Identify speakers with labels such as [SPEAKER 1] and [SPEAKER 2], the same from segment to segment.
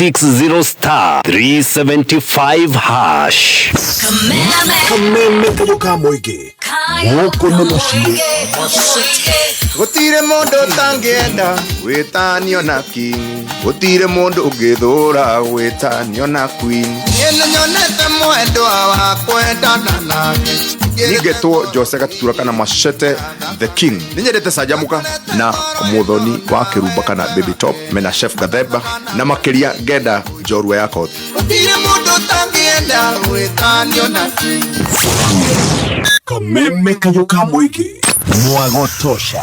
[SPEAKER 1] 60 star 375 hash.
[SPEAKER 2] Kameme kayoka moige. Woko no moshie.
[SPEAKER 3] Gutire mundu tangienda witanio na king. Gutire mundu ugithura witanio na queen. Niene nyonete mwendwa wa kwendana nake. Nigetwo Jose Gatutura kana Machete the King. Ninyendete Sajamuka na Muthoni wa Kiruba kana Baby Top mena Chef Gatheba na makiria ngenda njorua ya Kothi. Gutire mundu tangienda witanio na king.
[SPEAKER 2] Kameme kayoka moige. Mwagotosha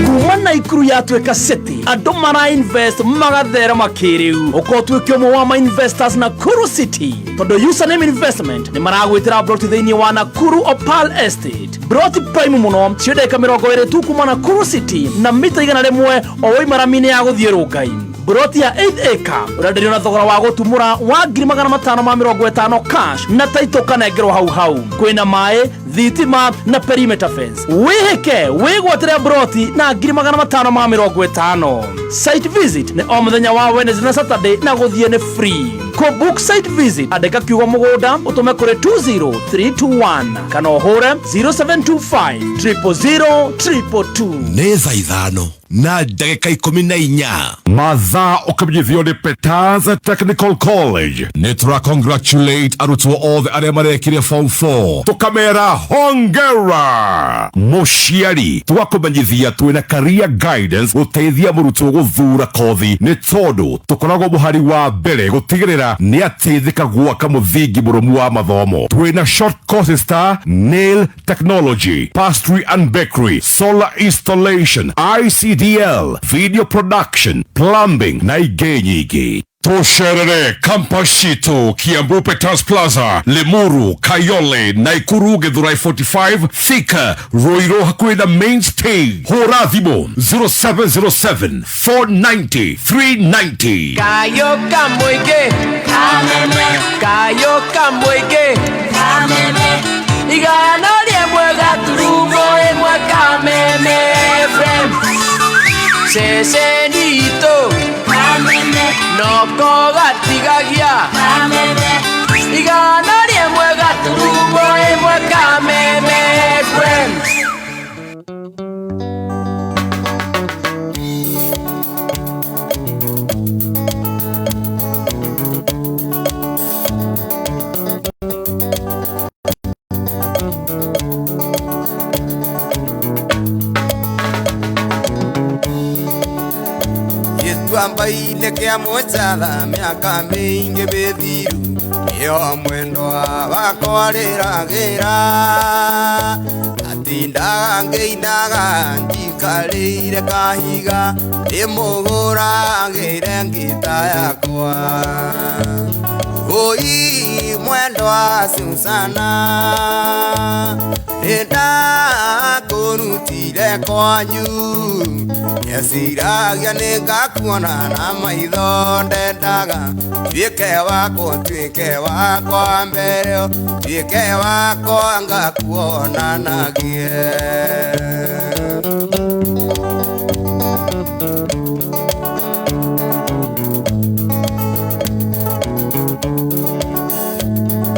[SPEAKER 4] kumana ikuru yatweka city ando mara invest magathera makiriu ukotwikio mo wa investors na Kuru City todo username investment ni maragwitira broti thini wa Nakuru Opal Estate broti prime muno ciode kamera goere tu kumana Kuru City na mita igana rimwe oi maramine ya guthirukai broti ya 8 acre uraderio na thogora wa gutumura wa 550 cash na taito kanegero hau kwina mae thitima na perimeter fence wiheke wigwatira broti na 550 site visit ne o muthenya wa Wednesday na Saturday na guthie ne free ko book site visit andika kiugo mugoda utume kure 20321 kana hore 0725 000
[SPEAKER 2] neza ithano na ndagika 14
[SPEAKER 5] Mathaa ukabithio ni Peters Technical College. Nitra congratulate arutwo othe aria marekire form 4. Tukamera hongera. Mushiari twakumenyithia twina career guidance guteithia murutwo guthura kothi ni tondu tukoragwo muhari wa mbere gutigirira ni ateithika gwaka muthingi murumu wa mathomo. Twina short courses ta nail technology, pastry and bakery, solar installation, ICDL, video production, plumbing na ingĩ nyingĩ. Tosherere Kampashito, Kiambu Peters Plaza, Limuru, Kayole, Naikuru, Githurai 45, Thika, Roiro hakuhi na main stage. Hora thimo 0707 490 390.
[SPEAKER 6] Kayoka moige, Kayoka moige, igana liemwe gaturugo emwe kameme friend. Sesenito Noko gatigagia igana liemwe gaturugo emwe kameme friend.
[SPEAKER 3] Ambaile kia mochala miaka mingi bethiru yo mwendo wakwarira gira atinda ngeinaga njikarire kahiga imugura ngire ngita yakwa oi mwendo wa Susana enda kurutire kwanyu yasiragia ningakuona na maitho ndendaga tuike wako mbere tuike wako ngakuona nagie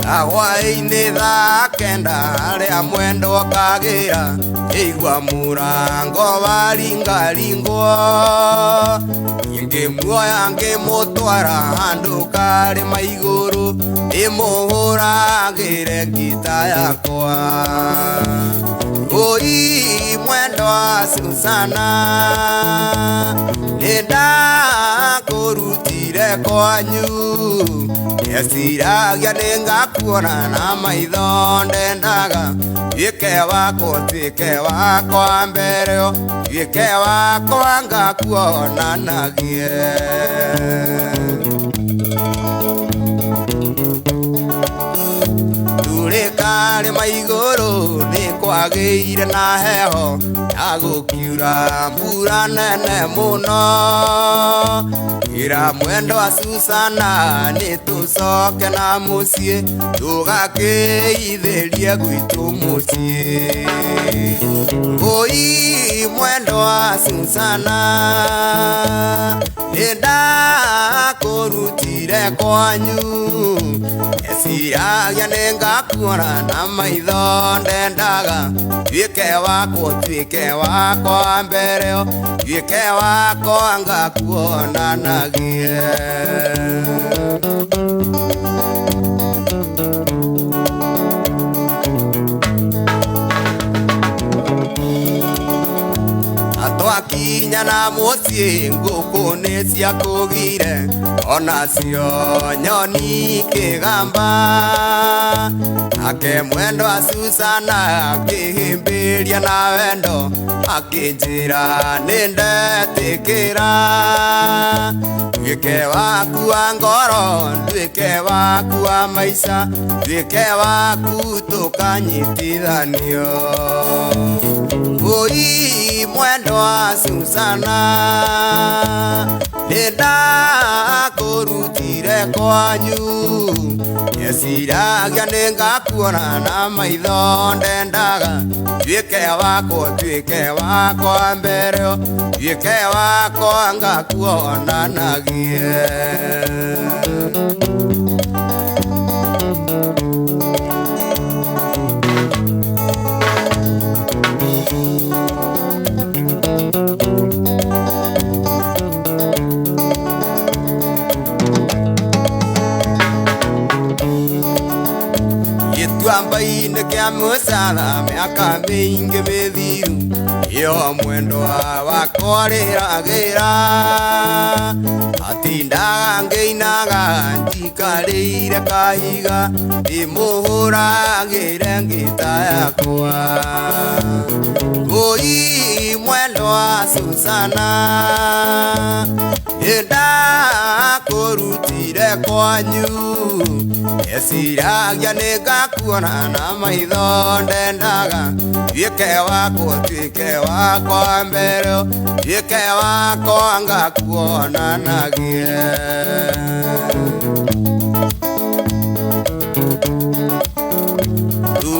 [SPEAKER 3] Awaini tha kenda aria mwendo kagira igwa murango baringaringwo inge muoya nge motwara handu kari maiguru imuhura ngire ngita yakwa oi mwendo wa Susana enda kurutire kwanyu yasiragia ningakuona na maitho ndendaga tuike wako mbere tuike wako ngakuona nagie turikari maiguru ni kwagiire na heho agukiura mbura nene muno ira mwendo wa Susana ni tucoke na mucie tugakiitherie gwitu mucie oi mwendo wa Susana enda kuruti kurutire kwanyu esiragia ningakuona na maitho ndendaga tuike wakwa mbere tuike wakwa ngakuonanagie Atwakinya na muciĩ ngũkũ nĩ ciakũgire onacio nyoni kĩgamba ake mwendo wa Susana akĩhĩmbĩria na wendo akĩnjĩra nĩndetĩkĩra nduĩke waku wa ngoro nduĩke waku wa maica nduĩke waku tũkanyitithanio oi mwendo wa Susana nĩndakũrutire kwanyu esiragia nĩngakuona na maitho ndendaga tuĩke wakwa mbere tuĩke wakwa ngakuonanagie Gĩtuamba-inĩ kĩa mũcara mĩaka mĩingĩ mĩthiru yo mwendo wakwa rĩragĩra atindaga ngĩinaga njikarĩire kahiga ndĩmũhũragĩre ngĩta yakwa oi mwendo wa Susana nĩndakũrutire kwanyu esiragia nĩngakuona na maitho ndendaga tuĩke wakwa mbere tuĩke wakwa ngakuonanagie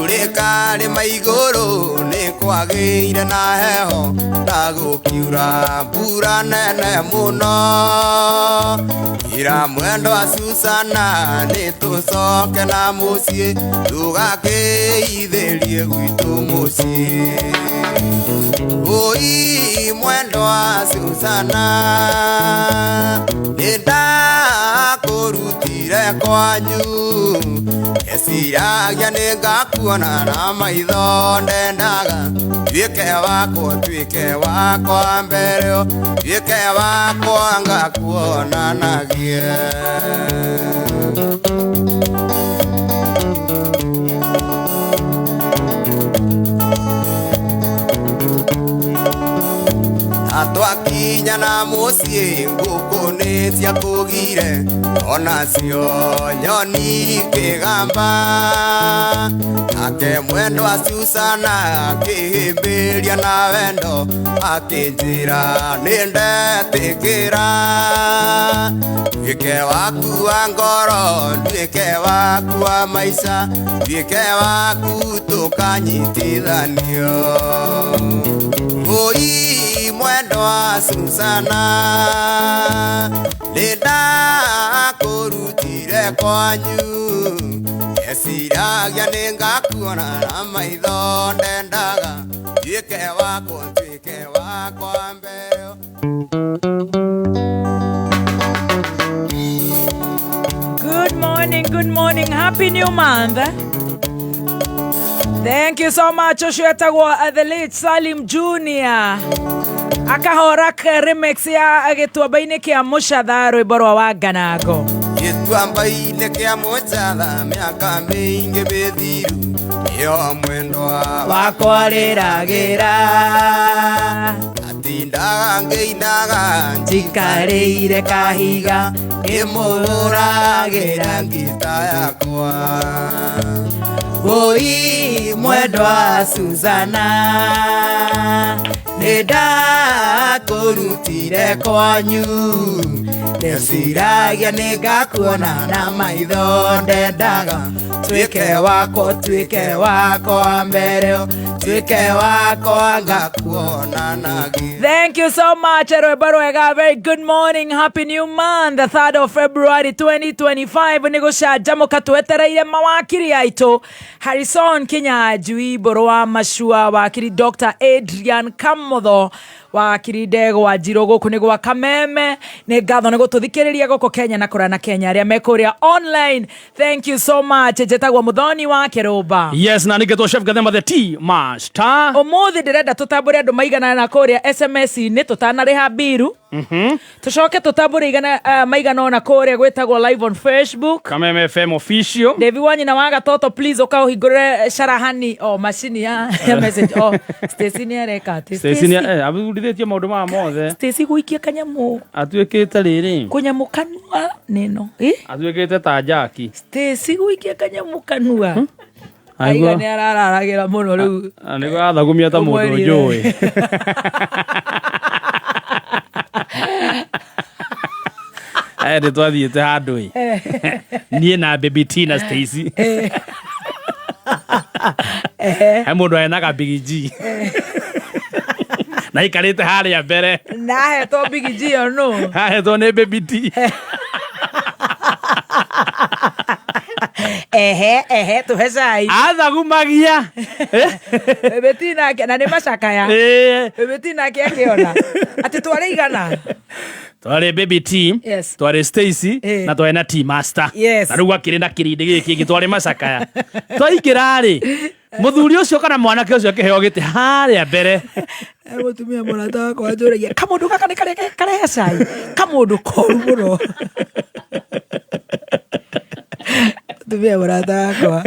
[SPEAKER 3] Rĩkarĩma igũrũ nĩ kwagĩire na heho ndagũkiura mbura nene mũno ira mwendo wa Susana nĩ tũcoke na mũciĩ tũgakĩithĩrie gwitũ mũciĩ oi mwendo wa Susana nĩndakũrutire kwanyu esiragia nĩngakuona na maitho ndendaga tuĩke wakwa mbere tuĩke wakwa ngakuonanagie Atwakinya na muciĩ ngũkũ nĩ ciakũgire onacio nyoni kĩgamba ake mwendo wa Susana akĩhĩmbĩria na wendo akĩnjĩra nĩndetĩkĩra nduĩke waku wa ngoro nduĩke waku wa maica nduĩke waku tũkanyitithanio oi mwendo wa Susana nĩndakũrutire kwanyu esiragia nĩngakuona na maitho ndendaga tuĩke wakwa mbere
[SPEAKER 7] Good morning, happy new month. Thank you so much Oshuetagwo the late Salim Jr. Akahora remix ya Gĩtuamba-inĩ kĩa Mũcatha rwĩmbo rwa Wanganango.
[SPEAKER 3] Gĩtuamba-inĩ kĩa Mũcatha mĩaka mĩingĩ mĩthiru yo mwendo wakwa rĩragĩra atindaga ngĩinaga njikarĩire kahiga ngĩmũhũragĩra ngita yakwa oi mwendo wa Susana nĩndakũrutire kwanyu esiragia nĩngakuona na maitho ndendaga tuĩke wakwa mbere twike wako agakuonanagia.
[SPEAKER 7] Thank you so much, Eroebarwega. Very good morning. Happy new month, the 3rd of February 2025. Nigosha jamo katuetereire mawakiri aitu Harrison Kinyanjui, Borwa Mashua, wakiri Dr. Adrian Kamotho, wakiri Ndego wa Jirogo kunigwa Kameme, ne gatho nego tuthikiriria goko Kenya na kurana Kenya aria mekuria online. Thank you so much. Jetagwa Muthoni wa Kiroba.
[SPEAKER 4] Yes, na nigetwo chef Gathema the T Master.
[SPEAKER 7] Omothi ndirenda tutambure andu maigana na kuria SMS ni tutanariha biru. Tucoke tutambure igana maigana na kuria gwetagwo live on Facebook.
[SPEAKER 4] Kameme FM official.
[SPEAKER 7] Devi wanyi na waga toto please ukahingure sharahani machine ya message Stacy ni areka
[SPEAKER 4] Stacy ni abudithĩtie maũndũ ma mothe.
[SPEAKER 7] Stacy guikia kanyamu
[SPEAKER 4] atuĩkĩte rĩrĩ
[SPEAKER 7] kunyamu kanua neno
[SPEAKER 4] atuĩkĩte ta Jackie.
[SPEAKER 7] Stacy guikia kanyamu kanua aiga ni arararagira muno rĩu
[SPEAKER 4] nĩguo athagumia ta mũndũ njũĩ. Ende twathiĩte handũ niĩ na Baby T na Stacy mũndũ enaga Big G na ikarĩte harĩa mbere
[SPEAKER 7] na hetwo Big G no
[SPEAKER 4] hetwo nĩ Baby T.
[SPEAKER 7] tuhecai
[SPEAKER 4] athagumagia
[SPEAKER 7] Baby T nake na nĩ macakaya Baby T nake akiona ati tware igana
[SPEAKER 4] tware Baby T,
[SPEAKER 7] yes.
[SPEAKER 4] Tware Stacy na tware na T Master,
[SPEAKER 7] yes.
[SPEAKER 4] Na rĩu akĩrĩ na kĩrindi gĩkĩ tware macakaya twaingĩra rĩ muthuri ũcio kana mwanake ũcio akĩheo gĩtĩ harĩa mbere
[SPEAKER 7] mutumia mũrata wakwa anjũragia kamũndũ gaka nĩ karehe cai kamũndũ koru mũno mutumia mũrata wakwa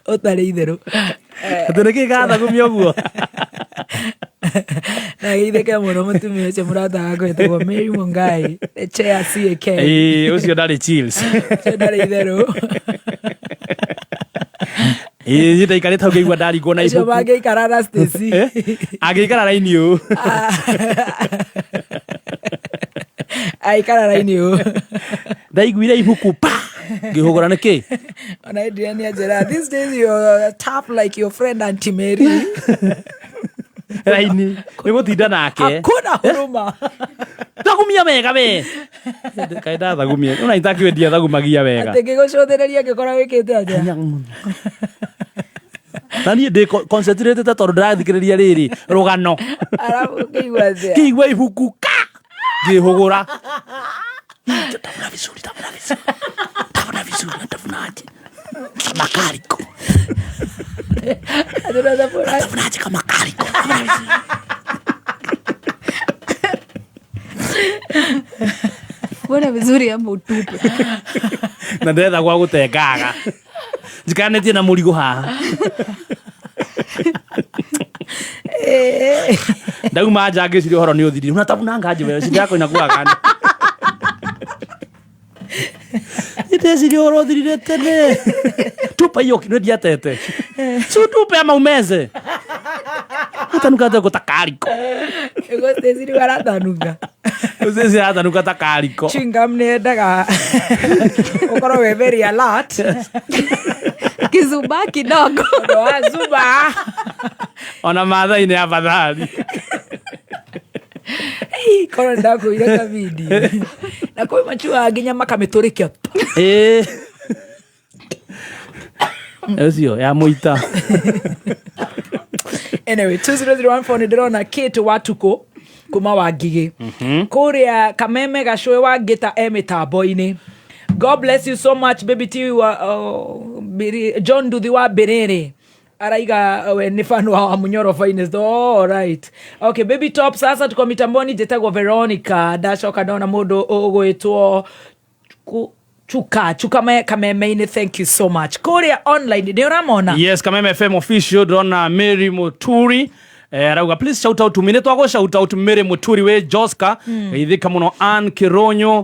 [SPEAKER 7] ũtarĩ itherũ
[SPEAKER 4] atĩ nĩkĩ gathagumia ũguo
[SPEAKER 7] na gĩithĩke mũno mutumia ũcio mũrata wakwa etagwo Mary Mungai chair CAK
[SPEAKER 4] ũcio ndarĩ chills
[SPEAKER 7] ndarĩ itherũ
[SPEAKER 4] ndaikarĩte hau ngĩigua ndarigwo na ibuku.
[SPEAKER 7] Ũcio mangĩikara na Stacy
[SPEAKER 4] angĩikara raini ũũ
[SPEAKER 7] aikara raini ũũ
[SPEAKER 4] ndaiguire ibuku pa ngĩhũgũra nĩkĩ
[SPEAKER 7] ona Adrian anjĩra these days you're tough like your friend Auntie Mary
[SPEAKER 4] raini nĩgũtinda nake
[SPEAKER 7] hakuna huruma
[SPEAKER 4] thagumia wega we kaĩ ndathagumia ona itakĩwendia thagumagia wega
[SPEAKER 7] atĩ ngĩgũcũthĩrĩria ngĩkora wĩkĩte atĩa
[SPEAKER 4] na niĩ ndĩ concentrated tondũ ndĩrathikĩrĩria rĩrĩ rũgano
[SPEAKER 7] arabu kĩigua atĩa
[SPEAKER 4] kĩigua ibuku ka ngĩhũgũra tafuna vizuri tafunaje kama kariko tafunaje kama kariko
[SPEAKER 8] Bwana vizuri ama utupe.
[SPEAKER 4] Na ndetha gwa gutengaga njikanĩtie na mũrigo haha ndauma nja ngĩciria ũhoro nĩ ũthiri unatafuna ngaje wewe shida yako inakuwa gani iteciria ũhoro ũthirire tene tupa hiyo kinwe diatete si tupe ama umeze atanuka ta kariko
[SPEAKER 7] ego Stacy waratanuka
[SPEAKER 4] Stacy atanuka ta kariko
[SPEAKER 7] chingam nĩ endaga ukorwo we very alert
[SPEAKER 8] Kizuba kidogo
[SPEAKER 7] Zuba
[SPEAKER 4] ona matha-inĩ afadhali
[SPEAKER 7] korwo ndakwĩire kabindi na kwĩ machua nginya makamĩtũrĩkia
[SPEAKER 4] ũcio ya mũita.
[SPEAKER 7] Anyway 2001 nĩ ndĩrona Kate Watuko kuma Wangigĩ kũrĩa Kameme Gacũĩ Wangĩta mĩtambo-inĩ. God bless you so much Baby T John Nduthi wa Mbĩrĩrĩ araiga we ni fan wa Munyoro Finest. All right. Okay, Baby Top sasa tuko mitamboni jetagwo Veronica ndacoka ndona mũndũ ũgwĩtwo Chuka Kameme-inĩ. Thank you so much. Korea online nĩ ũramona?
[SPEAKER 4] Yes, Kameme FM official ndona Mary Muturi rauga please shout out to me netwago shout out Mary Muturi we Joska ithika muno Ann Kironyo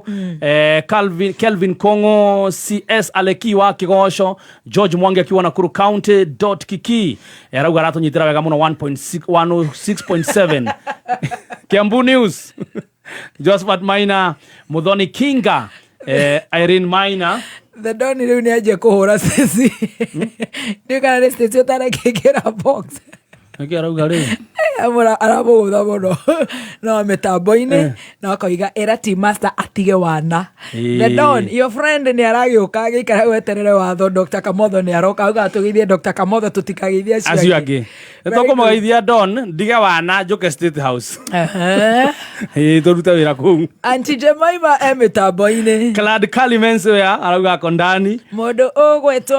[SPEAKER 4] Kelvin Kongo CS Aleki wa Kigosho George Mwangi akiwa Nakuru County .kiki rauga ratonyitira wega muno 106.7 Kiambu News Josephat Maina Muthoni Kinga Irene Maina
[SPEAKER 7] The Don riu ni aje kuhura sisi. Ndio kana station tara kekera box.
[SPEAKER 4] Ngiara ugari.
[SPEAKER 7] Amora arabo muno no mitambo-ini no koiga era team master atige wana. The Don, your friend ni aragiuka agikara weterere watho Dr. Kamotho ni aroka uga tugithie Dr. Kamotho tutikagithia
[SPEAKER 4] acio angi etoko magaithia Don ndiga wana njoke State House turuta wira kuu
[SPEAKER 7] Auntie Jemima mitambo-ini
[SPEAKER 4] Clad Calimense ya arauga kondani
[SPEAKER 7] mundu ugwetwo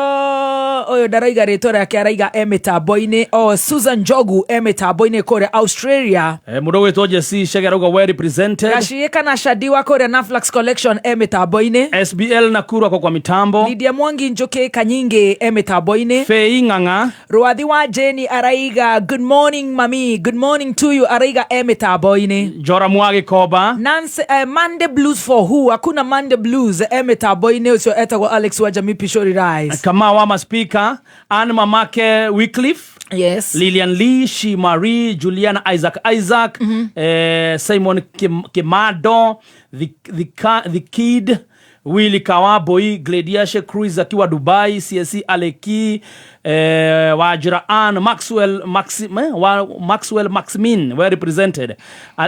[SPEAKER 7] uyu ndaraiga ritwa riake araiga mitambo-ini o Susan Jogu mitambo-ini kore Australia
[SPEAKER 4] mundu ugwetwo Jesse Shegera uga well represented
[SPEAKER 7] Gashirika na Shadiwa kore Naflax Collection mitambo-ini
[SPEAKER 4] SBL Nakuru kwa mitambo
[SPEAKER 7] Lydia Mwangi Njoke Kanyinge mitambo-ini
[SPEAKER 4] Fei Nganga
[SPEAKER 7] Ruathi wa Jenny araiga good morning mami good morning to you araiga mitambo-ini
[SPEAKER 4] Jora Mwage Koba
[SPEAKER 7] Nancy Monday Blues for who hakuna Monday Blues mitambo-ini ucio etagwo Alex wa Jamii Pishori Rise
[SPEAKER 4] kama wa speaker Anne Mamake Wycliffe
[SPEAKER 7] yes
[SPEAKER 4] Lillian Lee She Marie Juliana Isaac Simon Kimado the Kid Willy Kawaboi Gladiashe Cruise akiwa Dubai CSC Aleki Wajira Ann Maxwell Maximin were represented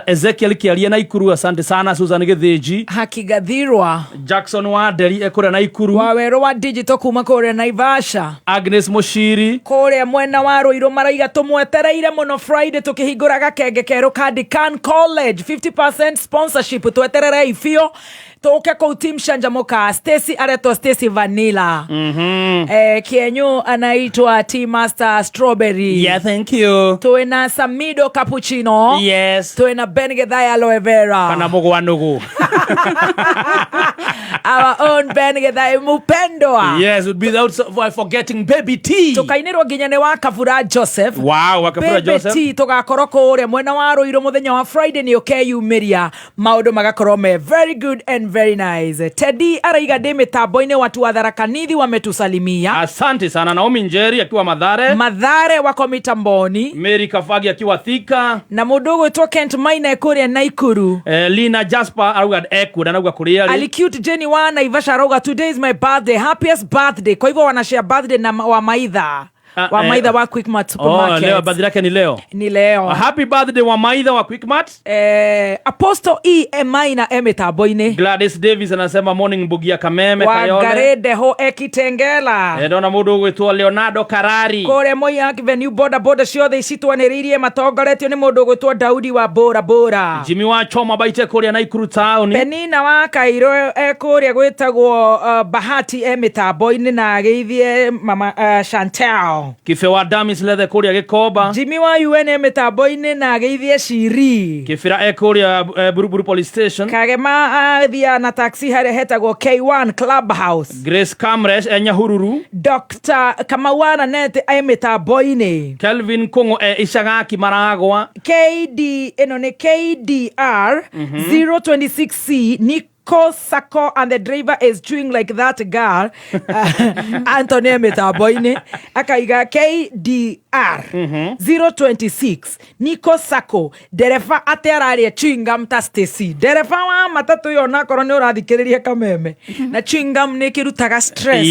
[SPEAKER 4] Ezekiel Kialia Naikuru asante sana Susan Getheji
[SPEAKER 7] Hakigathirwa
[SPEAKER 4] Jackson wa Deli ekore Naikuru
[SPEAKER 7] Wawero wa digital kuma kore Naivasha
[SPEAKER 4] Agnes Moshiri
[SPEAKER 7] kore mwena wa Ruiru maraiga tumwetereire muno Friday tukihingura gakenge keru Kadikan College 50% sponsorship tweterere ifio toke kwa team Shanjamoka Stacy areto Stacy Vanilla Kienyu anaitwa Tea Master Strawberry
[SPEAKER 4] yeah thank you
[SPEAKER 7] tuena Samido Cappuccino
[SPEAKER 4] yes
[SPEAKER 7] tuena Benigethai Aloe Vera
[SPEAKER 4] kana mugwa nugu
[SPEAKER 7] our own Benigethai Mupendwa
[SPEAKER 4] yes would be without forgetting Baby T
[SPEAKER 7] tukainirwo nginyane wa Kavura Joseph
[SPEAKER 4] wow wa Kavura Joseph
[SPEAKER 7] Baby T tugakorwo ure mwena wa Ruiru muthenya wa Friday ni ukeyumiria maundu magakorwo me very good and very nice. Teddy araiga de mitambo-ini watu wa Tharaka Nithi wametusalimia.
[SPEAKER 4] Asante sana Naomi Njeri akiwa Mathare
[SPEAKER 7] wako mitamboni.
[SPEAKER 4] Mary Kafagi akiwa Thika
[SPEAKER 7] na mudogo to Kent Maina kule Naikuru.
[SPEAKER 4] Lina Jasper arauga Ekura na kuria
[SPEAKER 7] Ali cute Jenny wa Naivasha arauga today is my birthday, happiest birthday. Kwa hivyo wanashare birthday na wa Maitha. Wa Maitha wa Quickmart Supermarket.
[SPEAKER 4] Leo birthday yake ni leo.
[SPEAKER 7] Ni leo.
[SPEAKER 4] Happy birthday wa Maitha wa Quickmart.
[SPEAKER 7] Apostle Maina mitambo-ini.
[SPEAKER 4] Gladys Davis anasema morning Bugia Kameme
[SPEAKER 7] Kayole. Wa Garede ho Ekitengela.
[SPEAKER 4] Ndona mundu gwitwo Leonardo Karari.
[SPEAKER 7] Kore moya venue boda ciothe icitwaniririe matongoretio ni mundu gwitwo Daudi wa Bora.
[SPEAKER 4] Jimmy wa Choma baite kuria Naikuru town.
[SPEAKER 7] Penina wa Kairo kuria gwitagwo Bahati mitambo-ini na geithie mama Chantal.
[SPEAKER 4] Kife wa Damis lethe kuria Gikoba.
[SPEAKER 7] Jimmy wa UN mitambo-ini na geithie Shiri.
[SPEAKER 4] Kifira kuria Buruburu Police Station.
[SPEAKER 7] Kagema thia na taxi hare hetagwo K1 Clubhouse.
[SPEAKER 4] Grace Camres Nyahururu.
[SPEAKER 7] Dr. Kamawana net mitambo-ini.
[SPEAKER 4] Kelvin Kongo Ishagaki Maragwa.
[SPEAKER 7] KD eno ni KDR 026C Nico Sako and the driver is chewing like that girl. Anthony mitambo-ini akaiga KDR 026 Nico Sako dereva aterari chewing gum ta Stacy dereva wa matatu yona koroni urathikiriria Kameme na chewing gum ni kirutaga stress.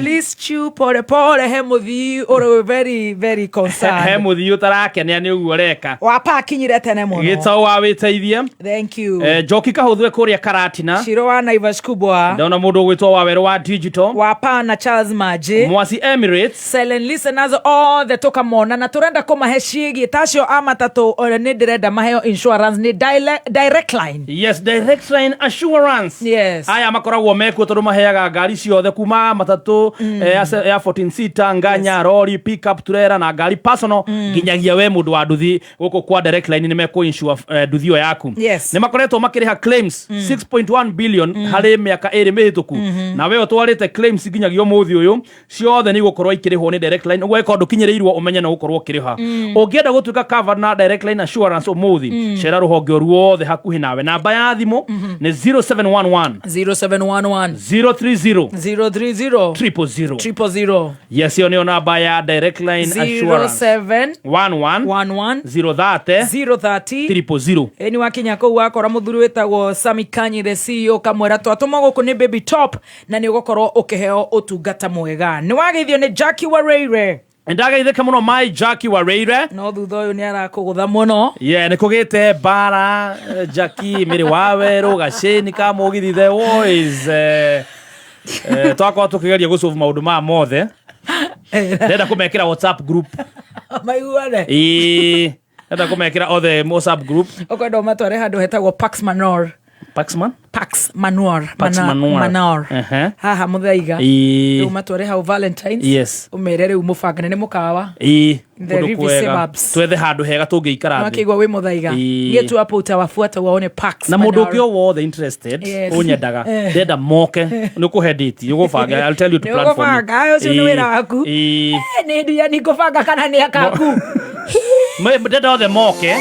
[SPEAKER 7] Please chew pole pole hemuthi or very very concerned
[SPEAKER 4] hemuthi utarakenia ni uguo reka
[SPEAKER 7] wapa kinyire tene muno
[SPEAKER 4] gitao wa witeithie
[SPEAKER 7] thank you
[SPEAKER 4] Joki Kahuthwe kuria Karatina
[SPEAKER 7] Shiro wa Naivas kubwa
[SPEAKER 4] ndona mundu gwitwo Wawero wa Digital
[SPEAKER 7] wapa na Charles Maji
[SPEAKER 4] Mwasi Emirates
[SPEAKER 7] silent listeners all the toka mona na turenda kumaheshigi tacio amatatu ni direnda maheo insurance ni direct line
[SPEAKER 4] yes direct line assurance
[SPEAKER 7] yes
[SPEAKER 4] aya makoragwo mekuo tondu maheaga ngari ciothe kuma matatu ya 14 seater nganya lori pickup trailer na ngari personal nginyagia we mundu wa nduthi guku kwa direct line ni meko insure nduthio yaku
[SPEAKER 7] yes.
[SPEAKER 4] ni makoretwo makiriha claims 6.1 billion hari miaka iri mihituku na we otwarite claims nginyagia muthi uyu ciothe ni gukorwo ikirihwo ni direct line ugwe kondu kinyireiruo umenye na gukorwo kiriha ungienda gutuika cover na direct line assurance umuthi shera ruhonge ruothe hakuhi nawe namba ya thimu ni 0711 030 000 yes yo ni namba ya direct line assurance
[SPEAKER 7] 0711
[SPEAKER 4] 030 000
[SPEAKER 7] eni wakinya kou wakora muthuri wetagwo Sami Kanyire CEO kamwera twatũma gũkũ nĩ Baby Top na nĩ ũgũkorwo ũkĩheo ũtungata mwega. Nĩ wageithio nĩ Jackie Wareire.
[SPEAKER 4] Ndageithĩka mũno my Jackie Wareire.
[SPEAKER 7] No thutha ũyũ nĩ arakũgũtha mũno.
[SPEAKER 4] Yeah, nĩ kũgĩte bara Jackie mĩrĩ wawerũ gacĩni ka mũgithi the boys. Twakorwo tũkĩgeria gũsolve maũndũ maya mothe. Ndenda kũmekĩra WhatsApp group.
[SPEAKER 7] Maiguane.
[SPEAKER 4] Ndenda kũmekĩra othe WhatsApp group.
[SPEAKER 7] Ũkwenda ũmatware handũ hetagwo Pax Manor. Pax Manor. Haha mũthaiga. Rĩu matware hau Valentines.
[SPEAKER 4] Yes.
[SPEAKER 7] Ũmere rĩu mũbangane nĩ mũkawa.
[SPEAKER 4] The Rivi Suburbs. Twethe handũ hega tũngĩikara thĩ.
[SPEAKER 7] Makĩigua wĩ mũthaiga. Getu hapo utawafuata waone Pax
[SPEAKER 4] Manor. Na mũndũ ũngĩ wothe interested ũnyendaga. Ndenda moke nĩ kũhe date. Ũgũbanga. I'll tell you to plan for me.
[SPEAKER 7] Ũgũbanga ũcio nĩ wĩra waku. Nĩ ndia nĩ kũbanga kana nĩ akaku.
[SPEAKER 4] Ndenda othe moke.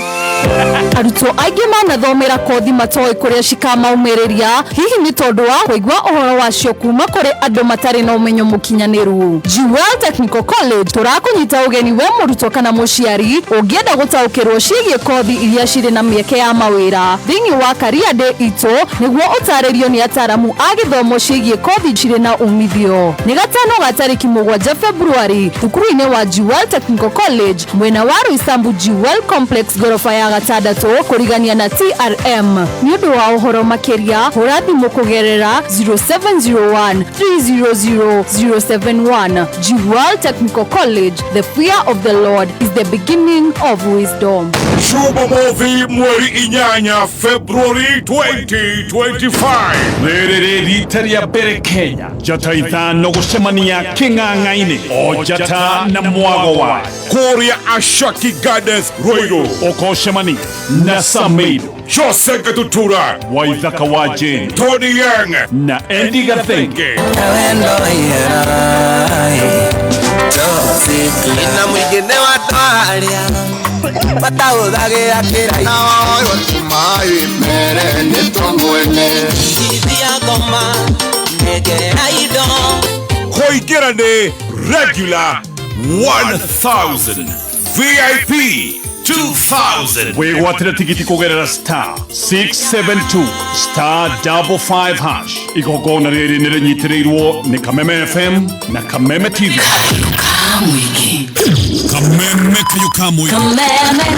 [SPEAKER 8] Arutwo aingĩ manathomera kothi matoĩ kũrĩa cikamaumĩrĩria hihi nĩ tondũ wa kũigua ũhoro wacio kuma kũrĩ andũ matarĩ na ũmenyo mũkinyanĩru. Jewel Technical College tũrakũnyita ũgeni we mũrutwo kana mũciari ũngĩenda gũtaũkĩrwo ciĩgiĩ kothi iria cirĩ na mĩeke ya mawĩra thĩinĩ wa Career Day itũ nĩguo ũtarĩrio nĩ ataramu a gĩthomo ciĩgiĩ kothi cirĩ na umithio. Nĩ gatano ga tarĩki 7 February thukuru-inĩ wa Jewel Technical College mwena wa Roysambu Jewel Complex gorofa ya gatandatũ kũrigania na TRM. Nĩ ũndũ wa ũhoro makĩria hũra thimũ kũgerera 0701 300 071. Jewel Technical College, the fear of the Lord is the beginning of wisdom.
[SPEAKER 5] Jumamothi mweri 8 February 2025. Rĩrĩ rita rĩa mbere Kenya njata ithano gũcemania kĩng'ang'a-inĩ o njata na mwago wa kũrĩa Ashaki Gardens Ruiru ũkocemania na Samido Jose Gatutura Waithaka wa Jane Tony Young na Andy Gathenge.
[SPEAKER 6] Ina mwingine watu alia Wataudhagira kira
[SPEAKER 3] Na wayo tumai mere nitomwene
[SPEAKER 6] Chizia goma Negere na idon
[SPEAKER 5] Kũingĩra nĩ regular 1000 VIP 2000 wĩgwatĩre tigiti kũgerera *672 *55# igongona rĩrĩ nĩ rĩnyitĩrĩirwo nĩ Kameme FM na Kameme TV. Kameme kayo kamwe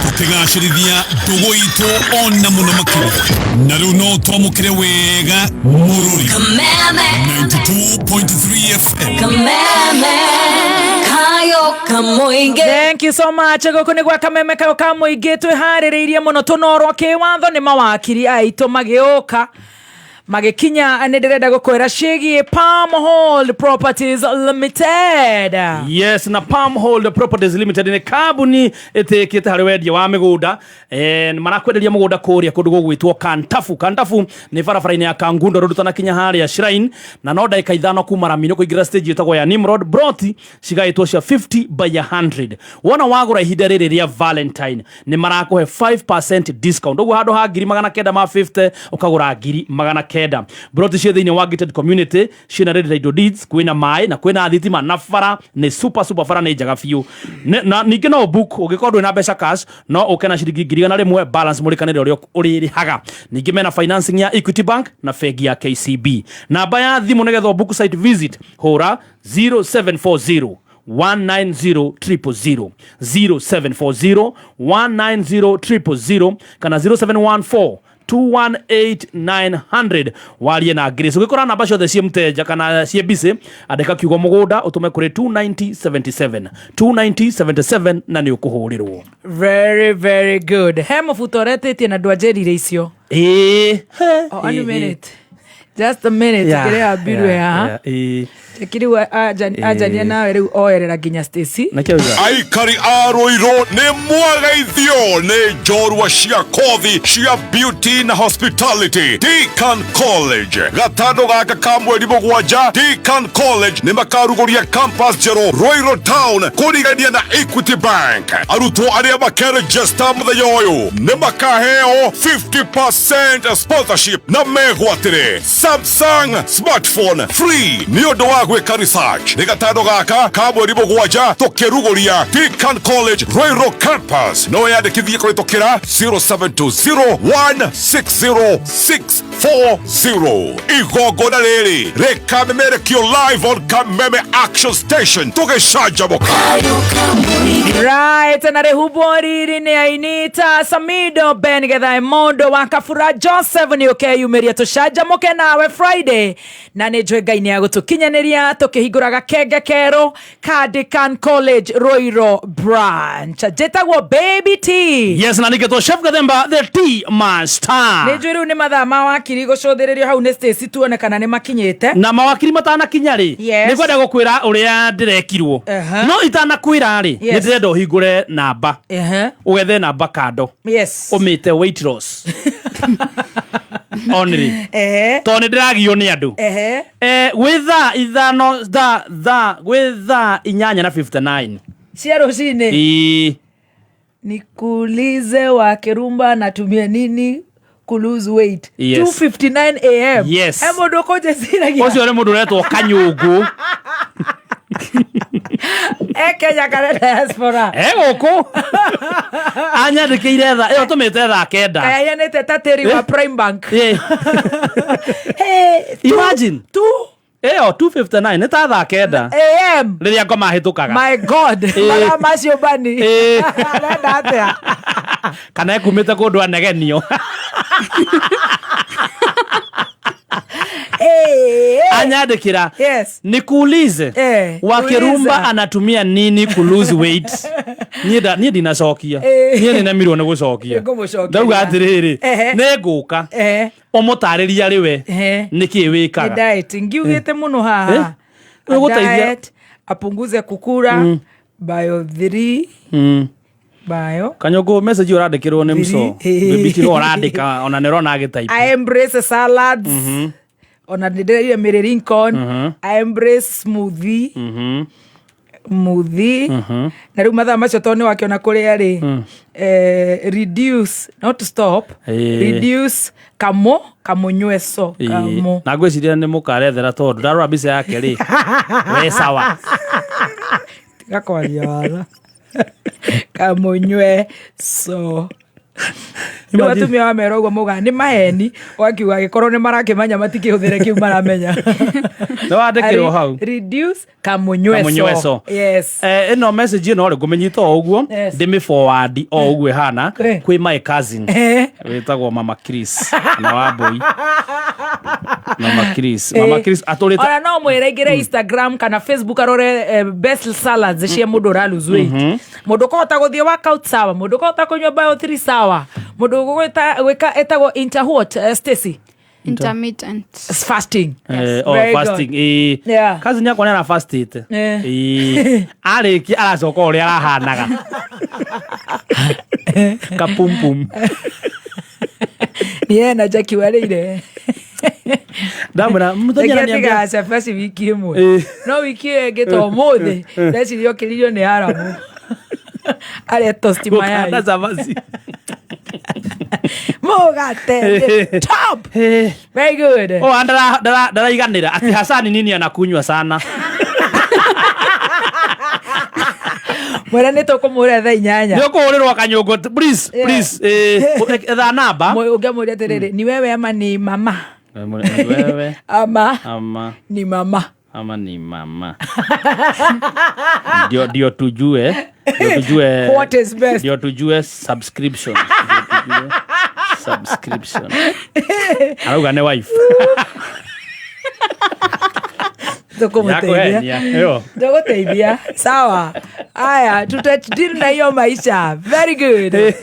[SPEAKER 5] tũkĩgacĩrithia ndũgũ itũ ona mũno makĩria na rĩu no twamũkĩre wega mũrũri 92.3 FM.
[SPEAKER 7] Thank you so much. Gũkũ nĩ gwa Kameme kayo ka mũingĩ twĩharĩrĩirie mũno tũnorwo kĩwatho nĩ mawakiri aitũ magĩũka magĩkinya nĩ ndĩrenda gũkwĩra ciĩgiĩ Palmhold Properties Limited.
[SPEAKER 4] Yes, na Palmhold Properties Limited nĩ kambuni ĩtĩkĩte harĩ wendia wa mĩgũnda. Marakwenderia mũgũnda kũrĩa kũndũ gũgwĩtwo Kantafu. Kantafu nĩ barabara-inĩ ya Kangundo Road tanakinya harĩa Shrine na no ndagĩka ithano kuma Ramino kũingĩra stage ĩtagwo ya Nimrod. Broti cigaĩtwo cia 50 by 100. Wona wagũra ihinda rĩrĩ rĩa Valentine nĩ marakũhe 5% discount. Ũguo handũ ha 950 ũkagũra 900. Broti cia thĩinĩ wa gated community ciĩna ready title deeds, kwĩna maĩ na kwĩna thitima na bara nĩ super bara nĩ njega biũ. Na ningĩ no book ũngĩkorwo ndwĩ na mbeca cash no ũke na ciringi 100 balance mũrĩkanĩre ũrĩa ũrĩrĩhaga. Ningĩ mena financing ya Equity Bank na bengi ya KCB. Namba ya thimũ nĩgetha book site visit hũra 0740 190 000 0740 kana 0714 218 warie na Grace. Ũgĩkora namba ciothe cie mteja kana cie busy andĩka kiugo mũgũnda ũtũme kũrĩ 29077 na nĩ ũkũhũrĩrwo.
[SPEAKER 7] Very very good. He mũbuto ũretĩtie na ndwanjĩrire icio. A minute. Just a minute. Kĩrĩa mbirwe ha. Kiriu ajania nawe rĩu oerera nginya Stacy.
[SPEAKER 5] Aikari a Ruiru nĩ mwagaithio nĩ njorua cia kothi cia beauty na hospitality. Deakin College gatano gaka ka mweri mũgwanja. Deakin College nĩ makarugũria campus njerũ Ruiru Town kũrigania na Equity Bank. Arutwo arĩa makeregister mũthenya ũyũ nĩ makaheo 50% sponsorship na megwatĩre Samsung smartphone free ni undu wa gwika research ni gatano gaka ka mweri mugwanja tukiruguria Deakin College Royal Campus no yandikithie kuritokira 0720160640 igongona riri rikamemerekio live on Kameme Action Station tugicanjamuka
[SPEAKER 7] right na rehubori ni ainita Samido Ben Gedai Mondo wakafura Joseph ni ukeyumiria tucanjamuke nawe Friday na ni njwe Ngai ni agutukinyaniria tukihinguraga kenge kero ka Deakin College Roiro branch jetagwo Baby T.
[SPEAKER 4] Yes, na niketo Chef Gathemba the Tea Master.
[SPEAKER 7] Ni njwiru ni mathaa mawakiri gucuthiririo hau ni Stacy tuone kana ni makinyete
[SPEAKER 4] na mawakiri matana kinyari
[SPEAKER 7] yes.
[SPEAKER 4] Ni kwenda gukwira uria ndirekirwo no itana kwira ri ni ndirenda uhingure namba ugethe namba kando
[SPEAKER 7] yes
[SPEAKER 4] umite weight loss only to ni ndiragio ni andu witha ithano witha inyanya na 59
[SPEAKER 7] cia rucini nikuulize Wakirumba natumia nini ku lose weight
[SPEAKER 4] yes.
[SPEAKER 7] 2:59 am
[SPEAKER 4] yes
[SPEAKER 7] mundu koje siragia
[SPEAKER 4] ucio ni mundu retwo Kanyungu
[SPEAKER 7] Kenya kana diaspora
[SPEAKER 4] guku anyandikire tha iyo tumite tha kenda
[SPEAKER 7] aya nete tateri wa Prime Bank
[SPEAKER 4] hey imagine 2:59 ni ta tha kenda
[SPEAKER 7] am
[SPEAKER 4] riria ngoma hitukaga
[SPEAKER 7] my god mara macio bani nenda atia
[SPEAKER 4] kana ekumite kundu anegenio anyandikira
[SPEAKER 7] yes
[SPEAKER 4] nikuulize Wakirumba anatumia nini ku lose weight nie dinacokia nie ninamirwo ni gucokia ndauga atiriri nenguka omutariria riwe niki wikaga
[SPEAKER 7] diet ngiugite muno haha diet apunguze kukura bio 3 bio
[SPEAKER 4] Kanyungu message urandikirwo ni mso bibitiro urandika ona nerona agitype
[SPEAKER 7] I embrace salads ona ndireire Mary Lincoln I embrace smoothie na riu mathaa macio toni wakiona kuria ri reduce not stop reduce kamunyweso kamo
[SPEAKER 4] na gwiciria ni mukarethera tondu ndarora mbica yake ri we sawa
[SPEAKER 7] gakwaria wala kamunyweso Watumia wa merogo muga ni maheni wakiuga gikorwo ni marakimanya matikihũthĩre kiu maramenya
[SPEAKER 4] no andikirwo hau
[SPEAKER 7] reduce kamunyweso yes
[SPEAKER 4] ino message ino ri ngumenyita o uguo ndimi forward o uguo hana kwi my cousin wetagwo Mama Chris na Wambui Mama Chris atorite
[SPEAKER 7] ona no mwirengire Instagram kana Facebook arore best salads cia mundu ra lose weight mundu kohota guthie workout sawa mundu kohota kunywa bio 3 sawa mundu gwika etagwo Stacy
[SPEAKER 9] intermittent
[SPEAKER 7] fasting
[SPEAKER 4] fasting kazi nyako na fastite ariki aracoka uria arahanaga kapumpum
[SPEAKER 7] na Jackie warire
[SPEAKER 4] ndamura mutonya
[SPEAKER 7] niambia acha fasi wiki imwe no wiki egeto mothe ndecirio kiririo ni aramu ale tosti mayai
[SPEAKER 4] kana zamasi
[SPEAKER 7] mogate top very good
[SPEAKER 4] andara iganira ati Hasani nini anakunywa sana
[SPEAKER 7] mwera nito kumuretha inyanya
[SPEAKER 4] ndio kuurirwa Kanyungu please etha namba
[SPEAKER 7] ungemuria terere ni wewe ama ni mama
[SPEAKER 4] wewe
[SPEAKER 7] ama ni mama
[SPEAKER 4] ndio tujue
[SPEAKER 7] what is best
[SPEAKER 4] ndio tujue subscription auga ne wife
[SPEAKER 7] Dogoteithia sawa aya tutadeal na hiyo maisha very good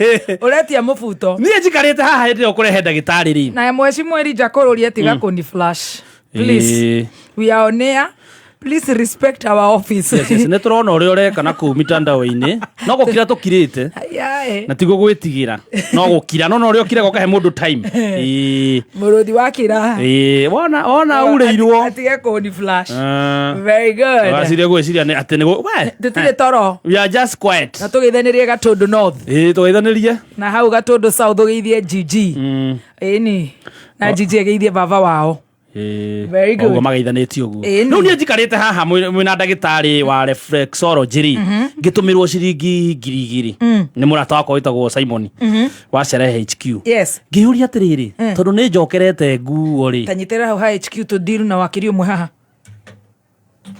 [SPEAKER 7] uretia mufuto
[SPEAKER 4] nie jikarite haha ndio kurehe ndagitari ri
[SPEAKER 7] na mheshimiwa Elijah Kororia tiga kuni flash please we are on air please respect our office
[SPEAKER 4] yes ne turona uri ureka na ku mitandao-ini no gukira tukirite na tigo gwitigira no gukira no uri ukire gokahe mundu time
[SPEAKER 7] muruthi wakira
[SPEAKER 4] wona ureirwo
[SPEAKER 7] atige kuni flash very good
[SPEAKER 4] wasire gwiciria ni ati ni we
[SPEAKER 7] tutire toro
[SPEAKER 4] we are just quiet
[SPEAKER 7] na tugithanirie Gatundu North
[SPEAKER 4] tugithanirie
[SPEAKER 7] na hau Gatundu South ugeithie GG ni na GG ageithie baba wao Very good.
[SPEAKER 4] Ogo magaithanĩtie ũguo.
[SPEAKER 7] Ĩni.
[SPEAKER 4] Rĩu niĩ njikarĩte haha mwĩna ndagĩtarĩ wa reflexology ngĩtũmĩrwo ciringi 2,000 nĩ mũrata wakwa wĩtagwo Simon wa Sherehe HQ.
[SPEAKER 7] Yes.
[SPEAKER 4] Ngĩyũria atĩrĩrĩ tondũ nĩ njokerete nguo rĩ
[SPEAKER 7] Tanyitĩra hau HQ to deal na wakiri ũmwe haha.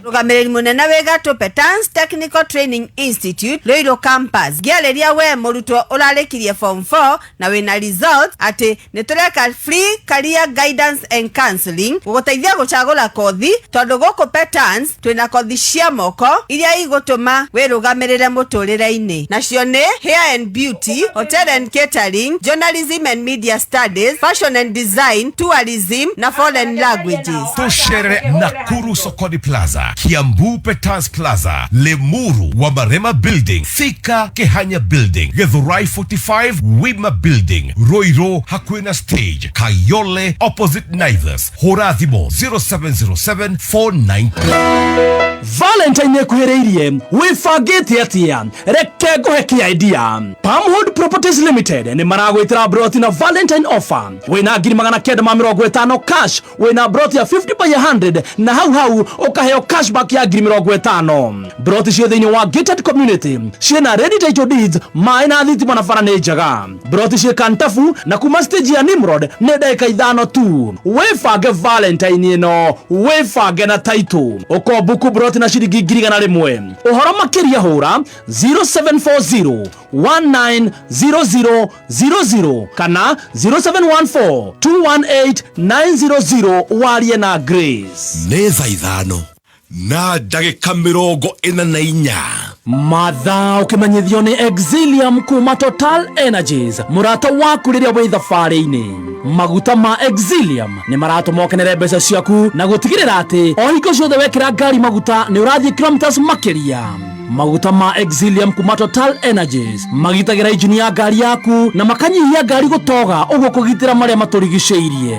[SPEAKER 9] Rugamiriri munene wegatu Petans Technical Training Institute Loiro Campus gialeria we murutwo urarikirie form 4 na wina result ati nitureka free career guidance and counseling guguteithia gucagura kothi tondu guku Petans twina kothi cia moko iria igutuma wirugamirire muturire-ini nacio ni hair and beauty, hotel and catering, journalism and media studies, fashion and design, tourism na foreign languages.
[SPEAKER 2] Tushere Nakuru Sokoni Plaza, Kiambu Petans Plaza, Lemuru Wamarema Building, Thika Kehanya Building, Githurai 45 Wima Building, Roiro Hakwena Stage, Kayole opposite Naivas, Horathimo 070749.
[SPEAKER 4] Valentine ekuhĩrĩirie wĩbangĩte atĩa reke ngũhe idea. Palmwood Properties Limited nĩ maragwĩtĩra broti na Valentine offer wĩna 950 cash wĩna broti ya 50 by 100 na hau ũkaheo cashback ya 50. Broti cio thĩinĩ wa gated community ciĩna ready title deeds maĩ na thitima na bara nĩ njega. Broti cio Kantafu na kuma stage ya Nimrod nĩ ndagĩka 5 tu. Wĩbange Valentine ĩno wĩbange na title ũkombuku broti na ciringi 1,100. Ũhoro makĩria hũra 0740 190000 kana 0714 218 900 warie na Grace.
[SPEAKER 2] Nĩ thaa 5 na ndagĩka 44.
[SPEAKER 4] Mathaa ũkĩmenyithio nĩ Exilium kuma Total Energies mũrata waku rĩrĩa wĩ thabarĩ-inĩ. Maguta ma Exilium nĩ maratũma ũkenere mbeca ciaku na gũtigĩrĩra atĩ o hingo ciothe wekĩra ngari maguta nĩ ũrathiĩ kilometers makĩria. Maguta ma Exilium kuma Total Energies magitagĩra injini ya ngari yaku na makanyihia ngari gũtoga ũguo kũgitĩra marĩa matũrigicĩirie.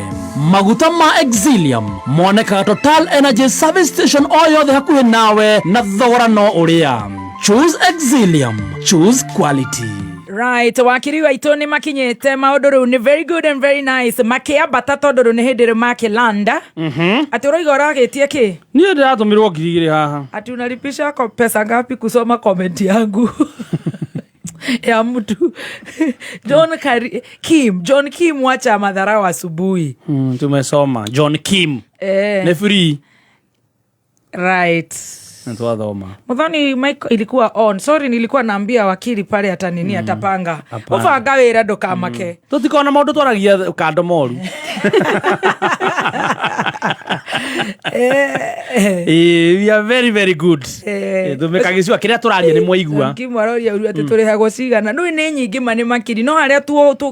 [SPEAKER 4] Maguta ma Exilium monekaga Total Energies service station o yothe hakuhĩ nawe na thogora no ũrĩa. Choose Exilium, choose quality.
[SPEAKER 7] Right, wakiri waitu nĩ makinyĩte maũndũ rĩu nĩ very good and very nice. Makĩambata tondũ rĩu nĩ hĩndĩ makĩlanda. Ati ũroiga ũragĩtie kĩ?
[SPEAKER 4] Niĩ ndĩratũmirwo 2,000 haha.
[SPEAKER 7] Ati unalipisha pesa ngapi kusoma comment yangu? Ya mtu John Kim wacha madharau asubuhi.
[SPEAKER 4] Tumesoma John Kim. Ni free.
[SPEAKER 7] Right.
[SPEAKER 4] Ntuathoma.
[SPEAKER 7] Muthoni mic ilikuwa on. Sorry nilikuwa naambia wakili pale atanini atapanga. Ubanga wĩra ndukamake.
[SPEAKER 4] Tutikona maũndũ twaragia kando moru. We are very very good. Tumekagĩcua kĩrĩa tũraria nĩ mwaigua.
[SPEAKER 7] Kimwaroria uru ati tũrĩhagwo cigana. Nũ nĩ nyingĩ mane makiri no harĩa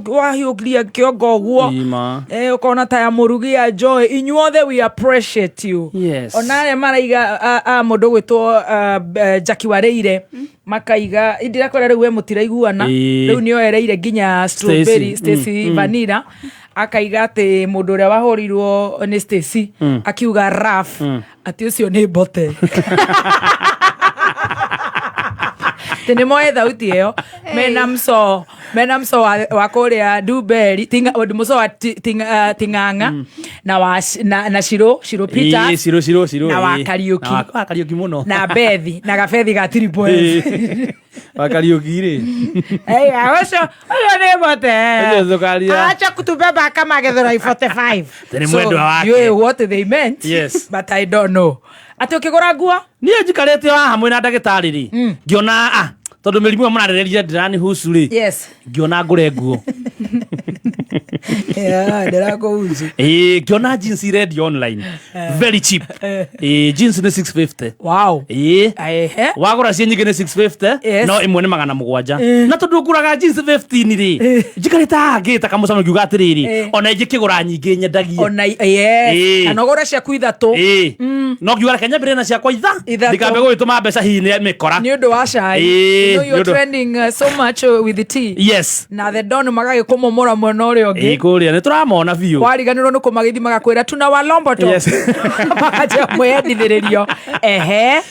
[SPEAKER 7] wahiũklia kĩongo guo. Ukona ta ya mũrugi ya Joy inyuothe we appreciate you.
[SPEAKER 4] Yes.
[SPEAKER 7] Onare maraiga mũndũ gwĩtwo Jackie Wareire makaiga indirakora rĩu we mũtiraiguana rĩu nĩ oereire nginya strawberry Stacy Vanilla akaiga atĩ mũndũ ũrĩa wahũrirwo nĩ Stacy akiuga Raf atĩ ũcio nĩ bote. Tene moe thauti ĩyo menamso wa kũrĩa Duberi muso wa Ting'ang'a na Shiro Peter
[SPEAKER 4] Shiro
[SPEAKER 7] na wa Kariuki
[SPEAKER 4] muno
[SPEAKER 7] na Bethi na Gafethi ga Triple F
[SPEAKER 4] wa Kariuki rĩ
[SPEAKER 7] acio nĩ bote acha kutubeba kama Githurai 45
[SPEAKER 4] tene mwendwa wake
[SPEAKER 7] you know what they meant.
[SPEAKER 4] Yes,
[SPEAKER 7] but I don't know. Ati ukigura nguo
[SPEAKER 4] niĩ njikarĩte hamwe na ndagĩtarĩ rĩ ngĩona tondũ mĩrimũ mũrarereria ndirani husu rĩ
[SPEAKER 7] yes
[SPEAKER 4] ngĩona ngũre nguo
[SPEAKER 7] ndĩrakũhusu
[SPEAKER 4] ngĩona jeans ready online very cheap jeans nĩ 650.
[SPEAKER 7] Wow.
[SPEAKER 4] Wagũra cie nyingĩ nĩ 650 no ĩmwe nĩ 700 na tondũ ngũraga jeans 15 rĩ njikarĩte ngĩta kamũcamo ngiuga atĩrĩrĩ ona ingĩkĩgũra nyingĩ nyendagie
[SPEAKER 7] ona anogora ciaku ithatũ
[SPEAKER 4] no ngiuga Kenya mbere na ciakwa ndikambe gũgĩtũma mbeca hihi nĩ mĩkora
[SPEAKER 7] nĩ ũndũ wa cai. You're trending so much with the tea.
[SPEAKER 4] Yes.
[SPEAKER 7] Na the don magagĩkũmomora mwena ũrĩa ũngĩ
[SPEAKER 4] kuria ni turamona biu
[SPEAKER 7] wariganirwo nuko magithi magakwira tuna walombo to
[SPEAKER 4] Yes.
[SPEAKER 7] makaje mwendithiririo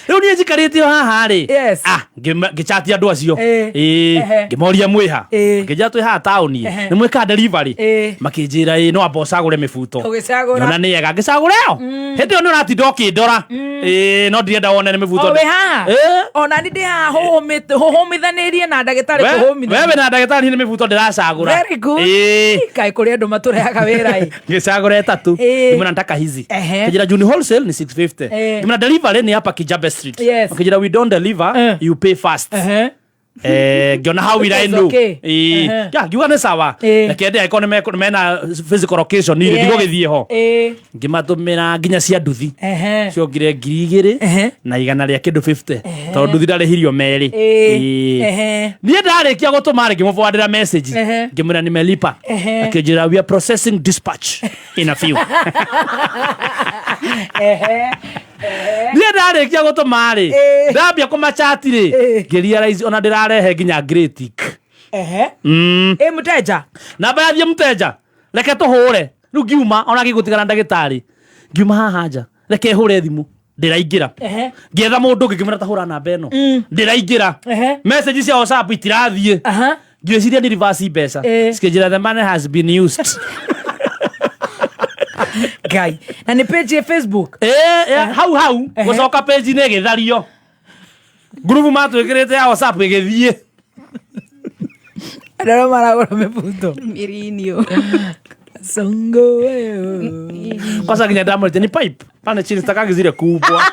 [SPEAKER 4] riu ni njikarite haha ri
[SPEAKER 7] Yes.
[SPEAKER 4] ngichati andu acio
[SPEAKER 7] Ehe.
[SPEAKER 4] ngimoria mwiha
[SPEAKER 7] Eh.
[SPEAKER 4] ngija twi ha tauni ni mwika delivery makinjira no amba ucagure mibuto
[SPEAKER 7] Ugicagura.
[SPEAKER 4] na ni yega ngicagure yo hindi ni uratinda ukindora no ndirenda wone ni mibuto
[SPEAKER 7] we ha ona ndi ha hohomithanirie na ndagitari kuhomithania
[SPEAKER 4] wewe na ndagitari ni mibuto ndiracagura
[SPEAKER 7] very good kai kuri andu maturehaga wira
[SPEAKER 4] ngicagura 3 nimena nataka hizi kijira Juni wholesale ni 650 nimena delivery ni hapa Kijabe Street kijira we don't deliver you pay fast ngiona how ira inu ya ngiuga ni sawa kende aikone mena physical location ni ndigo githie ho ngimatumira nginya cia nduthi cio ngire 2,000 na igana ria kindu 50 tondu nduthi ndarehirio meri ni ndarikia gutuma ri ngimufwadira message ngimwira nimelipa akijira we are processing dispatch in a few niä ndarikia gutuma ri ndambia kumachati ri ngirealize ona ndirarehe nginya gretik
[SPEAKER 7] muteja
[SPEAKER 4] namba yathie muteja reke tuhure riu ngiuma ona gigutigana ndagitari ngiuma haha nja reke hure thimu ndiraingira ngietha mundu ngimwira tahura namba eno ndiraingira message cia WhatsApp itirathie ngiciria ni reverse mbeca cikinjira the money has been used
[SPEAKER 7] guy na ni page ya Facebook
[SPEAKER 4] hau gucoka page ni githario group matwikirite ya WhatsApp igithie
[SPEAKER 7] ndaro maragora mibuto
[SPEAKER 9] mirinio
[SPEAKER 7] songo wewe
[SPEAKER 4] kwasa kinya ndamurite ni pipe pane chini stakagizire kubwa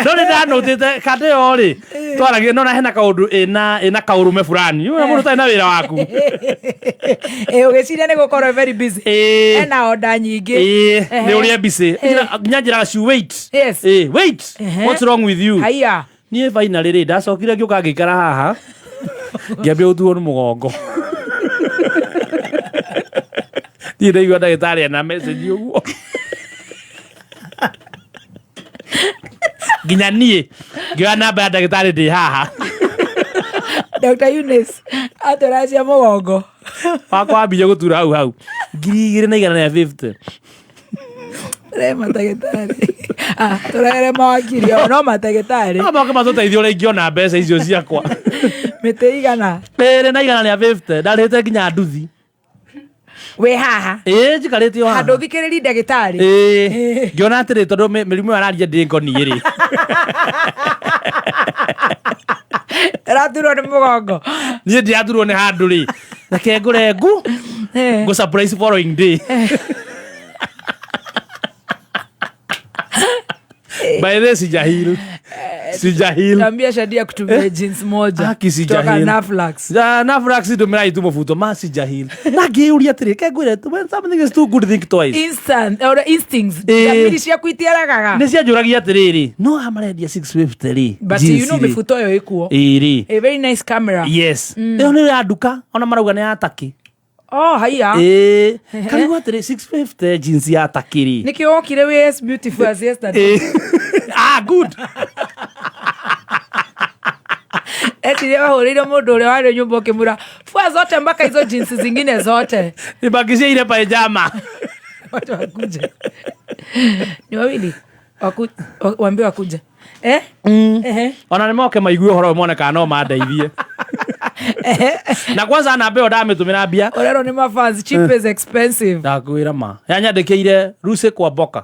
[SPEAKER 4] Noni ndanotite kande yori twaragie nona hena kaundu ina kaurume fulani yo mundu taina wira waku
[SPEAKER 7] ugiciria ni gukorwo very busy ena oda nyingi
[SPEAKER 4] ni uri busy nyanjira shu wait wait what's wrong with you
[SPEAKER 7] haya
[SPEAKER 4] ni finally ri ndacokire ngiuka ngikara haha ngiambia utuo ni mugongo ni ndaigua ndagitari na message uguo nginya nie ngiwa namba ya ndagitari ndi haha
[SPEAKER 7] Dr. Eunice aturacia mugongo
[SPEAKER 4] wakwa ambia gutura hau 2,150
[SPEAKER 7] rema ndagitari turere mawakiri no matagitari
[SPEAKER 4] moke matuteithio ri ngiona mbeca icio ciakwa
[SPEAKER 7] mite igana
[SPEAKER 4] ere na igana ria 50 ndarite nginya nduthi
[SPEAKER 7] we haha
[SPEAKER 4] njikarite haha
[SPEAKER 7] handu thikiriri ndagitari
[SPEAKER 4] ngiona atiri tondu mirimu araria ndi ngoni ri
[SPEAKER 7] raturwo ni mugongo
[SPEAKER 4] nie ndiaturwo ni handu ri reke ngure ngu go surprise following day by this sijahil
[SPEAKER 7] tambia shadia kutumia jeans moja
[SPEAKER 4] toka
[SPEAKER 7] Naflax
[SPEAKER 4] Naflax ndomira itu mufuto ma sijahil na ngiuria atiri ke ngwire something is too good to think twice
[SPEAKER 7] instant or instincts jamiri cia kuitiaragaga
[SPEAKER 4] ni cia njuragia atiriri no amarendia 650 ri
[SPEAKER 7] but you know mifuto yo ikuo
[SPEAKER 4] iri
[SPEAKER 7] a very nice camera
[SPEAKER 4] yes eo ni ya duka ona marauga ni ataki
[SPEAKER 7] haya
[SPEAKER 4] karibu atiri 650 jeans ya takiri
[SPEAKER 7] nikiokire we as beautiful as yesterday
[SPEAKER 4] good
[SPEAKER 7] eti wahurire mundu uria wari nyumba ukimura fua zote mpaka hizo jeans zingine zote
[SPEAKER 4] nibakicia ile pajama
[SPEAKER 7] watu wakuje ni wawili waambie wakuje
[SPEAKER 4] ona ni moke maigue horo mone kana no mandeithie na kwanza namba yo ndamitumira mbia
[SPEAKER 7] orero ni mafans cheap is expensive
[SPEAKER 4] ndakwira ma yanyandikiire ruse kwa boka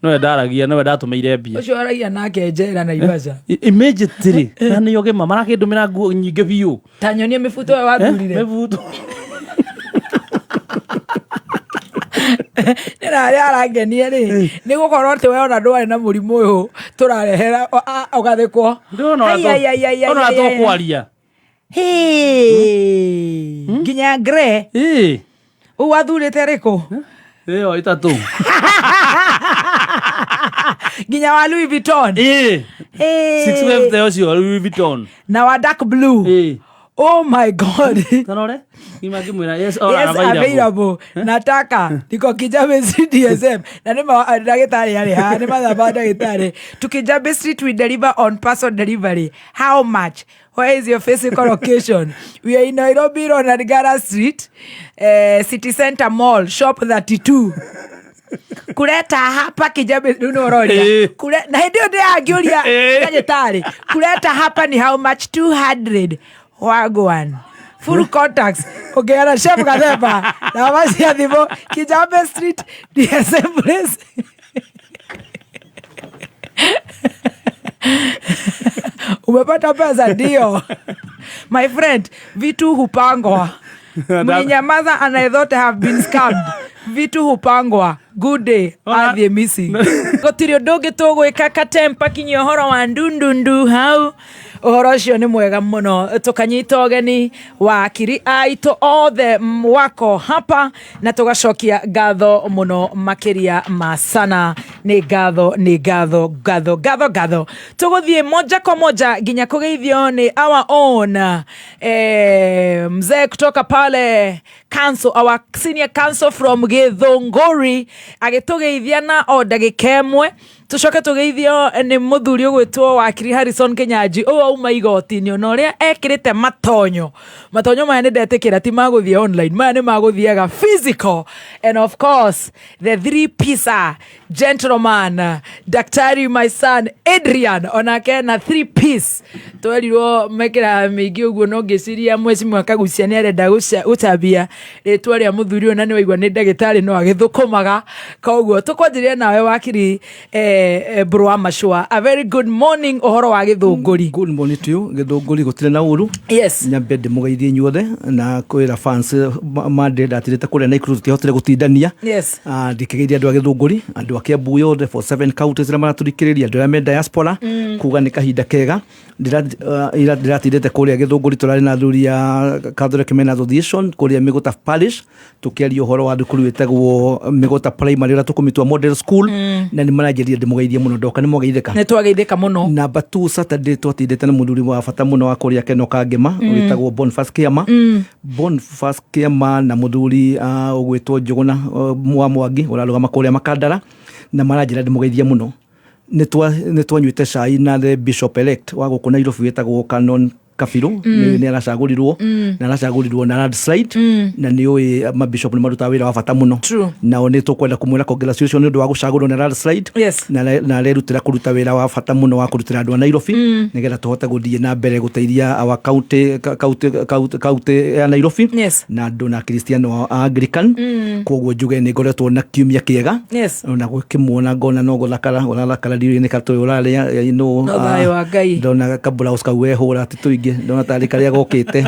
[SPEAKER 4] no ndaragia no ndatumeire mbia
[SPEAKER 7] ucio aragia nake njera na Ibaca
[SPEAKER 4] immediately na ni yoge mama nakindumira nguo nyinge biu
[SPEAKER 7] tanyonie mifuto ya wathurire
[SPEAKER 4] mifuto
[SPEAKER 7] nä arangenia rä nä gå korwo atä we ona ndwarä na må rimå å yå tå rarehera å gathä kwo
[SPEAKER 4] tåkwaria
[SPEAKER 7] nginya ngre å wathurä te rä kå
[SPEAKER 4] ĩyo itatũ
[SPEAKER 7] nginya wa Louis Vuitton
[SPEAKER 4] 650 ũcio Louis Vuitton
[SPEAKER 7] na wa dark blue Oh my God.
[SPEAKER 4] Tanore?
[SPEAKER 7] Yes, available. Nataka niko Kijabe Street DSM. Na nima dagitari yale ha nima da dagitari. To Kijabe Street we deliver on parcel delivery. How much? Where is your physical location? We are in Nairobi on Nagara Street, City Center Mall, shop 32. Kuleta hapa Kijabe Road. Na ndio angiuria dagitari. Kuleta hapa ni how much? 200. Wagwan. Full contacts. Okay, ana chef Gathemba. Na basi adhibo Kijabe Street DSM place. Umepata pesa ndio. My friend, vitu hupangwa. Mnyamaza anayedhote have been scammed. Vitu hupangwa. Good day. Are missing. Gotirio doge togo ikaka tempa kinyohoro wa ndundundu hau. Uhoro ucio ni mwega muno tukanyita ugeni wa kiri aito othe wako hapa na tugacokia ngatho muno makiria masana ni ngatho tuguthie moja kwa moja ginya kugeithio ni our own mzee kutoka pale council, our senior council from Githunguri agitugeithia na o ndagika imwe tucoke tugeithio ni muthuri ugwitwo wakiri Harrison Kinyanjui o uma igoti-inĩ ona ũrĩa ekĩrĩte matonyo maya nĩ ndetikĩra ti maguthie online, maya nĩ maguthiaga physical. And of course the three-piece gentleman Daktari my son Adrian onake na three-piece twerirwo mekĩra mĩingĩ ũguo no ngĩciria mwecimu akagucia nĩ arenda gũcambia rĩtwa rĩa muthuri ona nĩ waigua nĩ ndagĩtarĩ no agĩthũkũmaga koguo tũkwanjĩrĩria nawe wakiri bro Amashua. A very good morning uhoro wa Githunguri.
[SPEAKER 10] Good morning to you. Githunguri gutire na uru.
[SPEAKER 7] Yes.
[SPEAKER 10] Nyambe ndĩmũgeithie inyuothe na kwĩra fans mande ndatirĩte kũrĩa Naikuru tũtihotire gũtindania.
[SPEAKER 7] Yes.
[SPEAKER 10] Ndikĩgeithia andũ a Githunguri, andũ a Kiambu yothe for 7 counties na maraturikĩrĩria andũ a diaspora kuga nĩ kahinda kega. Ndĩratirĩte kũrĩa Githunguri tũrarĩ na athuri a Catholic Men Association kũrĩa Mĩgũta Parish tũkĩaria ũhoro wa thukuru wĩtagwo Mĩgũta Primary ũrĩa tũkũmĩtua model school na nĩ maranjĩria ndĩmũgeithie muno ndoka nĩ mũgeithĩka.
[SPEAKER 7] Nĩ twageithĩka muno.
[SPEAKER 10] Number 2 Saturday twatindĩte na mũthuri wa bata muno wa kũrĩa Keno Kangema wĩtagwo Boniface Kiama. Boniface Kiama na mũthuri ũgwĩtwo Njũgũna Mwangi ũrarũgama kũrĩa Makandara na maranjĩra ndĩmũgeithie muno. Nĩ twanyuĩte cai na the bishop elect wa gũkũ Nairobi wĩtagwo Canon Kabiru nĩ aracagũrirwo na aracagũrirwo na landslide na nĩ ũĩ mabishop nĩ marutaga wĩra wa bata muno na nĩ tũkwenda kũmwĩra congratulations nĩ ũndũ wa gũcagũrwo na landslide na arerutĩra kũruta wĩra wa bata muno wa kũrutĩra andũ a Nairobi nĩgetha tũhote gũthiĩ na mbere gũteithia our county ya Nairobi na andũ na Kristiano Anglican koguo njuge nĩ ngoretwo na kiumia kĩega na gũkĩmuona ngona no gũthakara ndiũrĩ-inĩ katũ ũrarĩa ndona kablaus kau wehũra tũingĩ ndona tarĩ karĩa gokĩte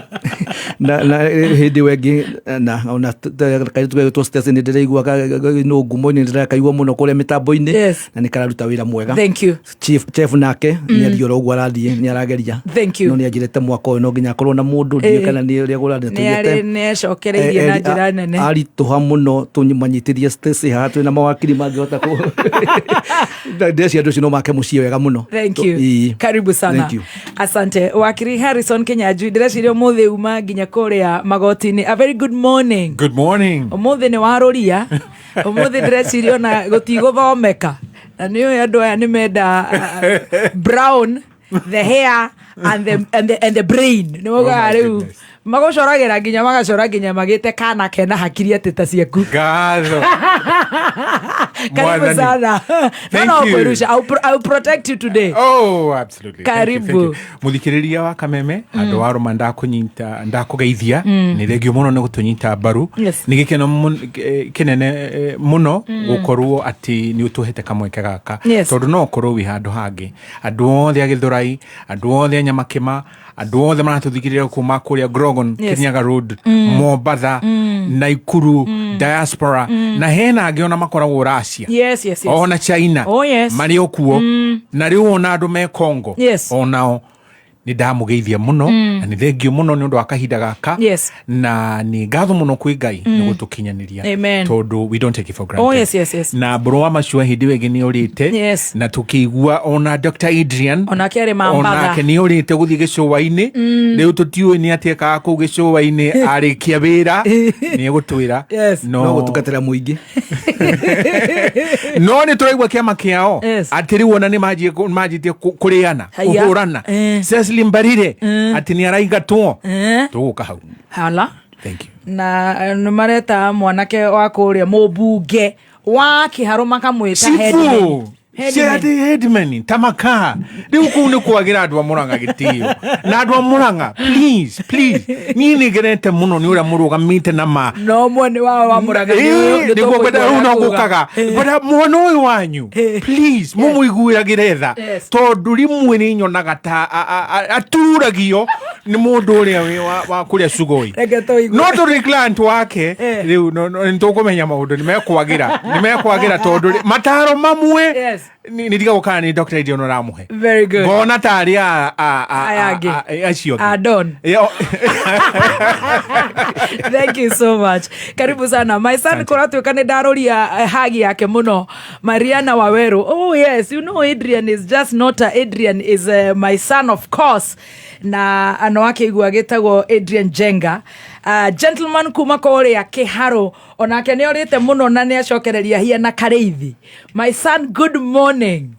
[SPEAKER 10] na hĩndĩ wengi na ona kaitũ station ndĩraigua no ngumo-inĩ ndĩrakaigua muno kũrĩa mĩtambo-inĩ na nĩ kararuta wĩra mwega.
[SPEAKER 7] Thank you.
[SPEAKER 10] Chief nake nĩ ariora ũguo arathiĩ nĩ arageria no nĩ anjĩrĩte mwaka ũyũ no nginya akorwo na mũndũ ndiũ kana nĩ ũrĩa gũra
[SPEAKER 7] nĩ acokereirie na njĩra nene
[SPEAKER 10] aritũha muno tũmanyitĩrie Stacy haha twĩna mawakiri mangĩhota ndeci andũ no make mũciĩ wega muno.
[SPEAKER 7] Thank you. Karibu sana. Asante wakiri Harrison Kinyanjui ndĩreciria ũmũthĩ uma nginya kũrĩa magoti-inĩ. A very good morning.
[SPEAKER 11] Good morning.
[SPEAKER 7] Ũmũthĩ nĩ warũria ũmũthĩ ndĩreciria ona gũtigũthomeka na nĩ ũĩ andũ aya nĩ menda brown the hair and the brain nĩ mũgaga rĩu magũcoragĩra nginya magacora nginya magĩte kana kena hakiri atĩ ta ciaku.
[SPEAKER 11] Gatho.
[SPEAKER 7] Karibu sana.
[SPEAKER 11] Thank you.
[SPEAKER 7] I'll protect you today.
[SPEAKER 11] Oh, absolutely.
[SPEAKER 7] Karibu.
[SPEAKER 11] Muthikĩrĩria wa Kameme andũ wa Roma ndakũgeithia nĩ thengio mũno nĩ gũtũnyita mbaru nĩ gĩkeno kĩnene mũno gũkorwo atĩ nĩ ũtũhete kamweke gaka tondũ no ũkorwo wĩ handũ hangĩ andũ othe a Gĩthũrai andũ othe a Nyamakĩma andũ othe maratũthikĩrĩria kuma kũrĩa Grogon Kirinyaga Road Mombatha Naikuru diaspora na hena angĩ ona makoragwo Russia ona China marĩ okuo na rĩu ona andũ me Congo onao ni ndamugeithia muno na ni thengio muno ni undu wa kahinda gaka na ni ngatho muno kwi Ngai ni gutukinyaniria tondu we don't take it for granted na bro wa macua hindi wengi ni urite na tukigua ona Dr. Adrian
[SPEAKER 7] ona kere mambaga
[SPEAKER 11] ona ke ni urite guthie gicuwa-ini riu tutiwe ni atieka ku gicuwa-ini arikia wira ni gutwira
[SPEAKER 10] no gutukatira muingi
[SPEAKER 11] no ni turaigua kiama kiao atiri wona ni majitie kuriana kuhurana Cecily Mbarire ati ni araigatwo tuguka hau
[SPEAKER 7] hala
[SPEAKER 11] thank you
[SPEAKER 7] na numareta mwanake wa kuria mubunge wa Kiharo makamwita
[SPEAKER 11] headman tamaka riu ku ni kwagira andu a Murang'a gitio na andu a Murang'a please ni gerete muno ni uria murugamite na ma
[SPEAKER 7] no mwene wa Murang'a
[SPEAKER 11] ni kwenda uno gukaga but mwana uyu wanyu please mumuiguire tha tondu rimwe ni nyonaga ta aturagio ni mundu uria wa kuria Sugoi no to reclant wake riu nitukumenya maundu ni mekwagira tondu mataro mamwe ni diga gukana ni Dr. Adrian oramuhe
[SPEAKER 7] very good
[SPEAKER 11] gona tari acio
[SPEAKER 7] Adon thank you so much karibu sana my son kuratuika ni daroria hagi yake muno Mariana Waweru oh yes you know Adrian is just not Adrian is my son of course na ano wake igua gitagwo Adrian Jenga gentleman kuma korea Kiharo onake ni orite muno na ni acokereria hia na kareithi my son good morning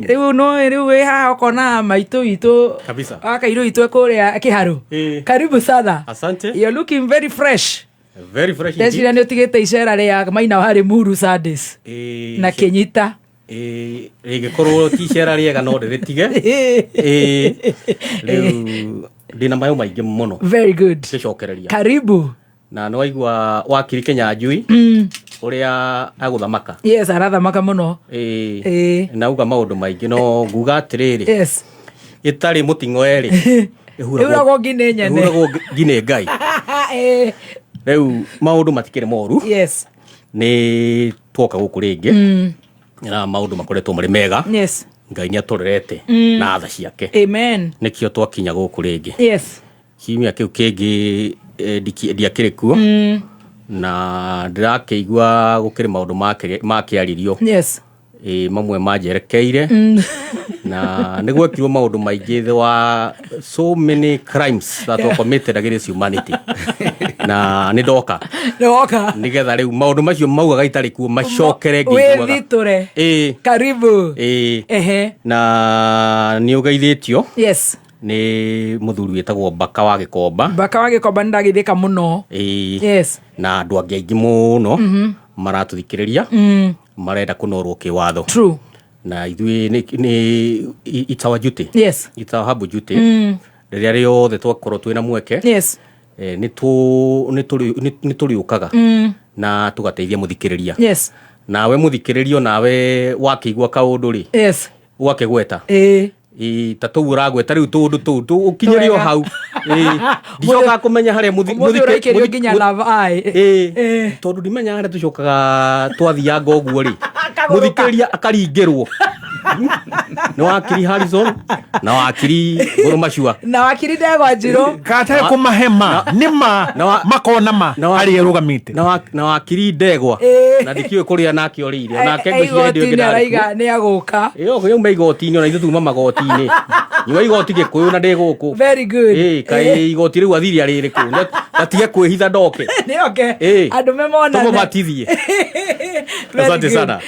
[SPEAKER 7] riu no riu ha okona maitu itu
[SPEAKER 12] kabisa
[SPEAKER 7] akairu itu korea Kiharo karibu sana
[SPEAKER 12] asante
[SPEAKER 7] you're looking very fresh
[SPEAKER 12] indeed
[SPEAKER 7] ni utigite icera ria maina hari Muru Sundays na Kenyita
[SPEAKER 12] rigikorwo ti icera riega no ndiritige riu dina mayo maingi muno
[SPEAKER 7] very good
[SPEAKER 12] gicokereria
[SPEAKER 7] karibu
[SPEAKER 12] na no aigua wakiri Kenya Njui uria aguthamaka
[SPEAKER 7] arathamaka muno
[SPEAKER 12] na uga maundu maingi no nguga atiriri itari mutingo eri
[SPEAKER 7] ihuragwo ngine nyene
[SPEAKER 12] ihuragwo ngine Ngai riu maundu matikire moru ni twoka guku ringi na maundu makoretwo mari mega Ngai ni atorerete na tha ciake
[SPEAKER 7] amen
[SPEAKER 12] nikio twakinya guku ringi kiumia kiu kingi ndiakirikuo na ndirakeigua gukiri maundu makiaririo mamwe majerekeire na nigwekirwo maundu maingi the wa so many crimes that were committed against humanity na nidoka nigetha riu maundu macio maugaga itari kuo macokere
[SPEAKER 7] ngiguaga karibu
[SPEAKER 12] na ni ugeithitio ni muthuri wetagwo Baka wa Gikomba
[SPEAKER 7] ndagithika muno
[SPEAKER 12] na andu angi aingi muno maratuthikiriria marenda kunorwo kiwatho
[SPEAKER 7] true
[SPEAKER 12] na ithui ni it's our duty it's our humble duty riria riothe twakorwo twina mweke ni turiukaga na tugateithia muthikiriria nawe muthikiririo nawe wakigwa kaundu ri wakigweta tatu uragweta riu tundu ukinyerio hau ndicoka kumenya haria
[SPEAKER 7] muthikiririo nginya lava
[SPEAKER 12] tondu ndimenya haria tucokaga twathianga uguo ri muthikiriria akaringirwo no wakiri Harrison na wakiri Goro Macua
[SPEAKER 7] na wakiri Ndegwa Njiro
[SPEAKER 11] katare kumahema nima makona ma ari rugamite
[SPEAKER 12] na wakiri Ndegwa na ndikiwe kuria nake orire nake
[SPEAKER 7] ngwiciria ndio ngira ni aguka
[SPEAKER 12] yo maigoti-ini ona ithu magoti-ini nyua igoti gikuyu na ndiguku
[SPEAKER 7] very good
[SPEAKER 12] kai igoti riu athiri ariri ku atige kwihitha ndoke
[SPEAKER 7] ni okay andu memona
[SPEAKER 12] tumatithie asante sana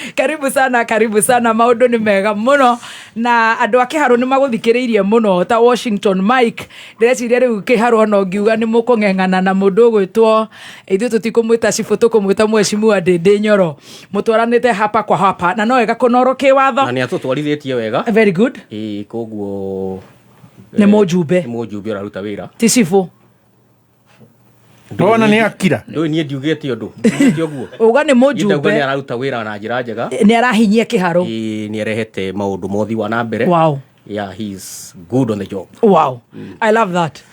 [SPEAKER 7] karibu sana maundu ni mega muno na andu a Kiharo ni maguthikiriirie muno ta Washington Mike ndĩreciria rĩu Kiharo no ngiuga ni mukung'eng'ana na mundu gwitwo ithu tutikumwita cifu tukumwita Mheshimiwa Ndindi Nyoro mutwaranite hapa kwa hapa na no wega kunoro kiwatho
[SPEAKER 12] na ni atutwarithitie wega
[SPEAKER 7] very good
[SPEAKER 12] koguo
[SPEAKER 7] ni mujumbe
[SPEAKER 12] araruta wira
[SPEAKER 7] ti cifu
[SPEAKER 11] ndona ni akira
[SPEAKER 12] ndoi nie ndiugete undu ndiugete uguo
[SPEAKER 7] uga ni mujumbe
[SPEAKER 12] ni araruta wira na njira njega
[SPEAKER 7] ni arahinyia Kiharo
[SPEAKER 12] ni arehete maundu mothi wa na mbere
[SPEAKER 7] wow
[SPEAKER 12] yeah, he's good on the job.
[SPEAKER 7] Wow. I love that.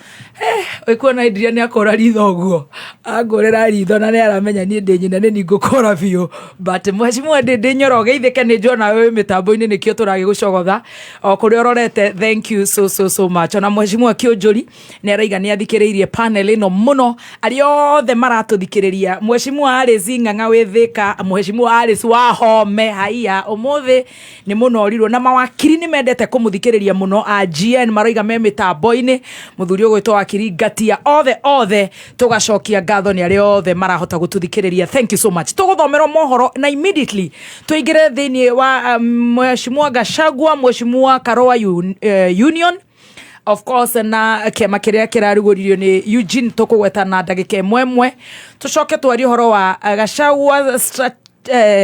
[SPEAKER 7] Ekuwa na Adrian ni akora ritho guo. Agorera ritho na ni aramenya ni ndi nyina ni ngukora biu. But mheshimiwa ndi nyoroge itheke ni njona wewe mitambo-ini nikio turagi gucogotha. O kuri ororete, thank you so much. Na mheshimiwa Kionjuri ni araiga ni athikiriirie panel ino muno. Ari othe maratuthikiriria. Mheshimiwa Alice Ng'ang'a withika, mheshimiwa Alice Wahome haiya umuthi ni muno orirwo na mawakiri ni mendete kumuthikiriria muno. AGN maraiga me mitambo-ini muthuri gwitwo wakiri Gatia othe tugacokia ngatho ni ari othe marahota gututhikiriria. Thank you so much. Tuguthomerwo mohoro na immediately tuigire thini wa mheshimiwa Gachagua, mheshimiwa Karua Union of course na kema kiria kiraruguririo ni Eugene tukugweta na ndagika imwe tucoke twari horo wa Gachagua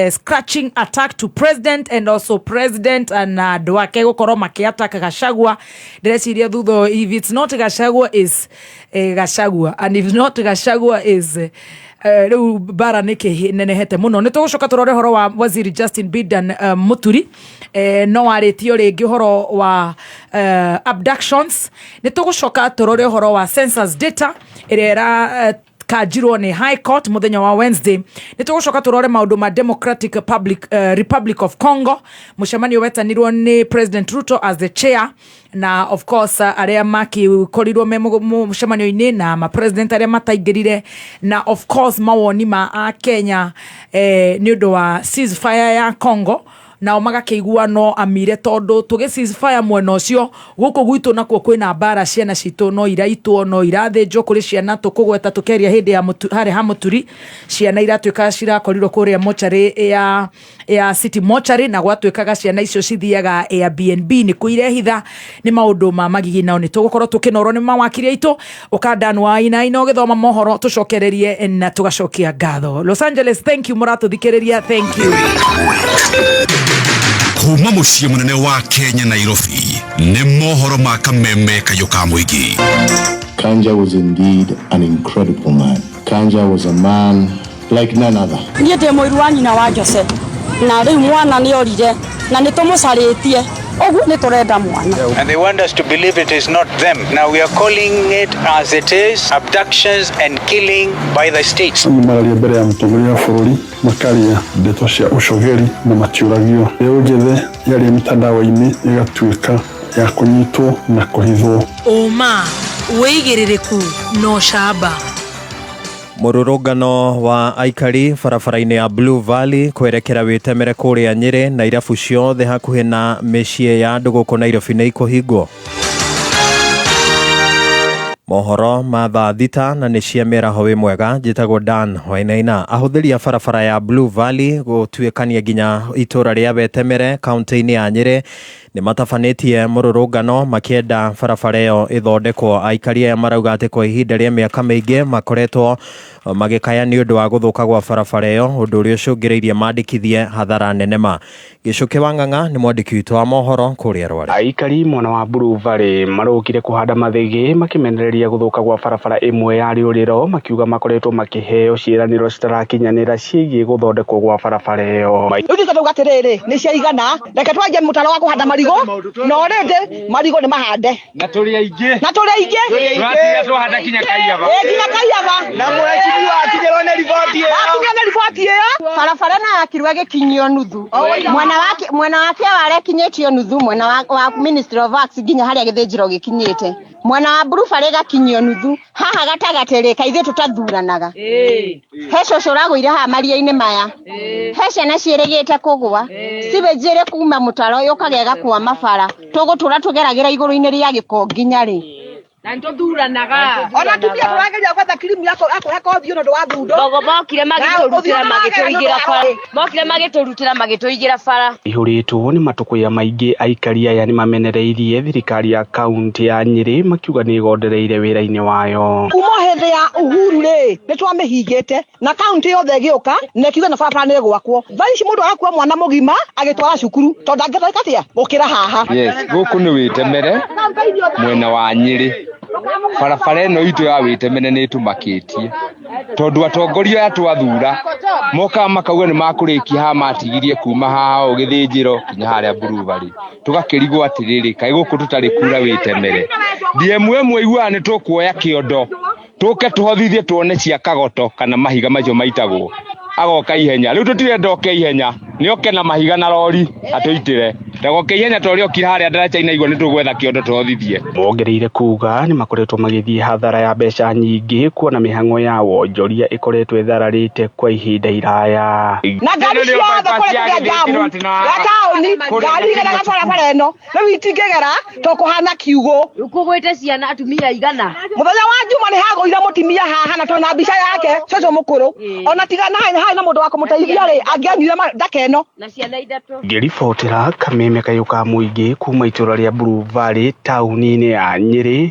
[SPEAKER 7] scratching attack to president and also president and dwake gukorwo makiataka Gachagua. Direciria thutho, if it's not Gachagua is Gachagua, and if not Gachagua is riu bara niki nenehete muno. Nitugucoka turore horo wa waziri Justin Bidan Muturi no aritio ringi horo wa abductions. Nitugucoka turore horo wa census data irera kajirwo ni High Court muthenya wa Wednesday. Nitugucoka turore maundu ma Democratic Republic of Congo. Mucemanio wetanirwo ni President Ruto as the chair, na of course aria makikorirwo me mucemanio-ini na ma president aria mataingirire, na of course mawoni ma Kenya ni undu wa ceasefire ya Congo na magakeigua no amire tondu tuge ceasefire mwena ucio guku gwitu nakwo kwina bara ciana citu no iraitwo no irathinjwo kuri ciana tukugweta tukeria hindi ya hari ha Muturi ciana iratwika cirakorirwo kuria mochari ya city mochari na gwatwikaga ciana icio cithiaga Airbnb ni kuirehitha ni maundu ma magigi nao ni tugukorwo tukinorwo ni mawakiri aitu ukandanu wa ina ino githoma mohoro tucokererie na tugacokia ngatho. Los Angeles, thank you muratuthikiriria, thank you.
[SPEAKER 2] Kuma muciĩ munene wa Kenya Nairobi nĩ mohoro ma kameme kayoka muigi.
[SPEAKER 13] Kanja was indeed an incredible man. Kanja was a man like none other.
[SPEAKER 14] Niĩ ndĩ mũiru wa nyina wa Joseph na rĩu mwana nĩ orire na nĩ tũmũcarĩtie oguo nĩ tũrenda mwana.
[SPEAKER 15] And they want us to believe it is not them. Now we are calling it as it is, abductions and killing by the states.
[SPEAKER 16] Mararia mbere ya mũtongoria wa bũrũri makaria ndeto cia ucogeri na matiũragio. Rĩu njethe yarĩ mitandao-inĩ ĩgatuĩka ya kũnyitwo na kũhithwo.
[SPEAKER 7] Oma wĩigĩrĩrĩku no camba.
[SPEAKER 17] Mururungano wa aikari barabara-inĩ ya Blue Valley kwerekera witemere kuria Nyeri na irabu ciothe hakuhi na mĩciĩ ya andũ gũkũ Nairobi nĩ ikũhingwo. Mohoro ma thaa thita na nĩ cia mĩaraho wĩ mwega. Njĩtagwo Dan Wainaina. Ahũthĩri a barabara ya Blue Valley gũtuĩkania nginya itũra rĩa Wetemere kaunti-inĩ ya Nyeri nĩ matabanĩtie mũrũrũngano makĩenda barabara ĩyo ĩthondekwo. Aikari aya marauga atĩ kwa ihinda rĩa mĩaka mĩingĩ makoretwo magĩkaya nĩ ũndũ wa gũthũka gwa barabara ĩyo, ũndũ ũrĩa ũcũngĩrĩirie mandĩkithie hathara nene ma. Gĩcũkĩ wa Ng'ang'a nĩ mwandĩki witũ wa mohoro kũrĩa Rware.
[SPEAKER 18] Aikari mwena wa Blue Valley marokire kuhanda mathĩgĩ makimenereria gũthũka gwa barabara ĩmwe ya rĩũrĩro, makiuga makoretwo makĩheo ciĩranĩro citarakinyanĩra ciĩgiĩ gũthondekwo gwa barabara ĩyo.
[SPEAKER 19] Rĩu tũgauga atĩrĩrĩ nĩ ciaigana, reke twanjie mũtaro wa kũhanda marigo no rĩndĩ marigo nĩ mahande
[SPEAKER 20] na tũrĩ aingĩ
[SPEAKER 19] tũratiga
[SPEAKER 20] twahanda kinya Kaiaba
[SPEAKER 19] kinya Kaiaba
[SPEAKER 20] na mũreciria akinyĩrwo nĩ riboti
[SPEAKER 19] ĩyo barabara na yakirwo gĩkinyio nuthu mwena wake warekinyĩtio nuthu, mwena wa Ministry of Works nginya harĩa gĩthĩnjĩro gĩkinyĩte, mwena wa Blue Valley gakinyio nuthu, haha gatagatĩ kaithe tũtathuranaga he cũcũ ũragũire haha maria-inĩ maya, he ciana ciĩrĩgĩte kũgũa cibĩnjĩrĩ kuma mũtaro ũyũ ũkagega kwa mabara tũgũtũra tũgeragĩra igũrũ-inĩ rĩa gĩko nginya rĩ
[SPEAKER 14] na nĩtũthuranaga
[SPEAKER 19] ona tukia tũrageria gwetha kirimu akũhe kothi ũndũ wa thundo
[SPEAKER 14] mokire magĩtũrutĩra magĩtũigĩra bara.
[SPEAKER 18] Ihũrĩtwo nĩ matũkũya maingĩ. Aikari aya nĩ mamenereirie thirikari ya kaunti ya Nyeri makiuga nĩ igondereire wĩra-inĩ wayo.
[SPEAKER 19] Kuma hĩndĩ ya Uhuru rĩ nĩ twamĩhingĩte na kaunti yothe ĩgĩũka na ĩkiuga na barabara nĩ ĩgwakwo. Thaa ici mũndũ agakuua mwana mũgima agĩtwara cukuru tondũ ndangĩthondeka atĩa gũkĩra haha.
[SPEAKER 20] Yes, gũkũ nĩ Wetemere mwena wa Nyeri barabara ĩno itũ ya Wĩtemene nĩ ĩtũmakĩtie tondũ atongoria aya twathura moka makauga nĩ makũrĩkia haha matigirie kuma haha ũgĩthĩnjĩro kinya harĩa Blue Valley tũgakĩrigwo atĩrĩrĩ kaĩ gũkũ tũtarĩ kura Wĩtemere DMM iguaga nĩ tũkuoya kĩondo tũke tũhothithie tuone cia kagoto kana mahiga macio maitagwo agoka ihenya rĩu tũtirenda oke ihenya nĩ oke na mahiga na lori atũitĩre ndagoke ihenya tũrĩ okira harĩa ndaracha-inĩ igua nĩ tũgwetha kĩondo tũhothithie.
[SPEAKER 18] Mongereire kuga nĩ makoretwo magĩthiĩ hathara ya mbeca nyingĩ kuona mĩhang'o ya wonjoria ĩkoretwo ĩthararĩte kwa ihinda iraya.
[SPEAKER 20] Na ngari ciothe kũrĩa jamu gataũni ngari igana na barabara ĩno rĩu itingĩgera tũkũhana kiugo
[SPEAKER 21] ũkũgwĩte ciana atumia igana
[SPEAKER 20] mũthenya wa Juma nĩ hagũire mũtimia haha na twana mbica yake cũcũ mũkũrũ ona tigana haha na mũndũ wa kũmũteithia rĩ angĩanyuire ndaka ĩno
[SPEAKER 21] na ciana ithatũ.
[SPEAKER 18] Ngĩribotera Kameme Kayuka Mũingĩ kuma itũra rĩa Blue Valley taũni-inĩ ya Nyĩrĩ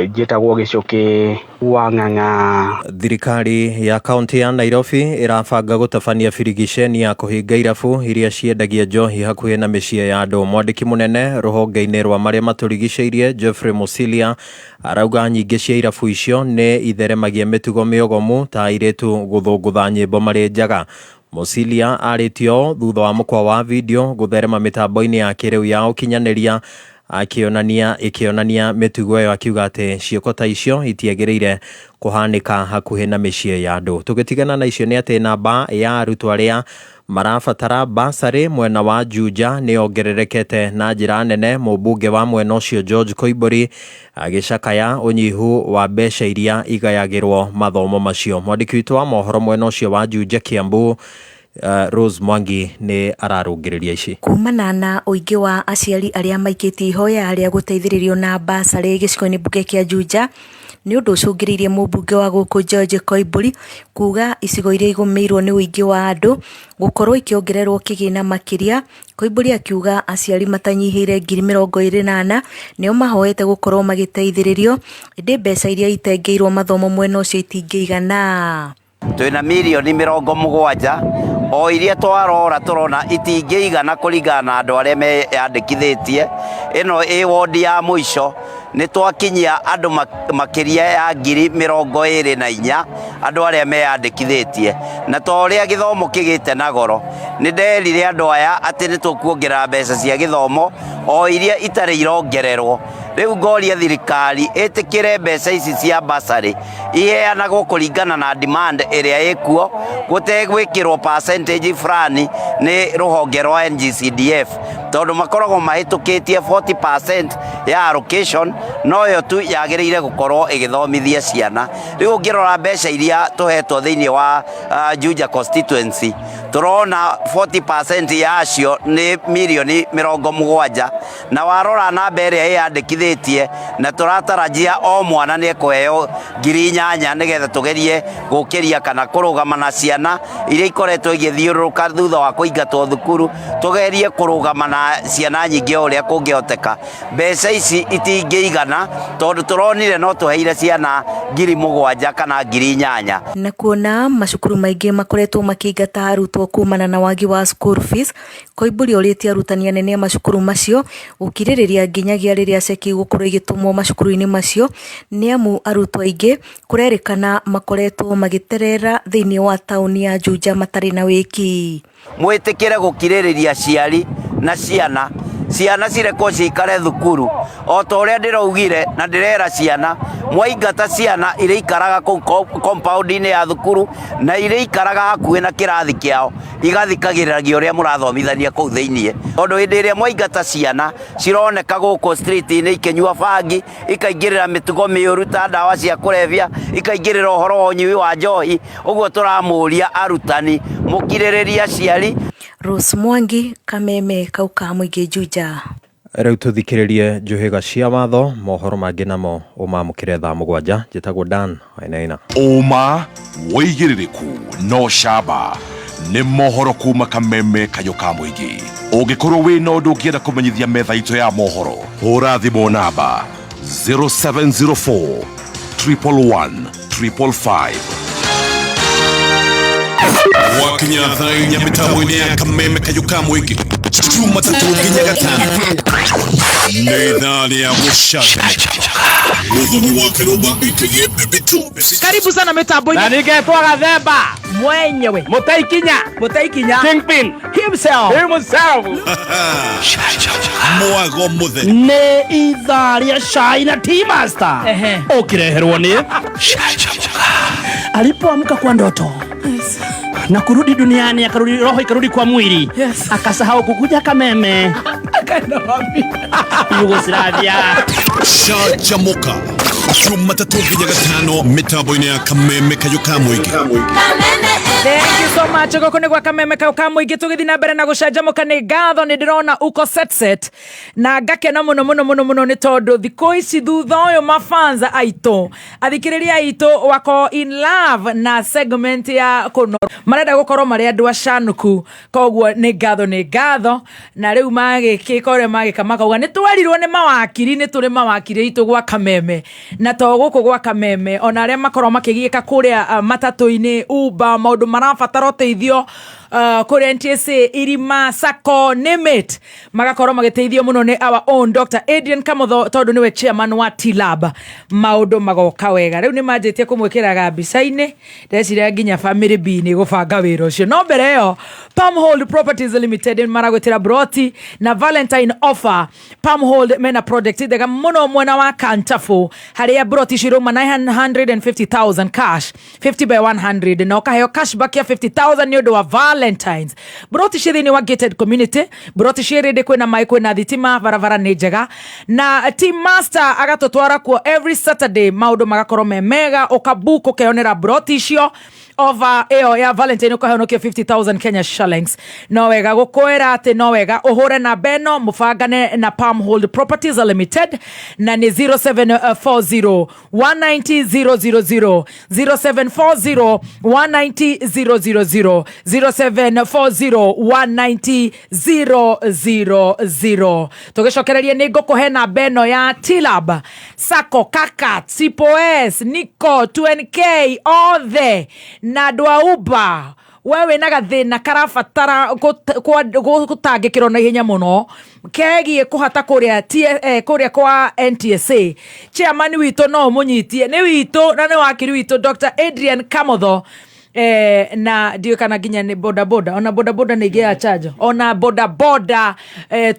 [SPEAKER 18] njĩtagwo Gĩcũkĩ wa Ng'ang'a.
[SPEAKER 17] Thirikari ya kaunti ya Nairobi ĩrabanga gũtabania birigiceni ya kũhinga irabu iria ciendagia njohi hakuhĩ na mĩciĩ ya andũ. Mwandĩki mũnene rũhonge-inĩ rwa marĩa matũrigicĩirie Geoffrey Musilia arauga nyingĩ cia irabu icio nĩ itheremagia mĩtugo mĩogomu ta airĩtu gũthũngũtha nyĩmbo marĩ njaga. Musilia arĩtio thutha wa mũkwa wa video gũtherema mĩtambo-inĩ ya kĩrĩu ya ũkinyanĩria ikionania mĩtugo ĩyo akiuga atĩ ciĩko ta icio itiagĩrĩire kũhanĩka hakuhĩ na mĩciĩ ya andũ. Tũgĩtigana na icio nĩ atĩ namba ya arutwo arĩa marabatara basarĩ mwena wa Juja nĩ ongererekete na njĩra nene. Mũmbunge wa mwena ũcio George Koimburi agĩcakaya ũnyihu wa mbeca iria igayagĩrwo mathomo macio. Mwandĩki witũ wa mohoro mwena ũcio wa Juja Kiambu Rose Mwangi nĩ ararũngĩrĩria ici.
[SPEAKER 22] Kumana na ũingĩ wa aciari arĩa maikĩtie ihoya rĩa gũteithĩrĩrio na basarĩ gĩcigo-inĩ mbunge kĩa Juja nĩ ũndũ ũcũngĩrĩirie mũmbunge wa gũkũ George Koimburi kuga icigo iria igũmĩirwo nĩ ũingĩ wa andũ gũkorwo ikĩongererwo kĩgĩna makĩria. Koimburi akiuga aciari matanyihĩire 24,000 nĩo mahoete gũkorwo magĩteithĩrĩrio ĩndĩ mbeca iria itengĩirwo mathomo mwena ũcio itingĩigana.
[SPEAKER 23] Twĩna milioni 70 o iria twarora tũrona itingĩigana kũringana na andũ arĩa meyandĩkithĩtie. Ĩno ĩ wodi ya mũico nĩ twakinyia andũ makĩria ya 24,000 andũ arĩa meyandĩkithĩtie, na torĩa gĩthomo kĩgĩte na goro nĩ nderire andũ aya atĩ nĩ tũkuongerera mbeca cia gĩthomo o iria itarĩ irongererwo. Rĩu ngoria thirikari ĩtĩkĩre mbeca ici cia basarĩ iheanagwo kũringana na demand ĩrĩa ĩkuo gũtegwĩkĩrwo percentage fulani nĩ rũhonge rwa NGCDF tondũ makoragwo mahĩtũkĩtie 40% ya allocation no yo tu yagĩrĩire gũkorwo ĩgĩthomithia ciana. Rĩu ũngĩrora mbeca iria tũhetwo thĩinĩ wa Juja constituency tũrona 40% yacio nĩ milioni 70 na warora namba ĩrĩa ĩyandĩkithĩtie na tũratarajia o mwana nĩ ekũheo 8,000 nĩgetha tũgerie gũkĩria kana kũrũgama na ciana iria ikoretwo igĩthiũrũrũka thutha wa kũingatwo thukuru, tũgerie kũrũgama na ciana nyingĩ o ũrĩa kũngĩhoteka. Mbeca ici itingĩigana tondũ tũronire no tũheire ciana 7,000 kana 8,000.
[SPEAKER 22] Na kuona macukuru maingĩ makoretwo makĩingata arutwo kumana na wagi wa school fees, Koimburi orĩtie arutani anene a macukuru macio gũkirĩrĩria nginyagia rĩrĩa ceki gũkorwo igĩtũmwo macukuru-inĩ macio nĩ amu arutwo aingĩ kũrerĩkana makoretwo magĩterera thĩinĩ wa taũni ya Juja matarĩ na wĩki.
[SPEAKER 23] Mwĩtĩkĩre gũkirĩrĩria aciari na ciana cirekwo cikare thukuru o ta ũrĩa ndĩraugire na ndĩrera ciana mwaingata ciana iria ikaraga kũu compound-inĩ ya thukuru na iria ikaraga hakuhĩ na kĩrathi kĩao igathikagĩrĩragia ũrĩa mũrathomithania kũu thĩinĩ, tondũ hĩndĩ ĩrĩa mwaingata ciana cironeka gũkũ street-inĩ ikĩnyua bangi, ikaingĩrĩra mĩtugo mĩũru ta ndawa cia kũrebia, ikaingĩrĩra ũhoro wa ũnyui wa njohi. Ũguo tũramũria arutani mũkirĩrĩria aciari.
[SPEAKER 22] Rose Mwangi, Kameme Kauka Mũingĩ Juja.
[SPEAKER 17] Rĩu tũthikĩrĩrie njũhĩga cia watho, mohoro mangĩ namo ũmamũkĩre thaa 7. Njĩtagwo Dan Wainaina.
[SPEAKER 5] Ũma wĩigĩrĩrĩku no camba nĩ mohoro kuma Kameme Kayuka Mũingĩ. Ũngĩkorwo wĩna ũndũ ũngĩenda kũmenyithia metha itũ ya mohoro, hũra thimũ namba 0704 111 555.
[SPEAKER 2] wakinya thainya mitambo-ini ya Kameme Kayuka Mwiki Jumatatu nginya Gatano nĩ thaa rĩa gũcanjamũka mũthuri wa kĩrũmba BKA Baby Tumbe.
[SPEAKER 4] Karibu sana mitambo-ini. Na ningetwa Gathemba mwenyewe Mutaikinya Kingpin himself
[SPEAKER 2] mwago mũtheri
[SPEAKER 4] nĩ ithaa rĩa cai na Tea Master ũkĩreherwo nĩ alipoamka kwa ndoto na kurudi duniani, akarudi roho ikarudi kwa mwili, akasahau kukuja Kameme, akaenda wapi? Yugoslavia.
[SPEAKER 2] Changamka Jumatatu nginya Gatano mitambo-ini ya Kameme Kayuka Mwiki.
[SPEAKER 7] Thank you so much. Goko ni gwa Kameme Kayuka Mwiki, tugithi na mbere na gucanjamũka ni ngatho ni ndirona uko set na ngakena muno ni tondu thikũ ici thutha uyu mafanza aito athikiriria aito wako in love na segment ya kuno marenda gukorwo mari andu acanuku, koguo ni ngatho na riu magikika uria magika makauga ni twarirwo ni mawakiri, ni turi mawakiri itu gwa Kameme na to guku gwa Kameme ona aria makorwo makigiika kuria matatu-ini Uber maundu marabatara uteithio kuri NTSA Irima Sacco Nimit magakorwo magiteithio muno ni our own Dr. Adrian Kamotho tondu niwe chairman wa T-Lab maundu magoka wega. Riu ni manjitie kumwikiraga mbica-ini ndeciria nginya family B ni gubanga wira ucio. No mbere yo Palmhold Properties Limited maragwitira broti na Valentine offer. Palmhold mena project thega muno mwena wa Kantafu haria broti shiruma 950,000 cash 50 by 100 na ukaheo cashback ya 50,000 ni undu wa Valentines. Broti shirini wa gated community, broti shirinde kwina mai kwina thitima varavara ni njega na Team Master agatotwara kwa every Saturday maundu magakorwo mega ukabuku keonera broti icio over ya Valentine ukahonokia 50,000 Kenya shillings. No wega gukwira ati no wega uhure na beno mufangane na Palmhold Properties Limited na ni 0740 190 000 0740 190 000 0740 190 000. Tugicokereria ni ngukuhe na beno ya T-Lab Sacco Kaka Tipos Nico 20K all the na Uber wewe na gathina karabatara gutangikirwo na ihenya muno kegie kuhata kuria kuria kwa NTSA chairman wito no munyitie ni wito na ni wakiri wito Dr. Adrian Kamotho na dio kana ginya ni boda ona boda ni gea charge ona boda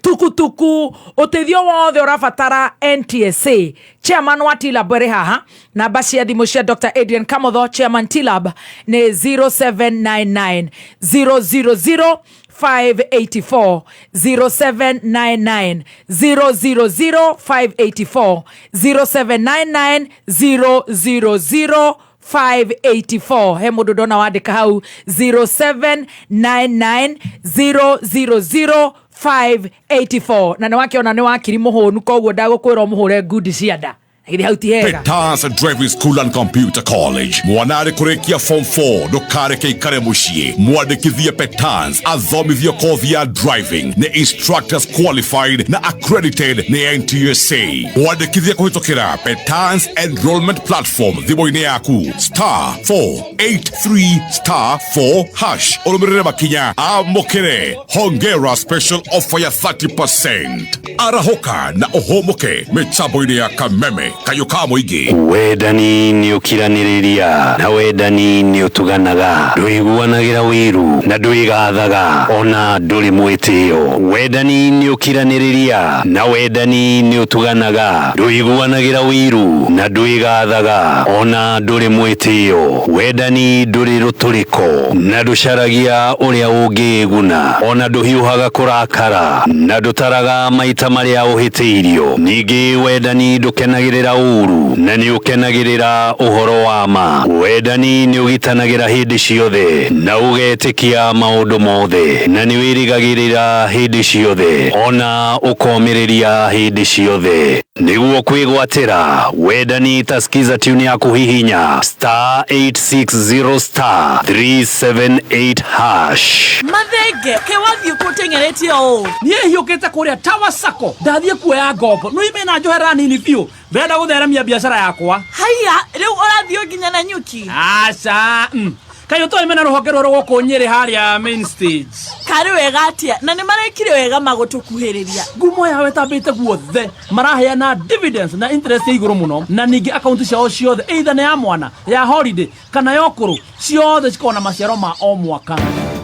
[SPEAKER 7] tukutuku uteithio wothe urabatara NTSA chairman wa T-Lab were haha na basi ya thimu cia Dr. Adrian Kamotho chairman T-Lab ni 0799 000 584 0799 000 584 0799 000 584. He mundu ndona wandika hau 0799 000 584 na niwakiona ni wakiri muhunu koguo ndagukwira muhure good cianda
[SPEAKER 5] Petans Driving School and Computer College mwanare kurekia form 4 ndukareke ikare mucii mwandikithie Petans athomithio kothi ya driving ni instructors qualified na accredited ni NTSA mwandikithie kuhitukira Petans enrollment platform thimu-ini yaku *483*4# urumirire makinya amukire hongera special offer ya 30%. Arahoka na uhomoke mitambo-ini ya Kameme Kayuka Mwiki.
[SPEAKER 1] Wendani ni ukiraniriria na wendani ni utuganaga nduiguanagira wiru na nduigathaga ona nduri mwitio. Wendani ni ukiraniriria na wendani ni utuganaga nduiguanagira wiru na nduigathaga ona nduri mwitio. Wendani nduri ruturiko na nducaragia uria ungiguna ona nduhiuhaga kurakara na ndutaraga maita maria uhitiirio. Ningi wendani ndukenagirira uru na ni ukenagirira uhoro wa ma. Wendani ni ugitanagira hindi ciothe na ugetikia maundu mothe na ni wirigagirira hindi ciothe ona ukomiriria hindi ciothe niguo kwigwatira. Wendani taskiza tune ya kuhihinya *860 *378#.
[SPEAKER 4] Mathenge kewathi ukutengeretie o nie hiukite kuria Tower Sacco ndathie kuoya ngombo no ime na njohera nini biu brenda gutheremia biashara yakwa.
[SPEAKER 21] Haya riu urathio nginya na nyuki
[SPEAKER 4] aca kayo to imena ruhokero rwo konyere haria main stage
[SPEAKER 3] kari wega atia na ni marekire wega magutukuhiriria
[SPEAKER 4] gumo yawe tabite guothe maraheana dividends na interest iguru muno na ningi account ciao ciothe either na ya mwana ya holiday kana yokuru ciothe cikona maciaro ma o mwaka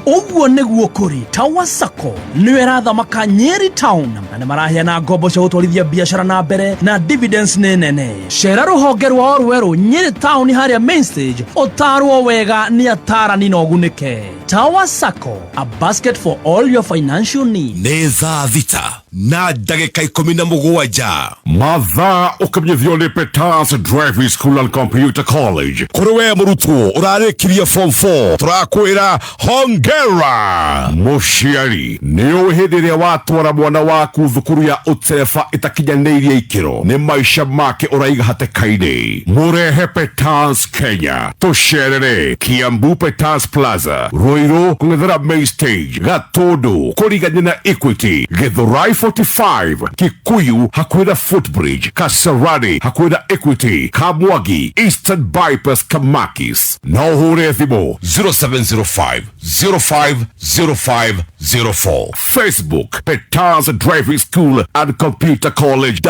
[SPEAKER 4] uguo niguo kuri Tower Sacco niwe rathamaka Nyeri Town na maraheana ngombo cia gutwarithia biashara na mbere na dividends nene cera ruhonge rwa Orweru Nyeri Town haria main stage utarwo wega ni atara ni nogunike Tower Sacco, a basket for all your financial needs.
[SPEAKER 5] Neza thita na ndagika 17 mathaa ukamenyithio ni Petans Driving School and Computer College kuri we murutwo urarekirie form 4 turakwira hongera muciari ni uhindiria watwara mwana waku thukuru ya utefa itakinyanĩirie ikiro ni maisha make uraiga hatekaini murehe Petans Kenya tucerere Kiambu Petans Plaza Ruiru kungethera main stage Gatundu kurigania na Equity Githurai 45 Kikuyu hakwira Footbridge Kasarani hakwira Equity Kamwagi Eastern Bypass Kamakis na uhure thimo 0705 050504 Facebook Petans Driving School and Computer College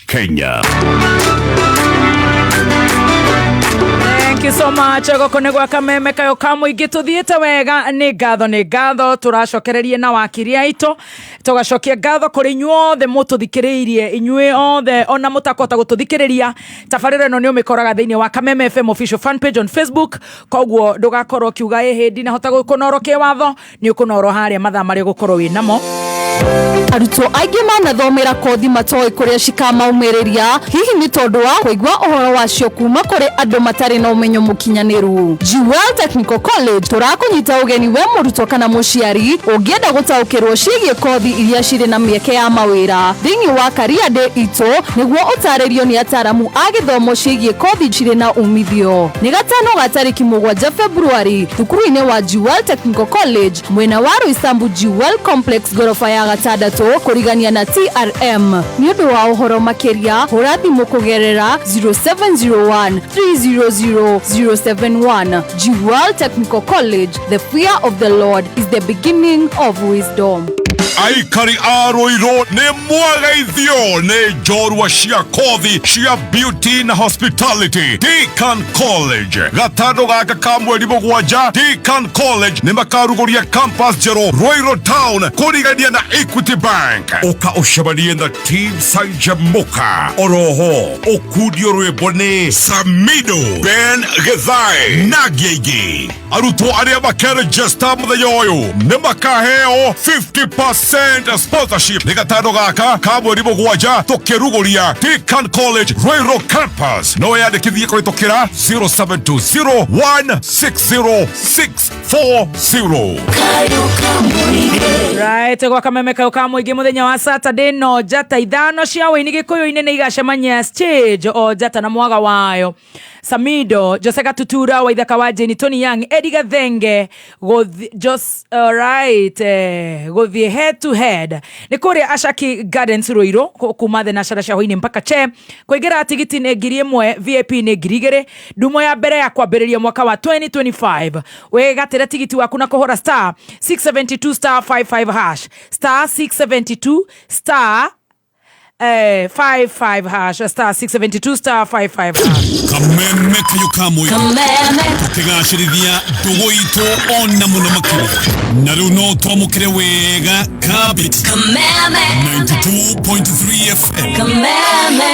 [SPEAKER 5] Kenya.
[SPEAKER 7] Thank you so much. Gokonegwa kameme kayo kamwingi tuthiete wega ni ngatho turacokererie na wakiri aito tugacokia ngatho kuri inyuothe mututhikiriirie inyue othe ona mutakota gututhikiriria tabarira no ni umikoraga thiini wa Kameme FM official fan page on Facebook koguo ndugakorwo kiuga ehindi na hota gukonoro ke watho ni ukonoro haria mathaa mari gukorwo wi namo
[SPEAKER 6] arutwo aingĩ manathomera kothi matoĩ kũrĩa cikamaumerĩria hihi nĩ tondũ wa kũigua ũhoro wacio kuma kũrĩ andũ matarĩ na ũmenyo mũkinyanĩru. Jewel Technical College tũrakũnyita ũgeni we mũrutwo kana mũciari ũngĩenda gũtaũkĩrwo ciĩgiĩ kothi iria cirĩ na mĩeke ya mawĩra thĩinĩ wa Career Day itũ nĩguo ũtarĩrio nĩ ataramu a gĩthomo ciĩgiĩ kothi cirĩ na umithio. Nĩ gatano ga tarĩki 7 February thukuru-inĩ wa Jewel Technical College mwena wa Roysambu Jewel Complex gorofa ya gatandatũ kurigania na TRM. Ni ũndũ wa ũhoro makĩria hũra thimũ kũgerera 0701 300 071. Jewel Technical College, the fear of the Lord is the beginning of wisdom.
[SPEAKER 5] Aikari a Ruiru ni mwageithio ni njorua cia kothi cia beauty na hospitality Deakin College. Gatano gaka ka mweri 7 Deakin College ni makaruguria campus jero Ruiru Town kurigania na Equity Bank. Uka ucemanie na Team Sanjamuka oroho okudio rwimbo ni Samido Ben Githai na Gigi. Arutwo aria makerejesta muthenya uyu ni makaheo 50% sponsorship. Ni gatano gaka ka mweri 7 tukiruguria Deakin College Ruiru Campus. No yandikithie kuritokira 0720160640.
[SPEAKER 7] Right, kwa Kameme kayo kamwingi muthenya wa Saturday no jata ithano cia wini gikuyu-ini ni igacemania stage o jata na mwaga wayo. Samido, Joseka Tutura, Waithaka wa Jenny, Tony Young, Eddie Gathenge, just go head to head. Nikore Ashaki Gardens Ruiru, kumathe na Sharasha Hoini mpaka che. Kwegera tigiti ne girie mwe, VIP ne girigere, dumo ya bere ya kwa berelia mwaka wa 2025. Wega tera tigiti wa kuna kohora star 672 star 55 hash. Star 672 star 55 hash star 672 star 55 hash.
[SPEAKER 2] Kameme kayukamwe tukigashirithia ndugu itu ona muno makiri na riu no twamukire wega kabit Kameme 92.3 FM
[SPEAKER 7] Kameme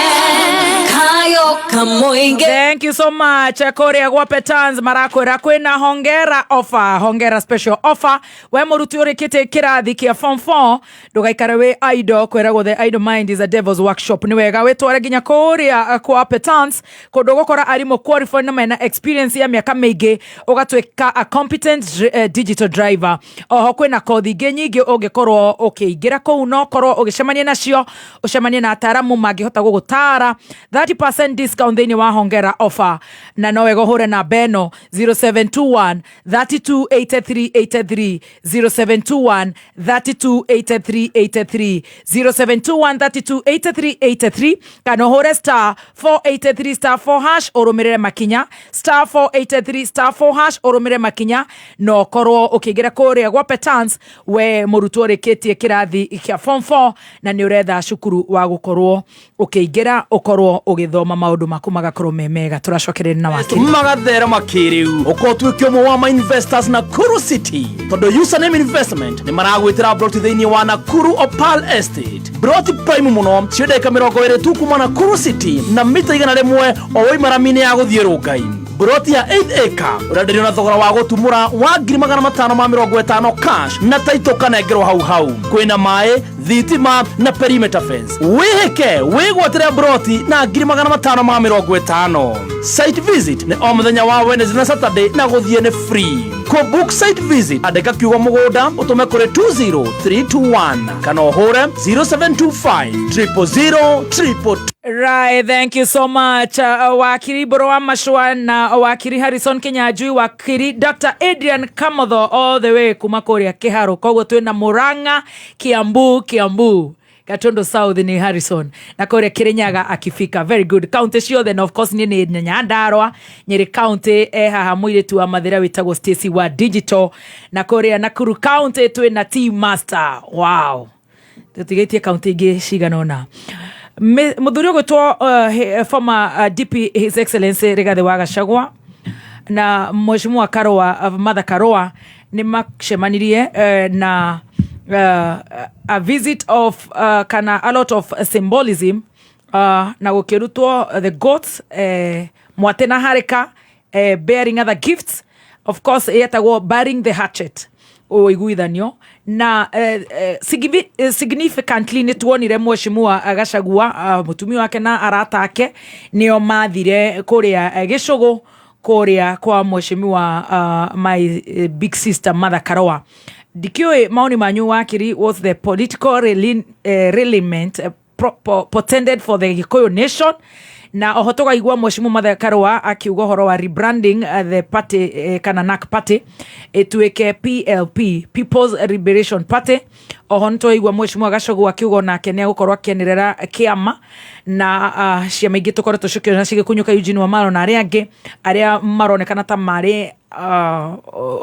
[SPEAKER 7] kayo kamoinge. Thank you so much. Korea gwa Petans marakwira kwina hongera offer, hongera special offer. We muruti urikite kirathi kia form 4 ndugaikara we idol kwira go the idol mind is a devil's workshop. Ni wega wetware ginya Korea kwa Petans kodogo kora arimo qualify na mena experience ya miaka meige ugatweka a competent digital driver. Oho kwina kothi genyige ogekorwo ukiingira ko no korwo ugicemania nacio ucemania na ataramu magihota gugutara 30% discount thini wa hongera offer. Na no wego hore na beno 0721 328383 0721 328383 0721 +28383 kana hore *483*4# urumirire makinya *483*4# urumirire makinya no korwo ukigira kuria gwa Petans we murutwo rikitie kirathi kia form 4 na ni uretha cukuru wa gukorwo ukiingira ukorwo ugithoma maundu maku magakorwo memega turacokerera na wakiri
[SPEAKER 4] magathera makiriu ukotwikio mo wa investors na Nakuru City tondu Username Investment ni maragwitira plot thiini wa Nakuru Opal Estate plot prime muno ciendeka 20 tu kuma Nakuru City na mita 100 o waimaramine ya guthie rungai plot ya 8 acre urenderio na thogora wa gutumura wa 550 cash na title kanengerwo hau kwina mai thitima na perimeter fence wiheke wigwatira broti na 550 site visit ni o muthenya wa Wednesday na Saturday na guthie ni free ko book site visit andika kiugo mugoda utume kure 20321 kana hore 0725 000
[SPEAKER 7] Right, thank you so much. Wakiri Boroa Mashua na wakiri Harrison Kenyajui, wakiri Dr. Adrian Kamotho all the way kumakoria Kiharo. Kogo tuena Muranga, Kiambu. Gatondo South ni Harrison. Na korea Kirinyaga akifika. Very good. County sure then of course ni Nyandarua. Nyeri County haha mwile tu wa Mathira witago Stacy wa Digital. Na korea Nakuru County tuena Team Master. Wow. Tutigaitie county ge shiganona. Muthuri gwitwo former DP His Excellency Rigathi wa Gachagua na Mheshimiwa Karua Martha Karua ni macemanirie na a visit of kana a lot of symbolism na gukirutwo the goats mwatena harika bearing other gifts, of course yetagwo bearing the hatchet o iguithanio na significantly ni tuonire Mheshimiwa Gachagua mutumia wake na arata ake nio mathire kuria Gicugu kuria kwa Mheshimiwa my big sister Martha Karua. Dikiwe maoni manyu wakiri was the political reliement portended for the Gikuyu nation na ohotoka igwa Mheshimiwa Martha Karua akiuga horo wa rebranding the party kana NAK party etueke PLP People's Liberation Party. Ohonto igwa Mheshimiwa Gachagua akiuga nake ne gukorwa kenirera kiama na ciama ingi tukore tucukio na cigikunyuka Eugene Wamalwa na aria angi aria maronekana ta mari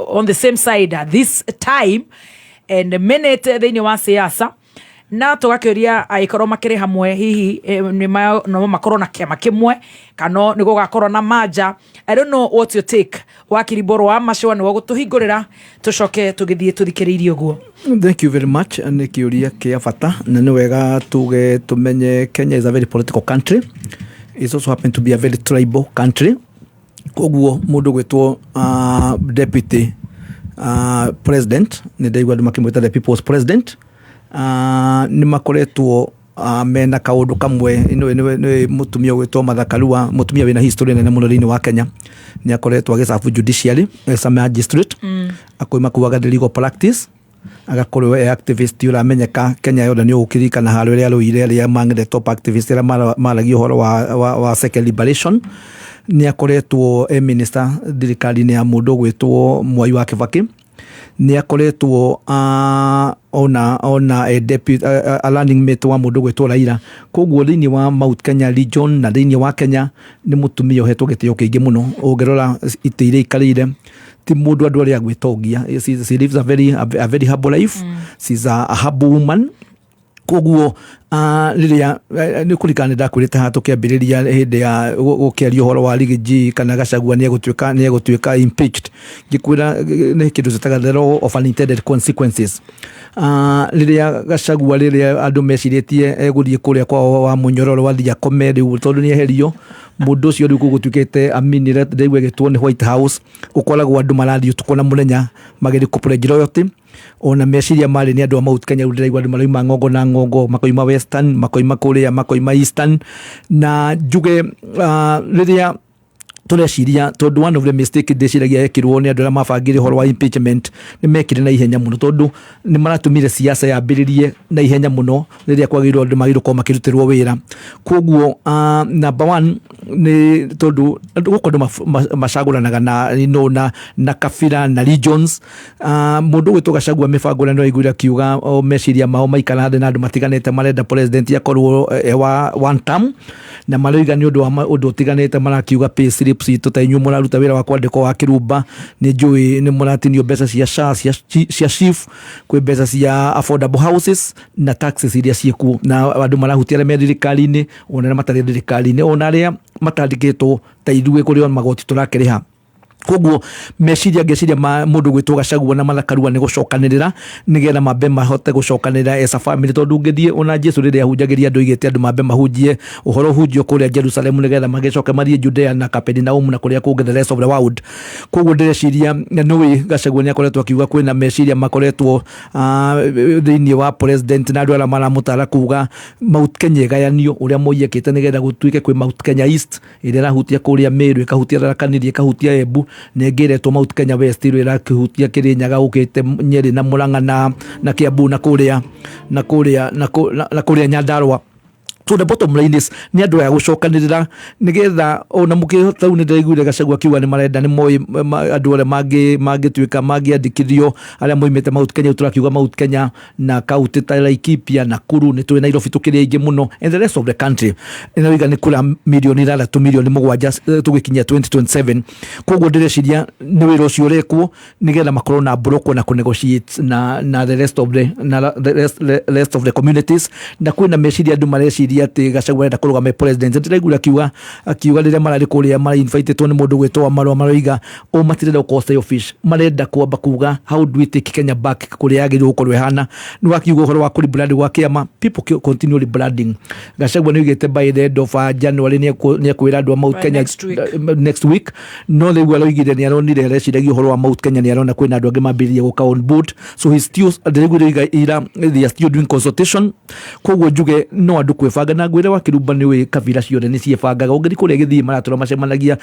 [SPEAKER 7] on the same side at this time and a minute thiini wa siasa na tugakiria aikorwo makiri hamwe hihi ni no makorwo na kiama kimwe kana ni gugakorwo na manja. I don't know what you take wakiri Boroa Mashua ni wagutuhingurira tucoke tugithie tuthikiririe guo.
[SPEAKER 8] Thank you very much. And kiuria kia bata na ni wega tuge tumenye Kenya is a very political country. It also happen to be a very tribal country. Koguo mundu gwitwo deputy president ni ndaigwa makimwita the people's president ni makoretwo mena kaundu kamwe ni mutumia gwitwo Martha Karua, mutumia wina history nene muno thini wa Kenya, ni akoretwo agicabu judiciary as a magistrate akoima kuwaga legal practice agakorwo activist uramenyeka Kenya yothe ni ukirikana haro ria ruire ria mangre top activist ria maragio horo wa second liberation. Ni akoretwo minister thirikari-ini ya mundu gwitwo Mwai wa Kibaki. Ni akoretwo ona a deputy a running mate wa mundu gwitwo Raila. Koguo thini wa Mount Kenya region na thini wa Kenya ni mutumia uhetwo gitio kiingi muno ungerora itire ikarire ti mundu andu aria gwitongia. She lives a very humble life. She's a humble woman. Koguo riria ni kurikana ndakwirite ha tukiambiriria hindi ya gukiario horo wa Rigiji kana Gachagua ni egutwika impeached gikwira ni kindu zitaga the law of unintended consequences. Riria Gachagua riria andu meciritie eguthie kuria kwa wa munyororo wa thia komedi tondu ni eherio mundu ucio riu gugutwikite aminire ndaigwe gitwo ni White House ukoragwo andu marathio tukona munenya mageri kupure royalty ona meciria mari ni andu a Mount Kenya ndiraigwa andu maraima ngongo na ngongo makoima western makoima kuria makoima eastern na juge riria tureciria tondu one of the mistake ndiciragia yekirwo ni andu aria mabangire horo wa impeachment ni mekire na ihenya muno tondu ni maratumire siasa yambiririe na ihenya muno riria kwagirwo andu magirwo ko makirutirwo wira koguo number 1 ni tondu gukorwo macaguranaga na kabira na regions mundu gwitwo Gachagua mibango no igwira kiuga o meciria mao maikara na andu matiganete marenda president yakorwo wa one term na maroiga ni undu wa undu tiganete marakiuga pay slips tutainyu muraruta wira wa kwandiko wa kirumba ni njui ni muratinio mbeca cia SHA cia chief kwi mbeca cia affordable houses na taxes iria cieku na andu marahutia me thirikari-ini ona matari thirikari-ini ona aria matandikitwo ta ithuĩ kũrĩ magoti tũrakĩrĩha koguo meciria ngeciria mundu gwitwo Gachagua na mathakarua ni gucokanirira nigetha mambe mahote gucokanirira as a family tondu ngithie ona Jesu riria ahunjagiria andu igete andu mambe mahunjie uhoro hunjio kuria Jerusalem nigetha magicoke mathie Judea na Capernaum na kuria kungi the rest of the world koguo ndireciria nui Gachagua ni akoretwo akiuga kwina meciria makoretwo thiini wa president na andu aria maramutara kuga Mount Kenya gayanio uria moiyekete nigetha gutuike kwi Mount Kenya East iria rahutia kuria Meru ikahutia Tharaka-Nithi ikahutia Embu nengeretwo Mount Kenya West ira kihutia Kirinyaga ukite Nyeri na Murang'a na Kiambu na kuria Nyandarua. So the bottom line is ni andu ya gucokanirira nigetha ona mukihota uni ndaiguire Gachagua kiuga ni marenda ni moi andu aria mangituika mangiandikithio aria moimete Mount Kenya turakiuga Mount Kenya na kaunti ta Laikipia na Nakuru ni tuli Nairobi tukiria ingi muno and the rest of the country inawiga ni kula milioni 3 milioni 7 tugikinyia 2027 koguo ndireciria ni wira ucio rekwo nigetha makorwo na broko na negotiate na the rest of the communities na kwina meciria andu mareciria ati Gachagua enda kurugama president ndiraigura akiuga riria marari kuria mara invited ni mundu gwitwa marwa maroiga o matirenda ko stay office marenda kwamba kuga how do we take Kenya back kuria yagirwo gukorwo hana ni wakiuga uhoro wa kuri brand wa kiama people continually branding Gachagua ni igete by the end of January ni kwira andu Mount Kenya next week no they will igire ni aronire reciragia uhoro wa Mount Kenya ni arona kwina andu angi mambirie guka on board so he still ndiraigura ira they are still doing consultation koguo njuge no andu kwibanga na ngwire wa kirumba ni we kabira ciothe ni ciebangaga ungiri kuria githii maratura macemanagia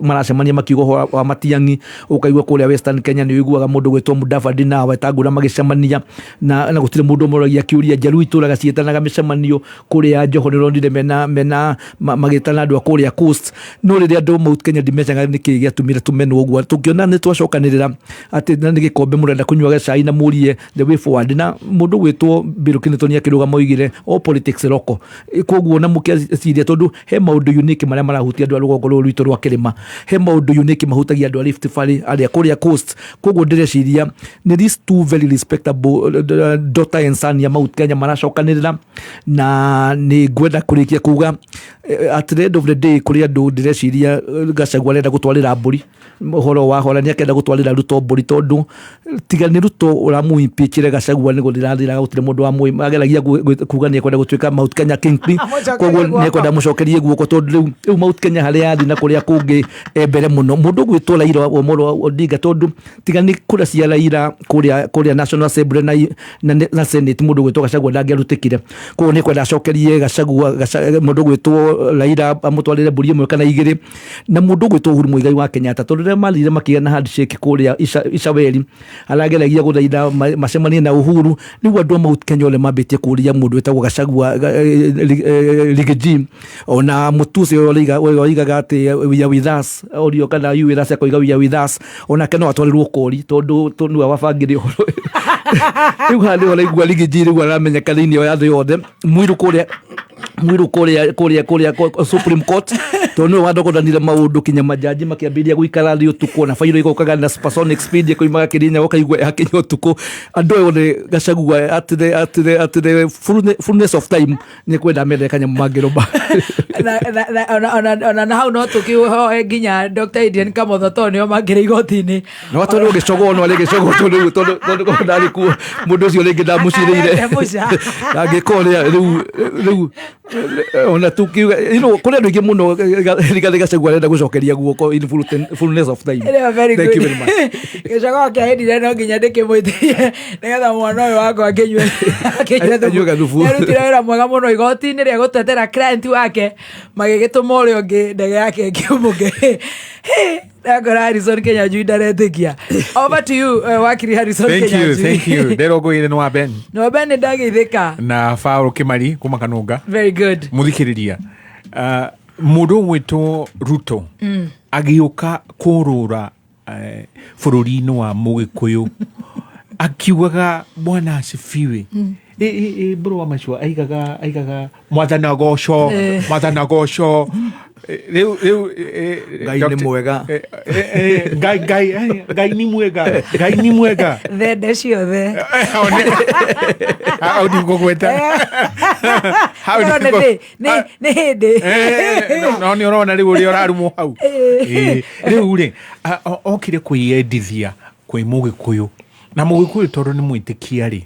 [SPEAKER 8] maracemania makiugo wa Matiang'i ukaigua kuria Western Kenya ni wiguaga mundu gwitwo Mudavadi na Wetangula magicemania na gutire mundu moragia kiuria njaru ituraga cietanaga micemanio kuria Njoho ni rondire mena magitana andu kuria coast no riria andu Mount Kenya dimensionga ni kigia tumire tumeno uguo tukiona ni twacokanirira ati ni gikombe murenda kunywa cai na murie the way forward na mundu gwitwo Birukinito ni akiruga moigire all politics roko koguo na mukiasiria tondu he maundu unique maria marahutia andu a rugongo rwitu rwa kirima he maundu unique mahutagia andu a Rift Valley aria kuria coast koguo ndireciria ni these two very respectable daughter and son ya Mount Kenya maracokanirira na ni gwenda kurikia kuga at the end of the day kuria andu ndireciria Gachagua arenda gutwarira mburi uhoro wa hora ni akenda gutwarira Ruto mburi tondu tiga ni Ruto uramu impeachire Gachagua ni gutirathira gutire mundu wa mui ageragia kuga ni kwenda gutuika Mount Kenya Kingpin koguo ni kwenda mucokerie guoko tondu riu Mount Kenya haria athi na kuria kungi mbere muno mundu gwitwo Raila Omolo Odinga tondu tiga ni kura cia Raila kuria National Assembly na Senate mundu gwitwo Gachagua ndangiarutikire koguo ni kwenda acokerie Gachagua mundu gwitwo Raila amutwarire mburi imwe kana igiri na mundu gwitwo Uhuru Muigai wa Kenyatta tondu riria marire makiga na handshake kuria Ishaweri arageragia guthaitha macemanie na Uhuru riu andu a Mount Kenya ole mambitie kuria mundu wetagwo Gachagua Rigiji ona mutusi oigaga ati we are with us orio kana you with us akoiga we are with us ona kana atwarirwo kori tondu wabangire horo riu handi ole igwa Rigiji riu aramenya kathini yo yathe yothe mwiru kuria Supreme Court tondu wadogodanire maundu kinya majaji makiambiria guikara thi utuku na fairo igokaga na supersonic speed ikoimaga Kirinya ukaigwa hakinya utuku andu ole Gachagua at the fullness of time ni kwenda mere kanya magiromba
[SPEAKER 7] na hau no tukiho nginya Dr. Eden Kamotho tonio magire igoti-ini
[SPEAKER 8] no tondu gicogo no ale gicogo tondu ndari ku mundu ucio ringi ndamucirire agikoria riu ona tukiuga kuri andu ingi muno Rigathi Gachagua arenda gucokeria guoko in fullness of time. Thank you very much.
[SPEAKER 7] Gachagua kia hedi no nginya ndikimwitirie nigetha mwana uyu wakwa akinywe thubu arutire wira mwega muno igoti-ini ria gutetera client wake magigituma uria ungi ndege yake ngiumuge Ndagora Harrison Kenya Jui ndaretikia. Over to you, wakiri Harrison Kenya Jui.
[SPEAKER 9] Thank you. Nderogo ire no Ben.
[SPEAKER 7] No Ben ndageithika.
[SPEAKER 9] Na Fauro Kimari kuma Kanunga.
[SPEAKER 7] Very good.
[SPEAKER 9] Muthikiriria. Mundu witwo Ruto. Agiuka kurura bururi-ini wa Mugikuyu. Akiugaga bwana asifiwe. Bro wa machua aigaga mwathana goco
[SPEAKER 8] Ngai ni mwega
[SPEAKER 9] Ngai ni mwega
[SPEAKER 7] thende ciothe
[SPEAKER 9] how do you go with that
[SPEAKER 7] nĩ hĩndĩ
[SPEAKER 9] no nĩ ũrona rĩu ũrĩa ũrarumwo hau rĩu rĩ okire kwĩyendithia kwĩ Mũgĩkũyũ na Mũgĩkũyũ tondũ nĩ mwĩtĩkia rĩ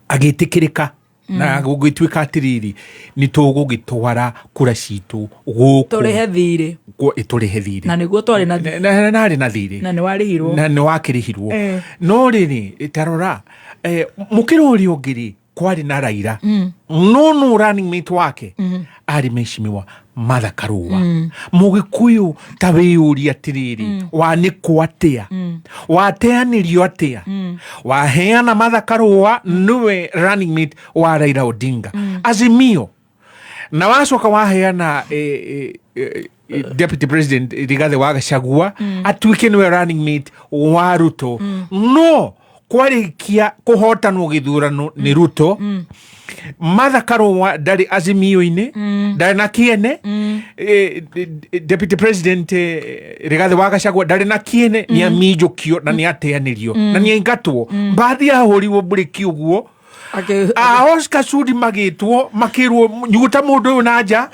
[SPEAKER 9] agĩtĩkĩrĩka na gũgĩtuĩka atiriri nĩ tũgũgĩtwara kura citũ gũkũ
[SPEAKER 7] tũrĩhe thirĩ na nĩguo twarĩ na
[SPEAKER 9] narĩ na thirĩ
[SPEAKER 7] na nĩwarĩhirwo
[SPEAKER 9] na nĩwakĩrĩhirwo no rĩrĩ tarora mũkĩra ũrĩa ũngĩ rĩ kwarĩ na Raila no running mate wake arĩ Mheshimiwa Martha Karua Mũgĩkũyũ ta wĩyũria atiriri wanĩkwo atĩa wateanĩrio atĩa waheana Martha Karua nĩwe running mate wa Raila Odinga Azimio na wacoka waheana Deputy President Rigathi wa Gachagua atuĩke nĩwe running mate wa Ruto no kwarikia kuhotanwo githurano ni Ruto Martha Karua ndari Azimio-ini ndari na kiene Deputy President Rigathi wa Gachagua ndari na kiene ni amijukio na ni ateanirio na ni ingatwo mbathi ahuriwo buriki uguo Oscar Sudi magitwo makirwo nyuguta mundu uyu nanja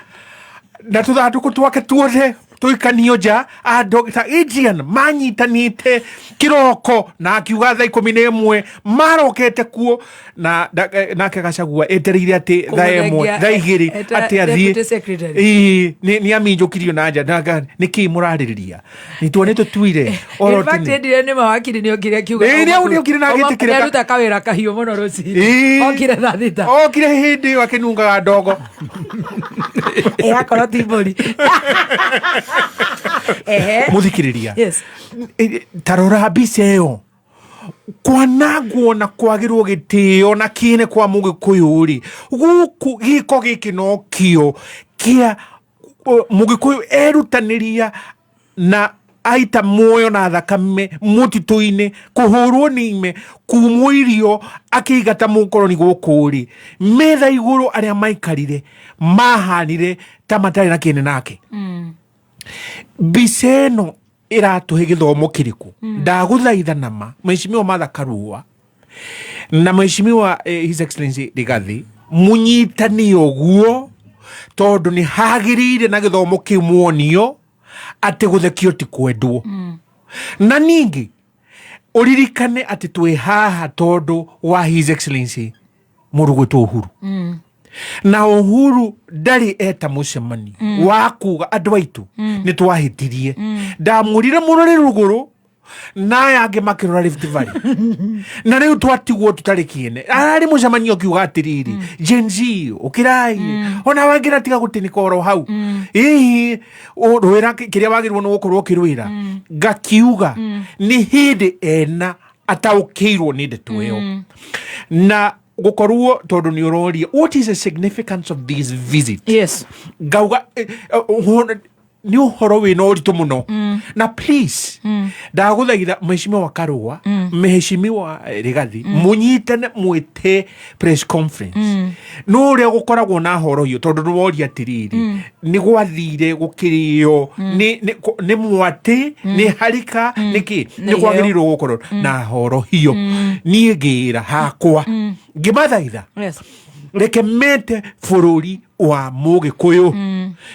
[SPEAKER 9] na tuthanduku twake tuothe tuikanio nja Dr. Adrian manyitanite kiroko na akiuga thaa 11 marokete kuo na nake Gachagua etereire ati thaa 1 thaa 2 ati athie ni aminjukirio na nja ndaga niki muraririria ni tuone tutuire
[SPEAKER 7] in fact ndire ni mawakiri ni okire akiuga
[SPEAKER 9] ni okire na gitikire
[SPEAKER 7] aruta kawira kahiu muno ruciri okire thaa thita
[SPEAKER 9] okire hindi wakinunga ndogo
[SPEAKER 7] akoro tibori
[SPEAKER 9] muthikiriria tarora mbica ĩyo kwanagwo na kwagĩrwo gĩtĩo na kĩene kwa Mũgĩkũyũ rĩ gũkũ gĩko gĩkĩ no kĩo kĩa Mũgĩkũyũ erutanĩria na aita muoyo na thakame mutito-ini kuhurwo nime kumwo irio akĩigata mũkoroni gũkũ rĩ metha igũrũ arĩa maikarire mahanire ta matarĩ na kĩene nake mbica ĩno ĩratũhe gĩthomo kĩrĩkũ ndagũthaitha nama Mheshimiwa Martha Karua na Mheshimiwa His Excellency Rigathi munyitani ũguo tondũ nĩ hagĩrĩire na gĩthomo kĩu muonio atĩ gũthekio ti kwendwo na ningĩ ũririkane atĩ twĩ haha tondũ wa His Excellency mũrũgũtũ Uhuru na Uhuru ndari eta mũcemanio wa kuga andũ aitũ nĩ twahĩtirie ndamũrire mũrore rũgũrũ na yange makĩrora Rift Valley na rĩu twatigwo tũtarĩ kĩene ararĩ mũcemanio kiuga atĩrĩrĩ Gen Z ũkĩrai ona wangĩra tiga gũtĩnĩka oro hau ĩhĩ rwĩra kĩrĩa wagĩrĩirwo nĩ gũkorwo ũkĩrũĩra ngakiuga nĩ hĩndĩ ena ataũkĩirwo nĩ ndeto ĩyo na gukorwo tondu ni uroria what is the significance of this visit ngauga ni uhoro wina uritu muno na please ndaguthaitha Mheshimiwa Karua Mheshimiwa Rigathi munyitane mwite press conference no uria gukoragwo na horo hiyo tondu ni woria atiriri ni gwathire gukirio ni mwati ni harika niki ni kwagirirwo gukorwo na horo hiyo ni ngira hakwa ngimathaitha reke mete bururi wa Mũgĩkũyũ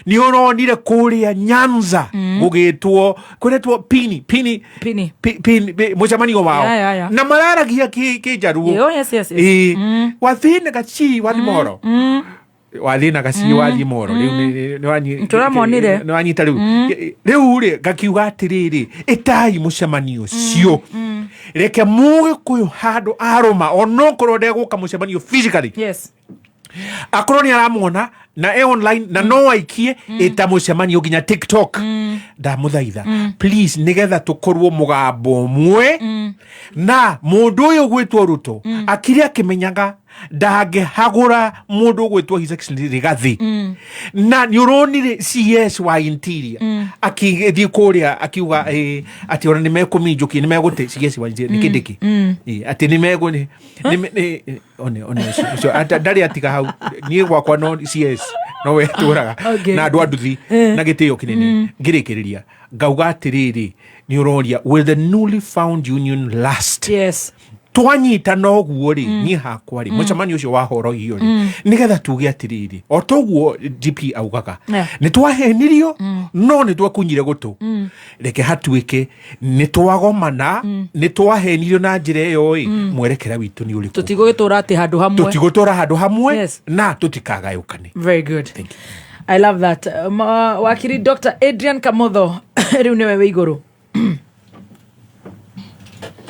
[SPEAKER 9] ni uronire kuria Nyanza gugitwo kuretwo pini mucemanio wao na mararagia kijaruo
[SPEAKER 7] yes
[SPEAKER 9] wathine gachi wathimoro wathi na gaci wathi moro riu
[SPEAKER 7] turamonire
[SPEAKER 9] ni wanyita riu ri gakiuga atiriri itai mucemanio ucio reke Mugikuyu handu aruma onokorwo ndeguka mucemanio physically
[SPEAKER 7] yes
[SPEAKER 9] akorwo ni aramwona na online na no aikie ita mucemanio nginya TikTok ndamuthaitha please nigetha tukorwo mugambo mwe na mundu uyu gwitwo Ruto akiri akimenyaga ndangihagura mundu gwitwo His Excellency Rigathi na ni uronire CS wa interior akithii kuria akiuga ati ona nimekuminjuki nimeguti CS wa interior nikindiki ati nimego ni one so ata ndari atiga hau ni gwakwa no CS no weturaga na andu anduthi na gitio kinene ngirikiriria ngauga atiriri ni uroria will the newly found union last
[SPEAKER 7] yes
[SPEAKER 9] twanyita no guo ri ni hakwa ri mucemanio ucio wa horo hiyo ri nigetha tuge atiriri o toguo GP augaga ni twahenirio no ni twakunyire gutu reke hatuike ni twagomana ni twahenirio na njire yo mwerekera witu ni uriku
[SPEAKER 7] tutigogitura ati handu hamwe
[SPEAKER 9] tutigotura handu hamwe na tutikagayukane.
[SPEAKER 7] Very good, thank you, I love that. Wakiri Dr. Adrian Kamotho riu niwe we iguru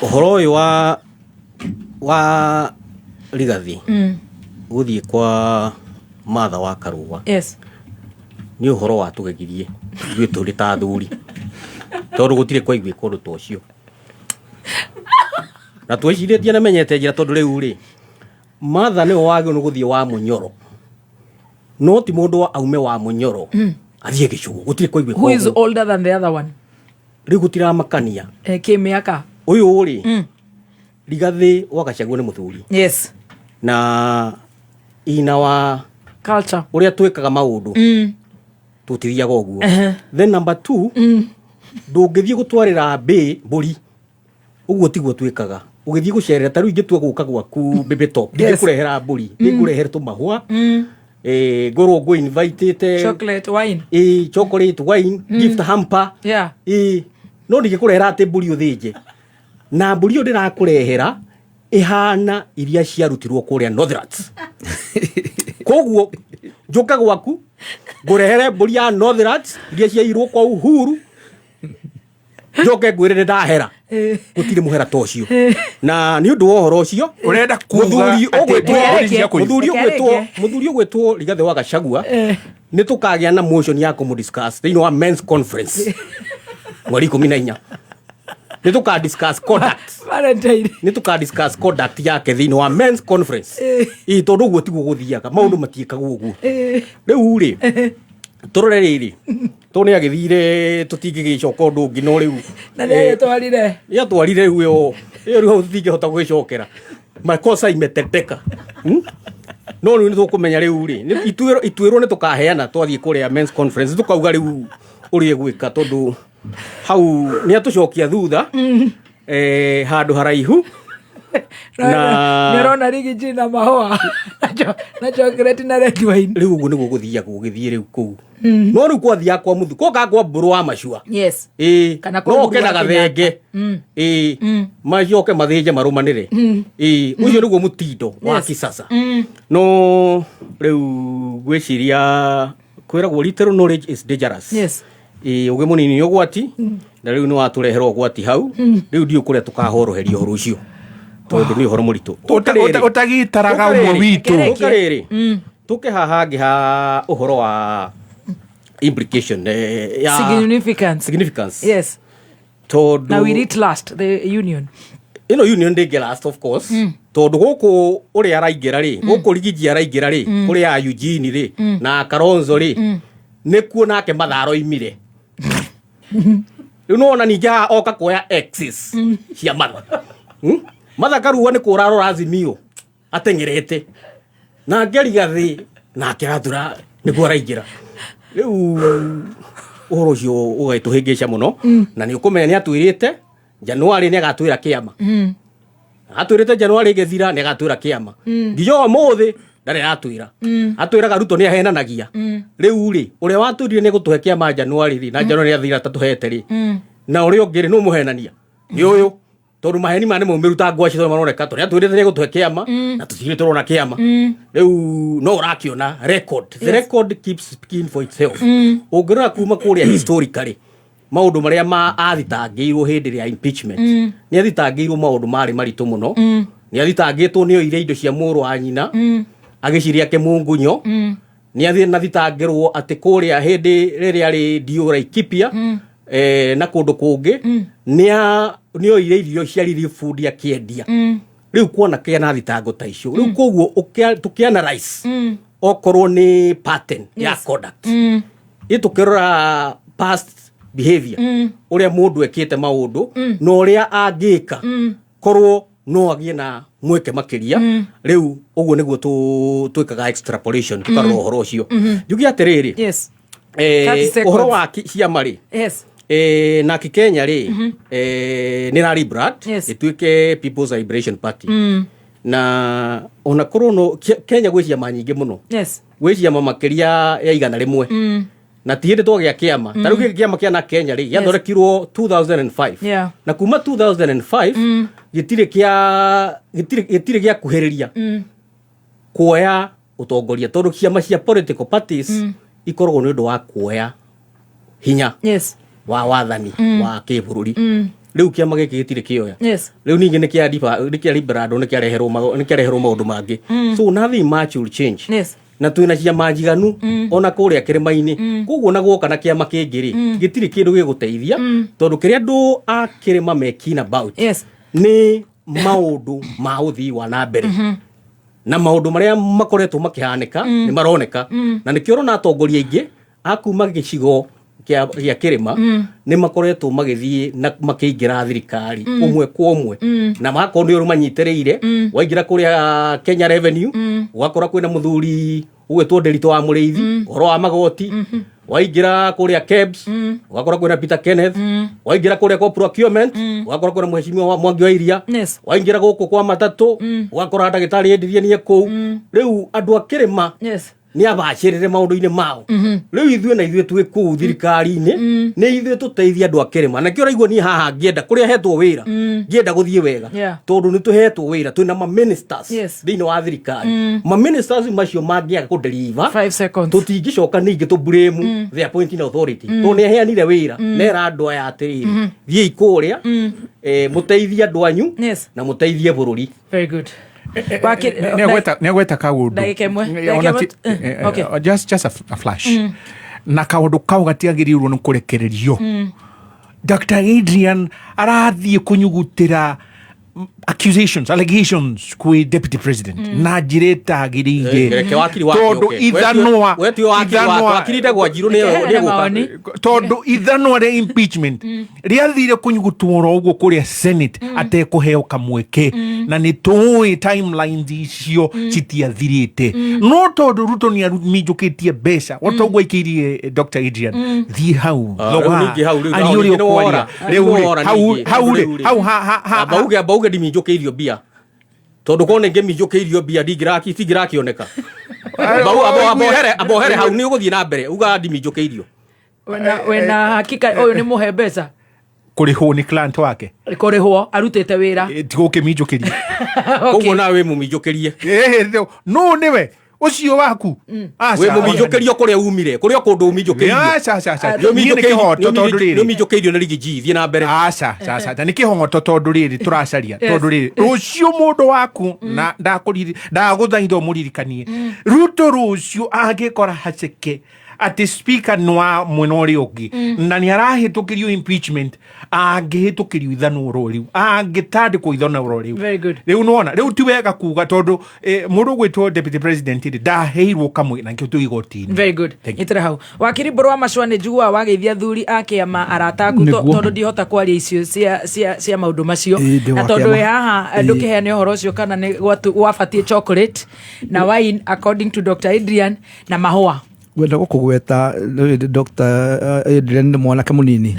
[SPEAKER 10] uhoro uyu wa Rigathi guthie kwa Martha wa Karua
[SPEAKER 7] yes
[SPEAKER 10] ni uhoro wa tugegirie gwitu ri ta thuri tondu gutire kwa igwe kundu tocio na twiciretie na menyete njira tondu riu ri Martha ni wagio no guthie wa Munyoro no ti mundu aume wa Munyoro athie gicugu gutire kwa igwe
[SPEAKER 7] who is older than the other one
[SPEAKER 10] ri gutira makania
[SPEAKER 7] kimiaka
[SPEAKER 10] uyu ri Rigathi wa Gachagua ni muthuri
[SPEAKER 7] yes
[SPEAKER 10] na ina wa
[SPEAKER 7] culture
[SPEAKER 10] uria twikaga maundu tutithiaga uguo then number 2 ndungithie gutwarira mbi mburi uguo tiguo twikaga ugithie gucerera taru ingitua guka gwaku baby top ndikurehera mburi ndikurehere tumahua ngoro go invited
[SPEAKER 7] chocolate wine
[SPEAKER 10] chocolate wine gift hamper
[SPEAKER 7] yeah
[SPEAKER 10] no ndikurehera ate mburi uthinje na mburi ndirakurehera ihana iria ciarutirwo kuria Northlands koguo njuka gwaku ngurehere mburi ya Northlands iria ciairwo kwa Uhuru njoke ngwirire ndahera gutire muhera tocio na ni undu wa horo ucio
[SPEAKER 9] urenda kuga
[SPEAKER 10] muthuri ugwitwo Rigathi wa Gachagua ni tukagia na motion ya kumudiscuss thini wa men's conference mweri 14 ni tuka discuss conduct
[SPEAKER 7] Valentine
[SPEAKER 10] ni tuka discuss conduct yake thini wa men's conference tondu guo tiguo guthiaga maundu matiikaga uguo riu ri turore riri tone agithire tutingigicoka undu ngi no riu
[SPEAKER 7] na ne twarire
[SPEAKER 10] ya twarire riu yo riu tutingihota gwicokera makosa imetendeka no riu ni tukumenya riu ri itwirwo ni tukaheana twathie kuria men's conference tukauga riu uri gwika tondu hau ni atucokia thutha handu haraihu
[SPEAKER 7] na nirona rigi jina mahoa na chocolate na red wine
[SPEAKER 10] riu uguo niguo guthia gugithie riu kuu no riu kwathia kwa muthu ko ka kwa mburu wa macua
[SPEAKER 7] yes
[SPEAKER 10] kana no kena gathenge macoke mathinje marumanire ucio niguo mutindo wa kisasa no riu gwiciria kwiragwo little knowledge is dangerous
[SPEAKER 7] yes
[SPEAKER 10] uge munini ni ugwati na riu ni waturehera ugwati hau riu ndio kuria tukahoroheria horo ucio tondu ni horo muritu
[SPEAKER 9] utagitaraga umwe witu
[SPEAKER 10] ukariri tuke hahangi ha uhoro wa implication
[SPEAKER 7] ya significance yes
[SPEAKER 10] tondu
[SPEAKER 7] now we read last the union
[SPEAKER 10] ino union ndinge last of course tondu guku uri araingira ri guku rigiji araingira ri uri ya Eugene ri na Kalonzo ri nikuo nake matharo imire unaona nija oka kuoya exes cia Martha Martha Karua ni kuraro Azimio atengerete na Rigathi na kirathura niguo araingira riu uhoro ucio ugaituhingica muno na ni ukumenya ni atwirite Januari ni agatwira kiama atwirite Januari igethira ni agatwira kiama ngiyo muthi ndare atwira atwiraga Ruto ni ahenanagia riu ri uria watwirire ni gutuhe kiama Januari ri na Januari athira tatuhete ri na uria ungiri no muhenania ni uyu tondu maheni mane mumiruta ngwaci tondu maroneka tondu atwirite nego twe kiama na tutigire turona kiama riu no urakiona record the record keeps speaking for itself ungirora kuma kuria historically maundu maria ma athitangirwo hindi ya impeachment ni athitangirwo maundu mari maritu muno ni athitangitwo ni oire indo cia muru wa nyina agiciria ke mungunyo ni athitangirwo ati kuria hindi riria ri Diura Ikipia na kundu kungi ni oire irio cia relief ya kiendia riu kuona kiana thitango ta icio riu koguo tukianalyze okorwo ni pattern ya conduct itukirora past behavior uria mundu ekite maundu no uria angika korwo no agie na mweke makiria riu uguo niguo twikaga extrapolation tukarora horo ucio njugi atiriri
[SPEAKER 7] yes
[SPEAKER 10] uhoro wa ciama ri
[SPEAKER 7] yes
[SPEAKER 10] na Kenya ri ni rari brand ituike People's Liberation Party na ona korwo no Kenya gwi ciama nyingi muno
[SPEAKER 7] yes
[SPEAKER 10] gwi ciama makiria ya igana rimwe na tihinde twagia kiama taruki kiama kia na Kenya ri yathondekirwo 2005 na kuma 2005 gitire gia kuheriria kuoya utongoria tondu ciama cia political parties ikoragwo ni undu wa kuoya hinya wa wathani wa kibururi riu kiama giki gitire kioya riu ningi ni kia liberado ni kia reherwo maundu mangi so nothing much will change na twina ciama njiganu ona kuria kirima-ini koguo na guoka na kiama kingiri gitiri kindu giguteithia tondu kiria andu a kirima mekina about ni maundu ma uthii wa na mbere na maundu maria makoretwo makihanika ni maroneka na nikio rona atongoria ingi akuma gicigo kia kirima ni makoretwo magithii na makiingira thirikari umwe kwa umwe na makondi uru manyitereire waingira kuria Kenya Revenue ugakora kwina muthuri ugwetwo Nderito wa Muriithi horo wa magoti waingira kuria KEBS ugakora kwina Peter Kenneth waingira kuria kwa procurement ugakora kwina mheshimiwa wa Mwangi wa Iria waingira guku kwa matatu ugakora ndagitari endithie ku riu andu akirima ni abacirire maundu-ini mao riu ithue na ithue twi ku thirikari-ini ni ithue tuteithia andu akirima na kio raigwo ni haha ngienda kuria hetwo wira ngienda guthie wega tondu ni tuhetwo wira twina ma ministers thiini wa thirikari ma ministers macio mangiaga ku deliver
[SPEAKER 7] 5 seconds
[SPEAKER 10] tutingicoka ningi tu blame the appointing authority to ni heanire wira nera andu aya atiriri thie ikuria muteithia andu anyu na muteithie bururi
[SPEAKER 7] very good
[SPEAKER 9] negweta kaundu just a flash na kaundu kau gatiagirirwo ni kurekererio Dr. Adrian arathie kunyugutira allegations kwi deputy president na njireta agirire tondu ithanwa ria impeachment riathire kunyugutwo uguo kuria Senate atekuheo kamweke na ni tuwi timelines icio citiathirite no tondu Ruto ni arumijukitie mbeca watogwa ikirie Dr. Adrian thi hau aniuri kwaria
[SPEAKER 10] hau ndimijukeirio bia tondu kone ngemijukeirio bia tigrakioneka abohere hau ni uguthie na mbere uga ndimijukeirio
[SPEAKER 7] wena hakika uyu ni muhe mbeca
[SPEAKER 9] kurihwo ni client wake
[SPEAKER 7] kurihwo arutite wira
[SPEAKER 9] tigukimijukiria
[SPEAKER 10] koguo nawe mumijukirie
[SPEAKER 9] no niwe ucio waku
[SPEAKER 10] we mumijukirio kuria umire kuria kundu umijukirio umijukirio na rigiji thie na mbere
[SPEAKER 9] aca ni kihongoto tondu riri turacaria tondu riri rucio mundu waku na ndaguthaitha muririkanie Ruto rucio angikora haceke ati speaker nwa mwenori ugi na ni arahitukirio impeachment angihitukirio ithano roriu angitandikwo ithano roriu riu nona riu ti wega kuga tondu mundu gwitwo deputy president ndaheirwo kamwe na nkio tu igotini
[SPEAKER 7] very good itira hau wakiri Mburu wa Macua ni njugua wageithia thuri akiama arataku tondu ndihota kwaria icio cia maundu macio na tondu haha ndukiheane uhoro ucio kana ni wafatie chocolate na wine according to Dr. Adrian na mahua
[SPEAKER 8] gwenda gukugweta Dr. Adrian mwanake munini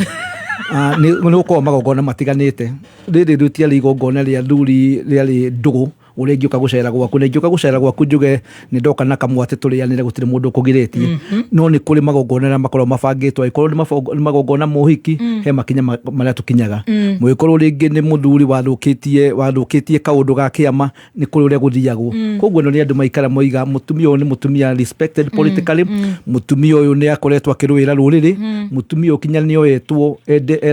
[SPEAKER 8] ni gukorwo magongona matiganite riri rutia rigongona ria thuri ria ri ndugu uri ngioka gucera gwaku na ngioka gucera gwaku njuge ni ndoka na kamwate turianire gutire mundu kugiritie no ni kuri magongona makoro mabangitwo ikorwo ni magongona mohiki he makinya maria tukinyaga mwikorwo ringi ni muthuri wathukitie kaundu ga kiama ni kuri uria guthiagwo koguo no ni andu maikara moiga mutumia uyu ni mutumia respected politically mutumia uyu ni akoretwo akirwira ruriri mutumia ukinyanio etwo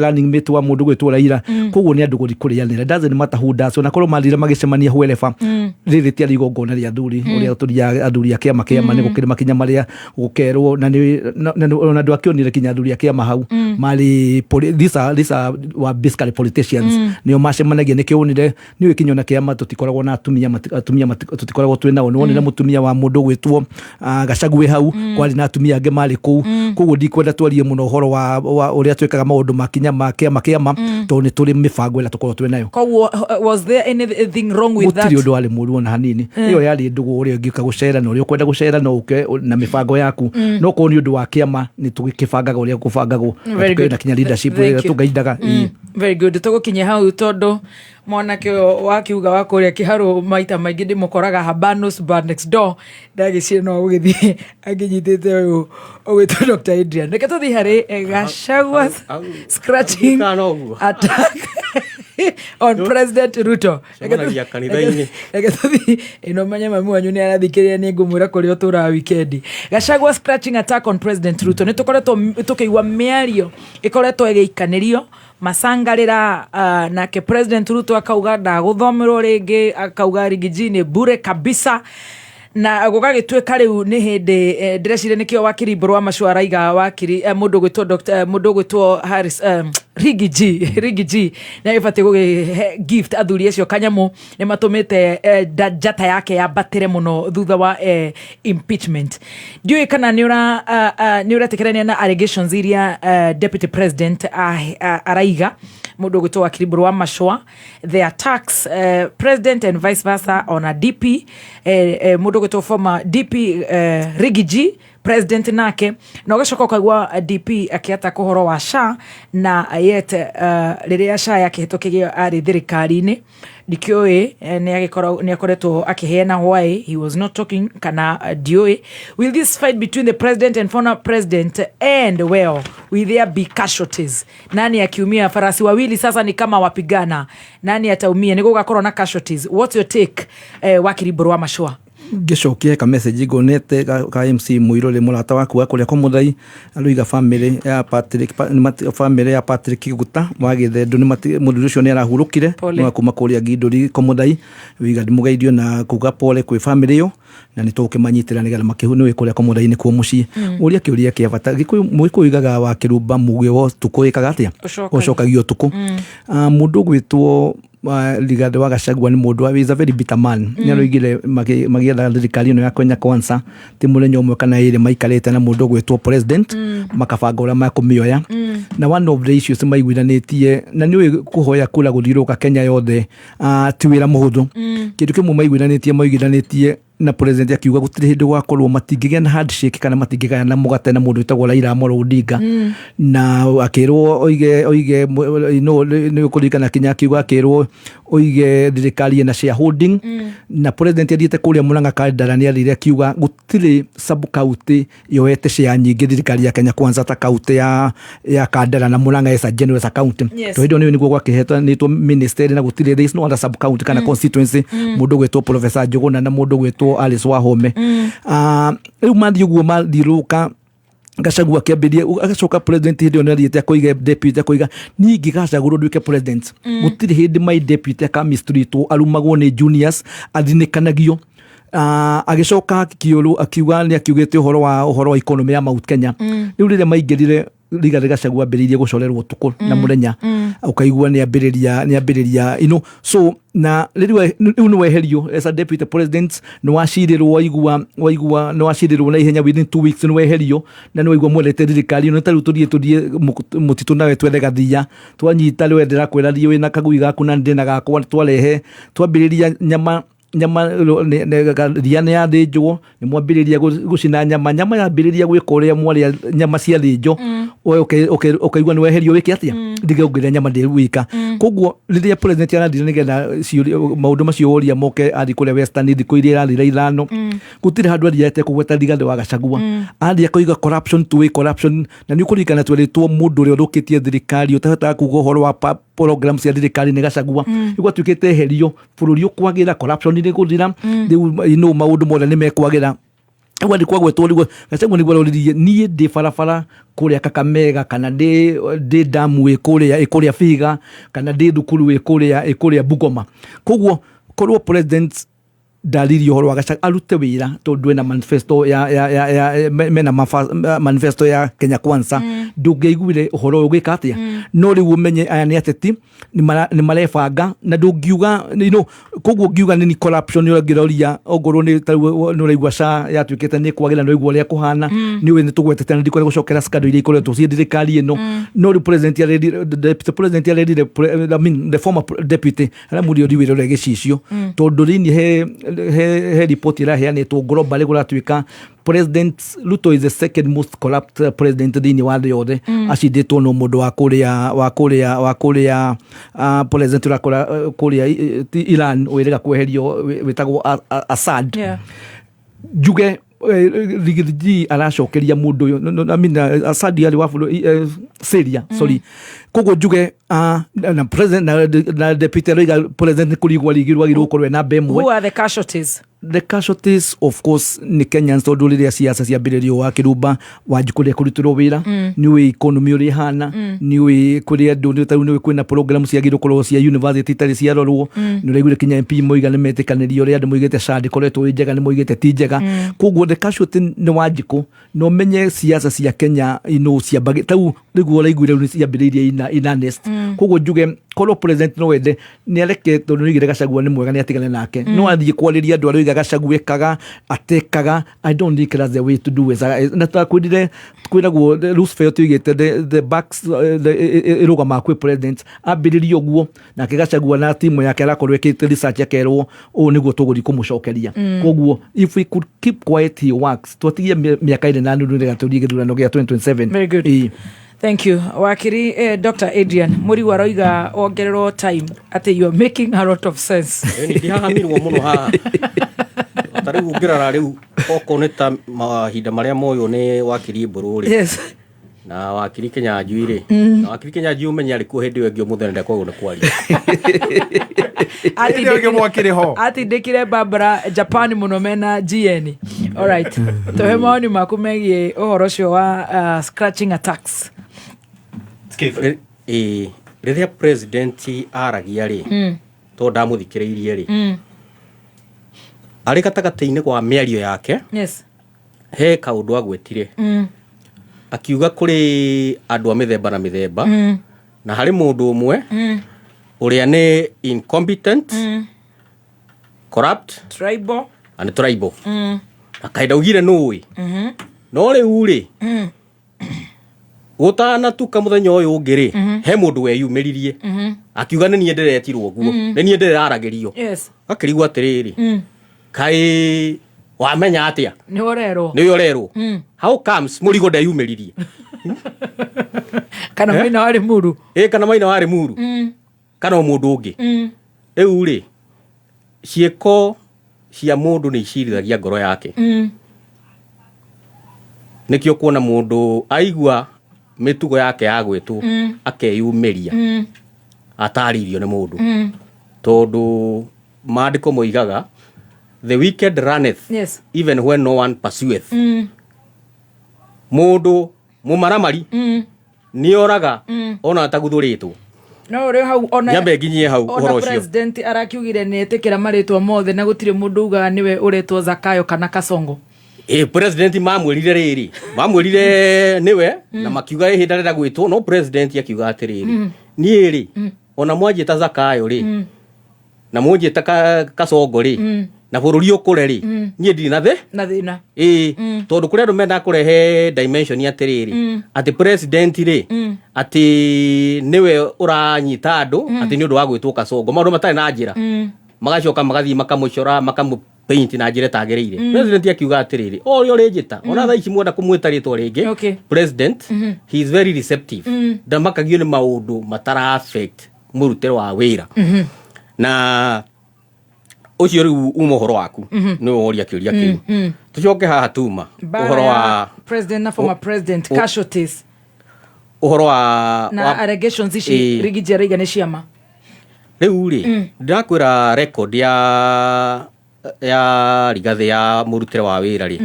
[SPEAKER 8] running mate wa mundu gwitwo Raila koguo ni andu kurianira doesn't matter who does na korwo mathira magicemania huelefa riri ti igongona ria athuri uria turia athuri akiama ni gukiri makinya maria gukerwo na andu akionire kinya athuri akiama hau mali these are basically politicians nio macemanagia nikionire ni wikinyona kiama tutikoragwo na atumia tutikoragwo twina no wonire mutumia wa mundu gwitwo Gachagua hau kwari na atumia ange mali ku koguo ndikwenda twarie muno horo wa uria twekaga maundu makinya makiama to ni turi mifango ila tukorwo twinayo.
[SPEAKER 7] Was there anything wrong with that?
[SPEAKER 8] Mutiri undu ali muru na hanini iyo yari ndugu uria ngika gucera no uria kwenda gucera no uke na mifango yaku no ko ni undu wa kiama ni tugikibangaga uria kubangagwo na kinya leadership uria tugaidaga.
[SPEAKER 7] Very good. Tugukinya hau tondu mwanake wakiuga wakuria kiharu maita maingi ndimukoraga Habanos bar next door ndagicire no ugithie anginyitite uyu ugwitwo Dr. Adrian reke tuthi hari Gachagua scratching attack on President Ruto. Reke tuthi ino manya mamu wanyu ni arathikiria ni ngumwira kuri utura weekend. Gachagua scratching attack on President Ruto ni tukoretwo tukiigwa miario ikoretwo igiikanirio masangarira nake President Ruto akauga ndaguthomerwo ringi akauga Rigiji ni bure kabisa na gugagitweka riu ni hindi ndirecire nikio wakiri Mborwa Mashua raiga wakiri mundu gwitwo Dr. mundu gwitwo Harris Rigiji na ifate guge gift athuri acio kanyamu ni matumite jata yake ya batire muno thutha wa impeachment. Ndiwe kana ni uratekerania na allegations iria deputy president araiga mundu gwitwo wakiri Mborwa Mashua the attacks president and vice versa on a DP mundu gwitwo former DP Rigiji president nake na ugacoka ukaigua DP akiata kuhoro wa SHA na yet riria SHA yake hitokigio ari thirikari-ini dikioi ni akoretwo akiheana why he was not talking kana dioi. Will this fight between the president and former president end well? Will there be casualties? Nani akiumia? Farasi wawili sasa ni kama wapigana, nani ataumia? Niko gakorwo na casualties. What's your take wakiri Mborwa Mashua?
[SPEAKER 8] Gicokie ka message gonete ka MC Muirore murata waku akuria ko muthai aruiga family ya Patrick Kiguta magithe ndu ni muthuri ucio ni arahurukire no kuma kuria Ginduri ko muthai wiga ndimugaidio na kuga pole kwi family yo na ni tukimanyitira nigala makihu ni kuria ko muthai ni ku muci uria kiuria kia bata mwikuigaga wa kirumba mugwe wo tukuikaga atia ucokagio tuku mundu gwitwo Rigathi wa Gachagua ni mundu is a very bitter man ni aroigire magietha thirikari ino ya Kenya Kwanza ti murenyo umwe kana iri maikarite na mundu gwitwo president makabanga uria makumioya na one of the issues maiguithanitie na ni kuhoya kula guthiruka Kenya yothe ti wira muhuthu kindu kimwe maiguithanitie na president akiuga gutire hindu gwakorwo matingigia na handshake kana matingigia na mugate na mundu witagwo Raila Amolo Odinga na akirwo oige no ni kurikana Kenya akiuga akirwo oige thirikari na shareholding na president athiete kuria Murang'a Kandara ni athire akiuga gutire sub county yoete share nyingi thirikari ya Kenya Kwanza ta county ya Kandara na Murang'a as a general account to hindo ni niguo gwakihetwa nitwo ministry na gutire there is no other sub county kana constituency mundu gwetwo Professor Njuguna na mundu gwetwo Alice Wahome riu mathi uguo mathiruka Gachagua kiambiria agacoka president hindi ona riete akoiga deputy akoiga ningi Gachagua nduike president gutire hindi my deputy aka mystery to arumagwo ni juniors athinikanagio agicoka kiulu akiuga ni akiugite uhoro wa economy ya Mount Kenya riu rire maingirire Rigathi Gachagua ambiririe gucorerwo tuku na murenya ukaigua ni ambiriria so na riu ni weherio as a deputy president no washirirwo waigua no washirirwo na ihenya within 2 weeks no weherio na no waigua mwelete thirikari no taru tudie mutitu nawe twethe gathia twanyita riwe ndira kwira riwe na kagui gaku na ndina gakwa twarehe twambiriria nyama nyama ria nä yathä njwo nä mwambä rä ria gå cina nyama yambä rä ria gwä ka å rä a mwarä nyama ciathä njo å kaigua nä weherio wä ke atä a ndigä ngä rä nyama ndä wika koguo rä rä a president arathire nä getha maå ndå macio woria moke athi kå rä a western thikå iria irathira ithano gå tirä handå athiate kå gweta Rigathĩ wa Gachagua athia koiga corruption to corruption na nä å kå ririkana twerä two må ndå å rä a å thå kä tie thirikari å tahotaga kuga å horo wa program cia thirikari nä Gachagua rä u atuä kä te herio bå rå ri å kwagä ra corruption nä gå thira rä u maå ndå mothe nä mekwagä ra wandi kwagwetwo riguo Gachagua niguo aroririe niĩ ndĩ barabara kũrĩa Kakamega kana ndĩ damu ĩkũrĩa Vihiga kana ndĩ thukuru ĩkũrĩa Bungoma koguo korwo president ndaririe ũhoro wa Gachagua arute wĩra tondũ ena manifesto mena manifesto ya Kenya Kwanza ndũngĩaiguire ũhoro ũyũ gwĩka atĩa no rĩu ũmenye aya nĩ ateti nĩ marebanga na ndũngiuga koguo ngiuga nĩ corruption ũngĩroria ongorwo nĩ ũraigua SHA yatuĩkĩte nĩ kwagĩra nĩ ũraigua ũrĩa kũhana nĩ ũĩ nĩ tũgwetete na ndikore gũcokera scandal iria ikoretwo ciĩ thirikari ĩno no rĩu president arerire the former deputy arĩa mũriori wĩra ũrĩa gĩcicio tondũ thĩinĩ he report iraheanĩtwo globally gũratuĩka President Ruto is the second most corrupt president thĩinĩ wa thĩ yothe acindĩtwo no mũndũ wa kũrĩa president ũrakora kũrĩa Iran wĩrĩga kweherio wĩtagwo Assad njuge Rigiji aracokeria mũndũ ũyũ I mean Assad arĩ wa Syria sorry koguo njuge na president na deputy president kũrigwo rigirwo gũkorwo na bemwe
[SPEAKER 7] who are the casualties
[SPEAKER 8] the casualties of course ni Kenyans tondũ rĩrĩa siasa ciambĩrĩrio wa kĩrumba wanjikũrĩa kũrutĩrwo wĩra nĩ ũĩ economy ũrĩa ihana nĩ ũĩ kũrĩa andũ nĩ tarũ nĩ kwĩna program ciagĩrĩirwo kũrorwo cia university itarĩ ciarorwo nĩ ũraiguire Kenya MP moiga nĩ metĩkanĩrio ũrĩa andũ moigĩte SHA ndĩkoretwo ĩ njega nĩ moigĩte ti njega koguo the casualty nĩ Wanjikũ no menye siasa cia Kenya ciambagĩ tarũ rĩguo ũraiguire ciambĩrĩirie ina nest koguo njuge korwo president no wende nĩ areke tondũ nĩoigire Gachagua nĩ mwega nĩ atigane nake no athiĩ kwarĩria andũ arĩa Gachagua ekaga atekaga I don't think that's the way to do it na twakwĩrire kwĩragwo Roosevelt oigĩte the backs ĩrũgama kwĩ president ambĩrĩrie ũguo nake Gachagua na timu yake arakorwo ĩkĩte research yakerwo ũũ nĩguo tũgũthiĩ kũmũcokeria koguo if we could keep quiet he works twatigie mĩaka ĩrĩ na nuthu nĩgetha tũthiĩ gĩthurano gĩa 2027
[SPEAKER 7] very good Thank you. Wakiri Dr. Adrian Mũriu aroiga ongererwo time ati you are making a lot of sense.
[SPEAKER 10] Ndi hahamirwo muno haha. Tariu ngirara riu okoneta mahinda maria moyo ni wakiri Mburu ri.
[SPEAKER 7] Yes.
[SPEAKER 10] Na wakiri Kinyanjui ri. Na wakiri Kinyanjui umenya ari ku hindi wengi umuthende kwa kwaria.
[SPEAKER 7] Ati ndikire Barbara Japan muno mena GN. All right. Tohe maoni maku megie uhoro cio wa scratching attacks.
[SPEAKER 10] Rĩrĩa president aragia rĩ to ndamuthikĩrĩirie rĩ arĩ gatagatĩ-inĩ kwa mĩario yake he kaũndũ agwetire akiuga kũrĩ andũ a mĩthemba na mĩthemba na harĩ mũndũ ũmwe ũrĩa nĩ incompetent corrupt
[SPEAKER 7] tribal
[SPEAKER 10] akaenda ugire nũĩ no rĩu rĩ gutana tuka muthenya uyu ungi ri he mundu weyumiririe akiuga ni nie ndiretirwo guo ni nie ndiraragerio akirigwa atiriri kai wamenya atia
[SPEAKER 7] ni orerwo
[SPEAKER 10] how comes murigo ndeyumiririe
[SPEAKER 7] kana maina wari muru
[SPEAKER 10] kana maina wari muru kana mundu ungi riu ri cieko cia mundu ni icirithagia ngoro yake nikio kuona mundu aigua mitugo yake yagwetwo akeyumiria ataririo ni mundu tondu maandiko moigaga the wicked runneth even when no one pursueth mundu mumaramari ni oraga ona ataguthuritwo
[SPEAKER 7] no uri hau ona
[SPEAKER 10] nyambe nginyie hau
[SPEAKER 7] uhoro ucio president arakiugire ni etikira maritwa mothe na gutire mundu uga niwe uretwo Zakayo kana Kasongo
[SPEAKER 10] president mamwirire riri mamwirire niwe na makiuga ihinda rira gwitwo no president akiuga atiriri nie ri ona mwanjie ta Zakayo ri na mwanjie ta Kasongo ri na bururi ukure ri nie ndiri na
[SPEAKER 7] thina
[SPEAKER 10] tondu kuri andu menda kurehe dimension atiriri ati president ri ati niwe uranyita andu ati ni undu wa gwitwo Kasongo maundu matari na njira magacoka magathii makamucora makamu paint na njire tagereire president akiuga atiriri orio rejita ona tha ici mwenda kumwita ritwa ringi president he is very receptive ndamakagio ni maundu matara affect murutero wa wira na ucio riu umuhoro waku ni woria kiuria kiu tucoke haha tuma uhoro wa
[SPEAKER 7] president na former president casualties
[SPEAKER 10] uhoro wa
[SPEAKER 7] na allegations ici rigije riga ni ciama
[SPEAKER 10] riu ri ndakwira record ya Rigathi ya murutero wa wira ri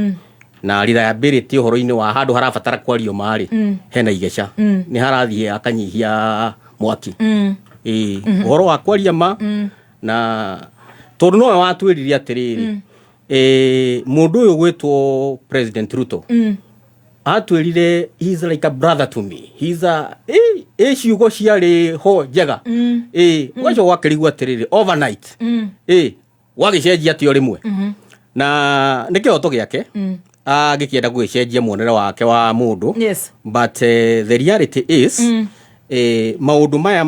[SPEAKER 10] na reliability uhoro-ini wa handu harabatara kwario mari hena igeca ni harathie akanyihia mwaki uhoro wa kwaria ma na tondu no watwiririe atiriri mundu uyu gwitwo President Ruto atwirire he is like a brother to me he is a ciugo ciari ho njega wacho wakirigwa atiriri overnight wagicenjia atio rimwe na nikihoto giake agikienda gwicenjia muonere wake wa mundu but the reality is maundu maya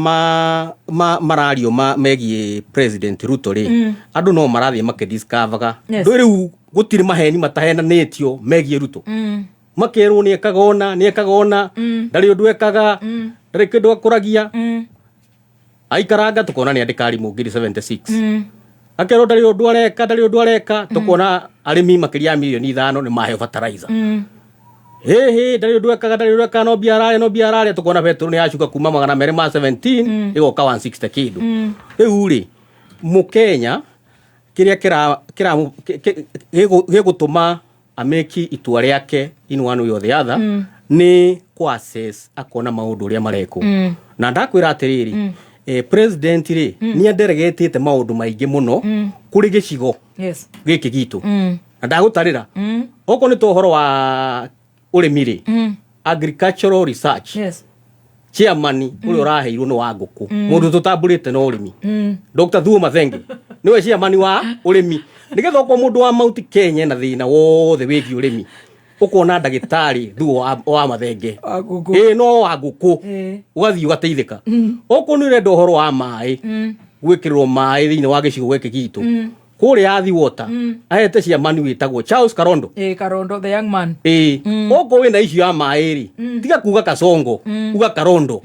[SPEAKER 10] marario megie President Ruto ri andu no marathie makidiscoverga riu gutiri maheni matahenanitio megie Ruto makerwo ni ekagona ndari undu ekaga ndari kindu akuragia aikaranga tukona ni andikari mungiri 76 akero ndari undu areka tukona arimi makiria milioni 5 ni maheo fertilizer ndari undu ekaga no biarare tukona petro ni acuka kuma 217 igoka 160 kindu riu ri mukenya kiria kira gigutuma ameki itua riake in one way or the other ni kwa assess akona maundu ria mareko na ndakwira atiriri president ri ni anderegetete maundu maingi muno kuri gicigo giki gitu na ndagutarira oko ni tohoro wa urimi ri agricultural research chairman uri uraheirwo ni wa nguku mundu tutamburite no urimi Dr. Thuo Mathenge niwe chairman wa urimi nigetha ko mundu wa Mount Kenya na thina wothe wigi urimi ukona ndagitari Thuo wa Mathenge no wa nguku ugathi ugateithika oko ni rendo horo wa mai gwikirwo mai thini wa gicigo giki gitu kuri athi water ahete chairman witagwo Charles Karondo
[SPEAKER 7] Karondo the young man
[SPEAKER 10] oko wina icio ya mai ri tiga kuga Kasongo uga Karondo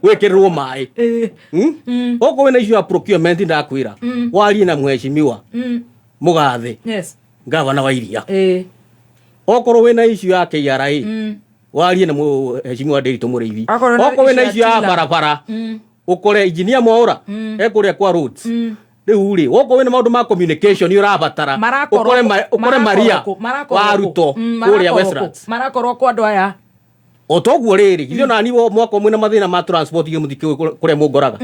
[SPEAKER 10] wikirwo mai oko wina icio ya procurement ndakwira wari na mheshimiwa mugathe gavana wa iria okoro wina icio ya KRA wari na mheshimiwa Nderitu Muriithi oko wina icio ya barabara ukore engineer Mwaura ekure kwa roads riu ri woko wina maundu ma communication ni urabatara ukore Maria wa Ruto kuria Westlands
[SPEAKER 7] marakorwo kwa andu aya
[SPEAKER 10] otoguo riri githio nani mwako mwina mathina ma transport gimutiki kuria mungoraga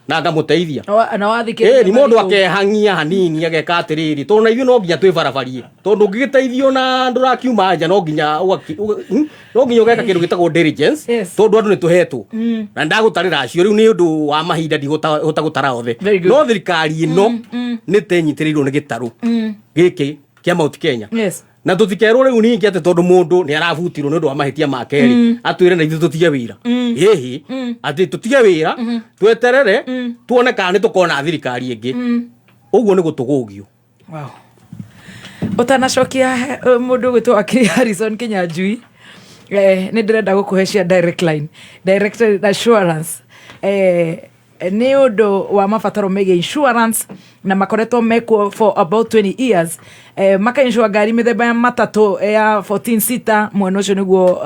[SPEAKER 10] na ngamuteithia
[SPEAKER 7] na wathike
[SPEAKER 10] ni mundu akehangia hanini ageka atiriri tondu ithuĩ no nginya twi barabarie tondu ngigiteithio na ndurakiuma nja no nginya ugeka kindu gitagwo diligence tondu andu ni tuhetwo na ndagutarira acio riu ni undu wa mahinda ndigota gutara othe no thirikari ino ni tenyitirirwo ni gitaru giki kia Mount Kenya na tutikerwo riu ningi ati tondu mundu ni arabutirwo ni undu wa mahitia makeri atwire na ithu tutige wira ati tutige wira tweterere tuone kana ni tukona thirikari ingi uguo ni gutugugio
[SPEAKER 7] utanacokia mundu gwitwo akiri Harrison Kinyanjui ni ndirenda gukuheshia direct line direct assurance ni undu wa mabataro megie insurance na makoretwo meko for about 20 years makainsure ngari mithemba ya matatu ya 14 seater mwena ucio niguo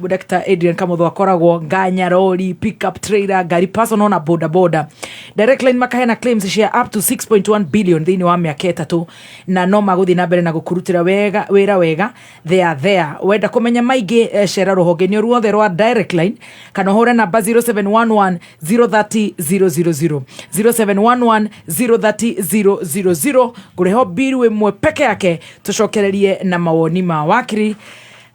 [SPEAKER 7] Dr. Adrian Kamuthu akoragwo nganya lori pickup trailer ngari personal na boda boda direct line makahena claims cia up to 6.1 billion thini wa miaka 3 na no maguthi na mbere na gukurutira wira wega they are there wenda kumenya maingi shera ruhonge ni ruothe rwa direct line kana hore namba 0711 030 000 0711 030 000 ngureho biru imwe peke yake tucokererie na mawoni ma wakiri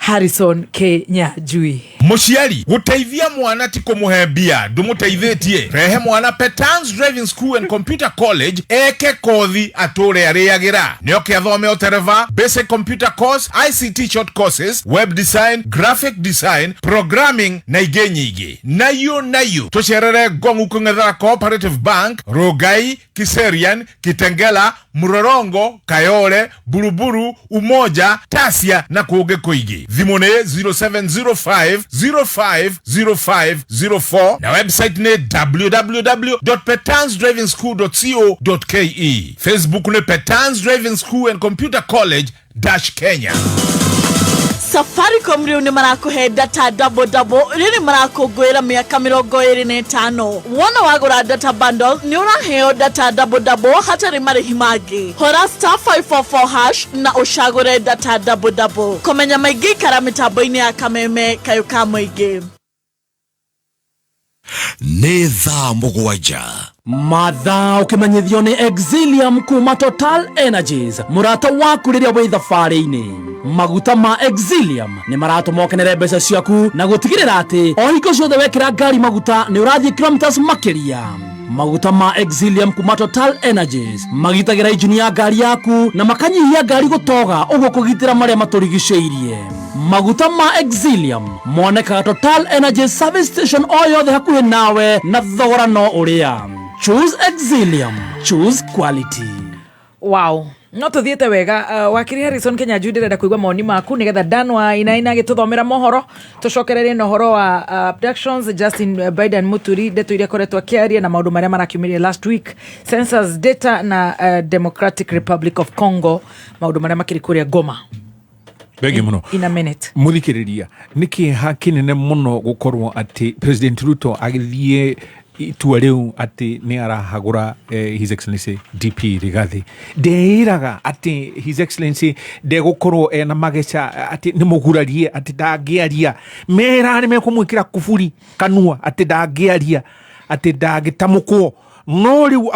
[SPEAKER 7] Harrison Kinyanjui.
[SPEAKER 5] Muciari guteithia mwana ti kumuhembia ndumuteithĩtie rehe mwana Petans Driving School and Computer College eke kothi atũre arĩagĩra nĩoke athome Otereva basic computer course, ICT short courses, web design, graphic design, programming na ingĩ nyingĩ. Nayo tucerere Ngong'u kũng'ethera Cooperative Bank, Rogai, Kiserian, Kitengela, Murorongo, Kayole, Buruburu, Umoja, Tasia na kũngĩ kũingĩ. Thimũ nĩ 0705050504 na website ni www.petansdrivingschool.co.ke. Facebook ni Petans Driving School and Computer College -Kenya.
[SPEAKER 3] Safaricom riu ni marakuhe data double rini marakungwira miaka 25. Wona wagura data bundle ni uraheo data double hatari marihi mangi. Hora *544# na ushagure data double. Komenya maigi kara mitambo-ini ya Kameme Kayuka Muingi.
[SPEAKER 2] Nĩ thaa mũgwanja.
[SPEAKER 4] Mathaa ũkĩmenyithio nĩ Exilium kuma Total Energies, murata waku rĩrĩa wĩ thabarĩ-inĩ. Maguta ma Exilium nĩ maratũmokenere mbeca ciaku na gũtigĩrĩra atĩ o hingo ciothe wekĩra ngari maguta nĩ ũrathiĩ kilometers makĩria. Maguta ma Exilium kuma Total Energies magitagĩra injini ya ngari yaku na makanyihia ngari gũtoga ũguo kũgitĩra marĩa matũrigicĩirie. Maguta ma Exilium monekaga Total Energies service station o yothe hakuhĩ nawe na thogora no ũrĩa. Choose Exilium, choose quality.
[SPEAKER 7] Wow. No tuthiete wega wakiri Harrison Kinyanjui ndirenda kuigua maoni maku nigetha Dan wa Inaina gituthomera mohoro tucokererie no horo wa abductions. Justin Biden Muturi ndeto iria koretwo akiaria na maundu maria marakiumirie last week, census data na Democratic Republic of Congo, maundu maria makiri kuria Goma.
[SPEAKER 9] Begi muno
[SPEAKER 7] In a minute.
[SPEAKER 9] Muthikiriria niki hakinene muno gukorwo ati President Ruto agithie itua riu ati ni arahagura His Excellency DP Rigathi. Ndeiraga ati His Excellency ndegukorwo na mageca ati ni mugurarie ati ndangiaria mera ni mekumwikira kufuri kanua ati ndangiaria ati ndagitamukwo no riu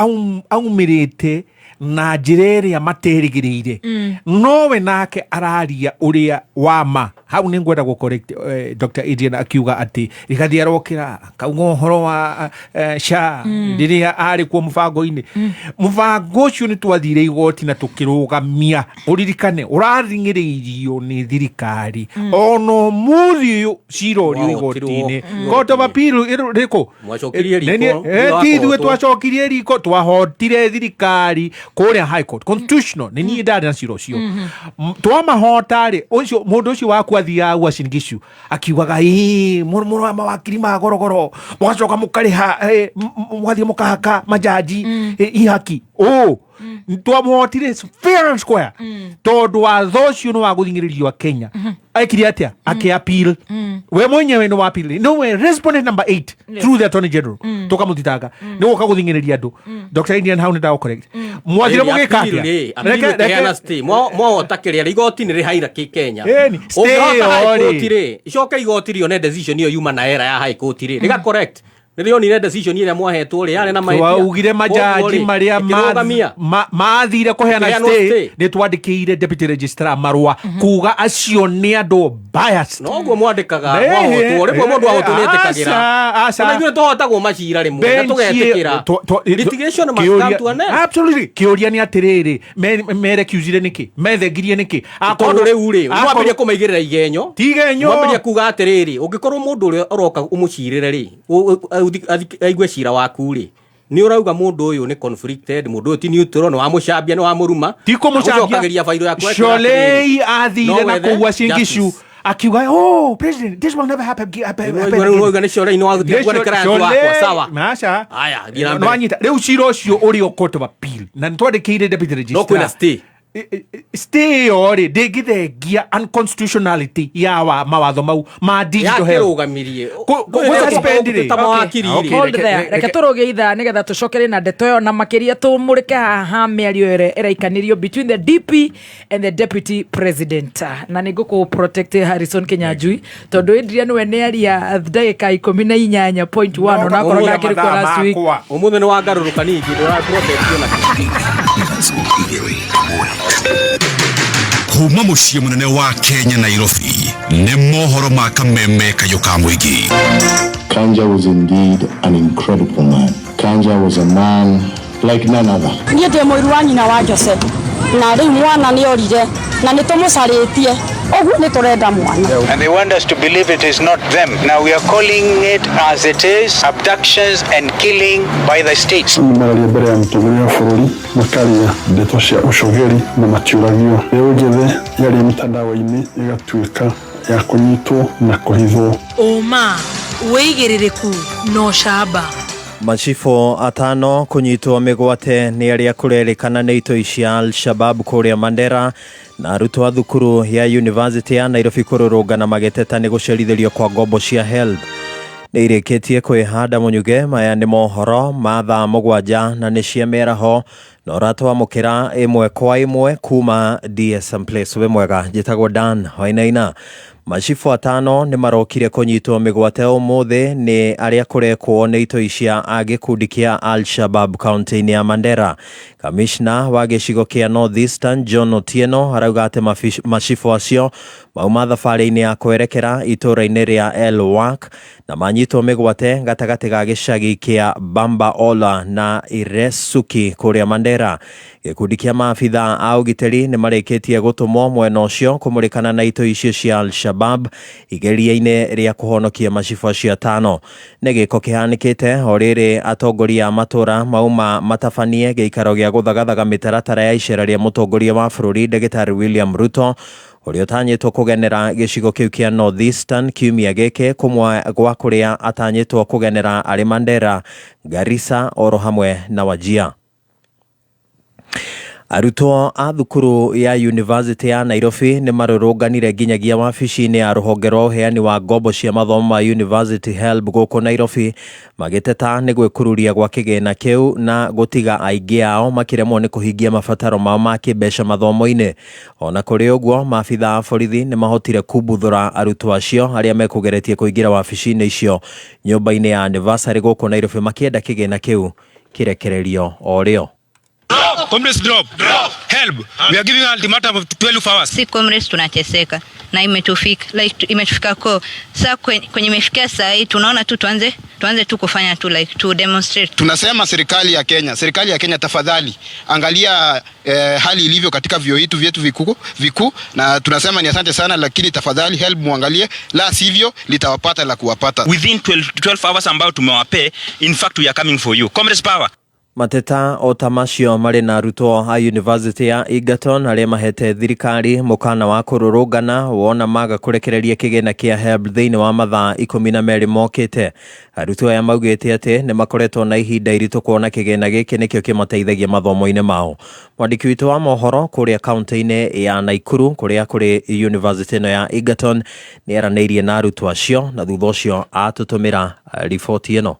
[SPEAKER 9] aumirite na njira ya materigirire nowe nake araria uria wama hau ni ngwenda correct Dr. Adrian akiuga ati Rigathi arokira kauga horo wa SHA ndiria ari kwa mubango-ini mubango ucio ni twathire igoti na tukirugamia uririkane uraringiririo ni thirikari ono muthio cirorio igoti-ini court of appeal riko
[SPEAKER 10] mwacokirie riko
[SPEAKER 9] tithwe twacokirie riko twahotire thirikari kuria high court constitutional ni ni ndari na cirocio twamahotari ucio mundu ucio waku athia Uasin-Gishu akiugaga murmuru wa mawakiri ma gorogoro mwacoka mukariha mwathie mukahaka majaji ihaki twamhotire fair and square tondu wa thocio no waguthingiririo Kenya aikiri atia akiappeal we mwenyewe no appeal no we respondent number 8 through the attorney general tukamutitaga ni goka guthingiriria andu Dr. Indian how nda correct mwathire mugikatia
[SPEAKER 10] reke stay mo takiria igoti ni rihaira ki Kenya icoka igoti rio ne decision iyo yuma na era ya high court ri riga correct ndio ni decision ile mwahetwo ri yale na maithia
[SPEAKER 9] waugire majaji maria maathire kuheana stay ni twandikire deputy registrar marwa kuga acio ni andu bias
[SPEAKER 10] no guo mwandikaga mwahotwo rimwe mundu ahotunite kagira na ithuĩ tũhotagwo macira rimwe na tugetikira litigation must come to an end.
[SPEAKER 9] Absolutely. Kiuria ni atiriri mere kiuzire niki methengirie niki
[SPEAKER 10] akorwo riu ri mwambirie kumaigirira igenyo mwambirie kuga atiriri ungikorwo mundu uri uroka umucirire ri aigue cira waku ri ni urauga mundu uyu ni conflicted mundu uyu ti neutral no amucambia no amuruma
[SPEAKER 9] ti kumucambia
[SPEAKER 10] fairo yaku
[SPEAKER 9] Sholei athire na kuwa Uasin-Gishu akiuga president this will never happen Masha no anyita riu cira ucio uri o court of appeal na twandikire deputy registrar
[SPEAKER 10] no kwina stay
[SPEAKER 9] stay ori ndingithengia unconstitutionality ya wa mawatho mau ma digital
[SPEAKER 10] yakirugamirie
[SPEAKER 7] reke turuge itha nigetha tucokere na ndeto yo na makiria tumurike haha miario iraikanirio between the DP and the deputy president na niguku protect Harrison Kinyanjui tondu Adrian we ne aria ndagika 14.1 ona korona akiriko last week
[SPEAKER 10] umuthi ni wangaruruka ningi ndura protect na
[SPEAKER 2] kuma muciĩ munene wa Kenya Nairobi nĩ mohoro ma kameme kayuka mwigi.
[SPEAKER 11] Kanja was indeed an incredible man. Kanja was a man like none other.
[SPEAKER 14] Niĩ ndĩ mũiru wa nyina wa Joseph na rĩu mwana nĩ orire na nĩ tũmũcarĩtie ũguo nĩ tũrenda mwana.
[SPEAKER 15] And they want us to believe it is not them. Now we are calling it as it is, abductions and killing by the state.
[SPEAKER 16] Mararia mbere ya mũtongoria wa bũrũri makaria ndeto cia ũcogeri na matiũragio. Rĩu njĩthĩ yarĩ mitandao-inĩ ĩgatuĩka ya kũnyitwo na kũhithwo.
[SPEAKER 12] Oma wĩigĩrĩrĩku no camba.
[SPEAKER 17] Macifo atano kunyitwo migwate ni aria kurerikana ni itoi cia Al-Shabaab kuria Mandera na arutwo a thukuru ya University ya Nairobi kururungana mageteta ni gucerithirio kwa ngombo cia HELB. Ni ireketie kwihanda munyuge maya ni mohoro ma thaa mugwanja na ni cia meraho na uratwa mukira imwe kwa imwe kuma DSM Place. We mwega njitagwo Dan Wainaina. Macifo atano ni marokire kunyitwo migwate umuthi ni aria kurekwo ni itoi cia agikundi kia Al-Shabaab county ya Mandera. Kamishna wa gicigo kia North Eastern John Otieno arauga ati macifo acio mauma thabari-ini ya kwerekera itura-ini ria El-Wak na manyitwo migwate gatagati ga gicagi kia Bamba Ola na Iresuki kuria Mandera. Gikundi kia maabitha a ugiteri ni mareketie gutumwo mwena ucio kumurikana na itoi icio cia Al-Shabaab igeria-ini ria kuhonokia macifo acio atano. Ni giko kihanikite oriri atongoria matura mauma matabanie giikaro gia guthagathaga mitaratara ya icera ria mutongoria wa bururi Ndagĩtarĩ William Ruto uria utanyitwo kugenera gicigo kiu kia North Eastern kiumia giki kumwe gwa kuria atanyitwo kugenera ari Mandera, Garissa oro hamwe na Wajir. Arutwo a thukuru ya University ya Nairobi ni marurunganire nginyagia wabici-ini ya ruhonge rwa uheani wa ngombo cia mathomo ma University HELB guku Nairobi magiteta ni gwikururia gwa kigena kiu na gutiga aingi ao makiremwo ni kuhingia mabataro mao ma kibeca mathomo-ini. Ona kuri uguo maabitha a borithi ni mahotire kubuthura arutwo acio aria mekugeretie kuingira wabici-ini icio nyumba-ini ya anniversary guku Nairobi makienda kigena kiu kirekererio orio.
[SPEAKER 13] Comrades drop. HELB. We are giving an ultimatum of 12 hours.
[SPEAKER 24] Si comrades tunateseka na imetufika imetufika kwa sasa kwenye imefikia saa hii tunaona tu tuanze tu kufanya tu to demonstrate.
[SPEAKER 25] Tunasema serikali ya Kenya tafadhali angalia hali ilivyo katika vyuo vyetu vikuu na tunasema ni asante sana, lakini tafadhali HELB muangalie, la sivyo litawapata la kuwapata.
[SPEAKER 13] Within 12 hours ambao tumewape, in fact we are coming for you. Comrades power.
[SPEAKER 17] Mateta o tamasio mari na arutwo a University ya Egerton aria mahete thirikari mukana wa kururungana wona maga kurekereria kigena kia HELB thiini wa mathaa 12 mokite. Arutwo aya maugite ati ni makoretwo na ihinda iritu kuona kigena giki nikio kimateithagia mathomo-ini mao. Mwandiki witu wa mohoro kuria kaunti-ini ya Naikuru kuria kuri University no ya Egerton ni eraneirie na arutwo acio na thutha ucio atutumira riboti ino.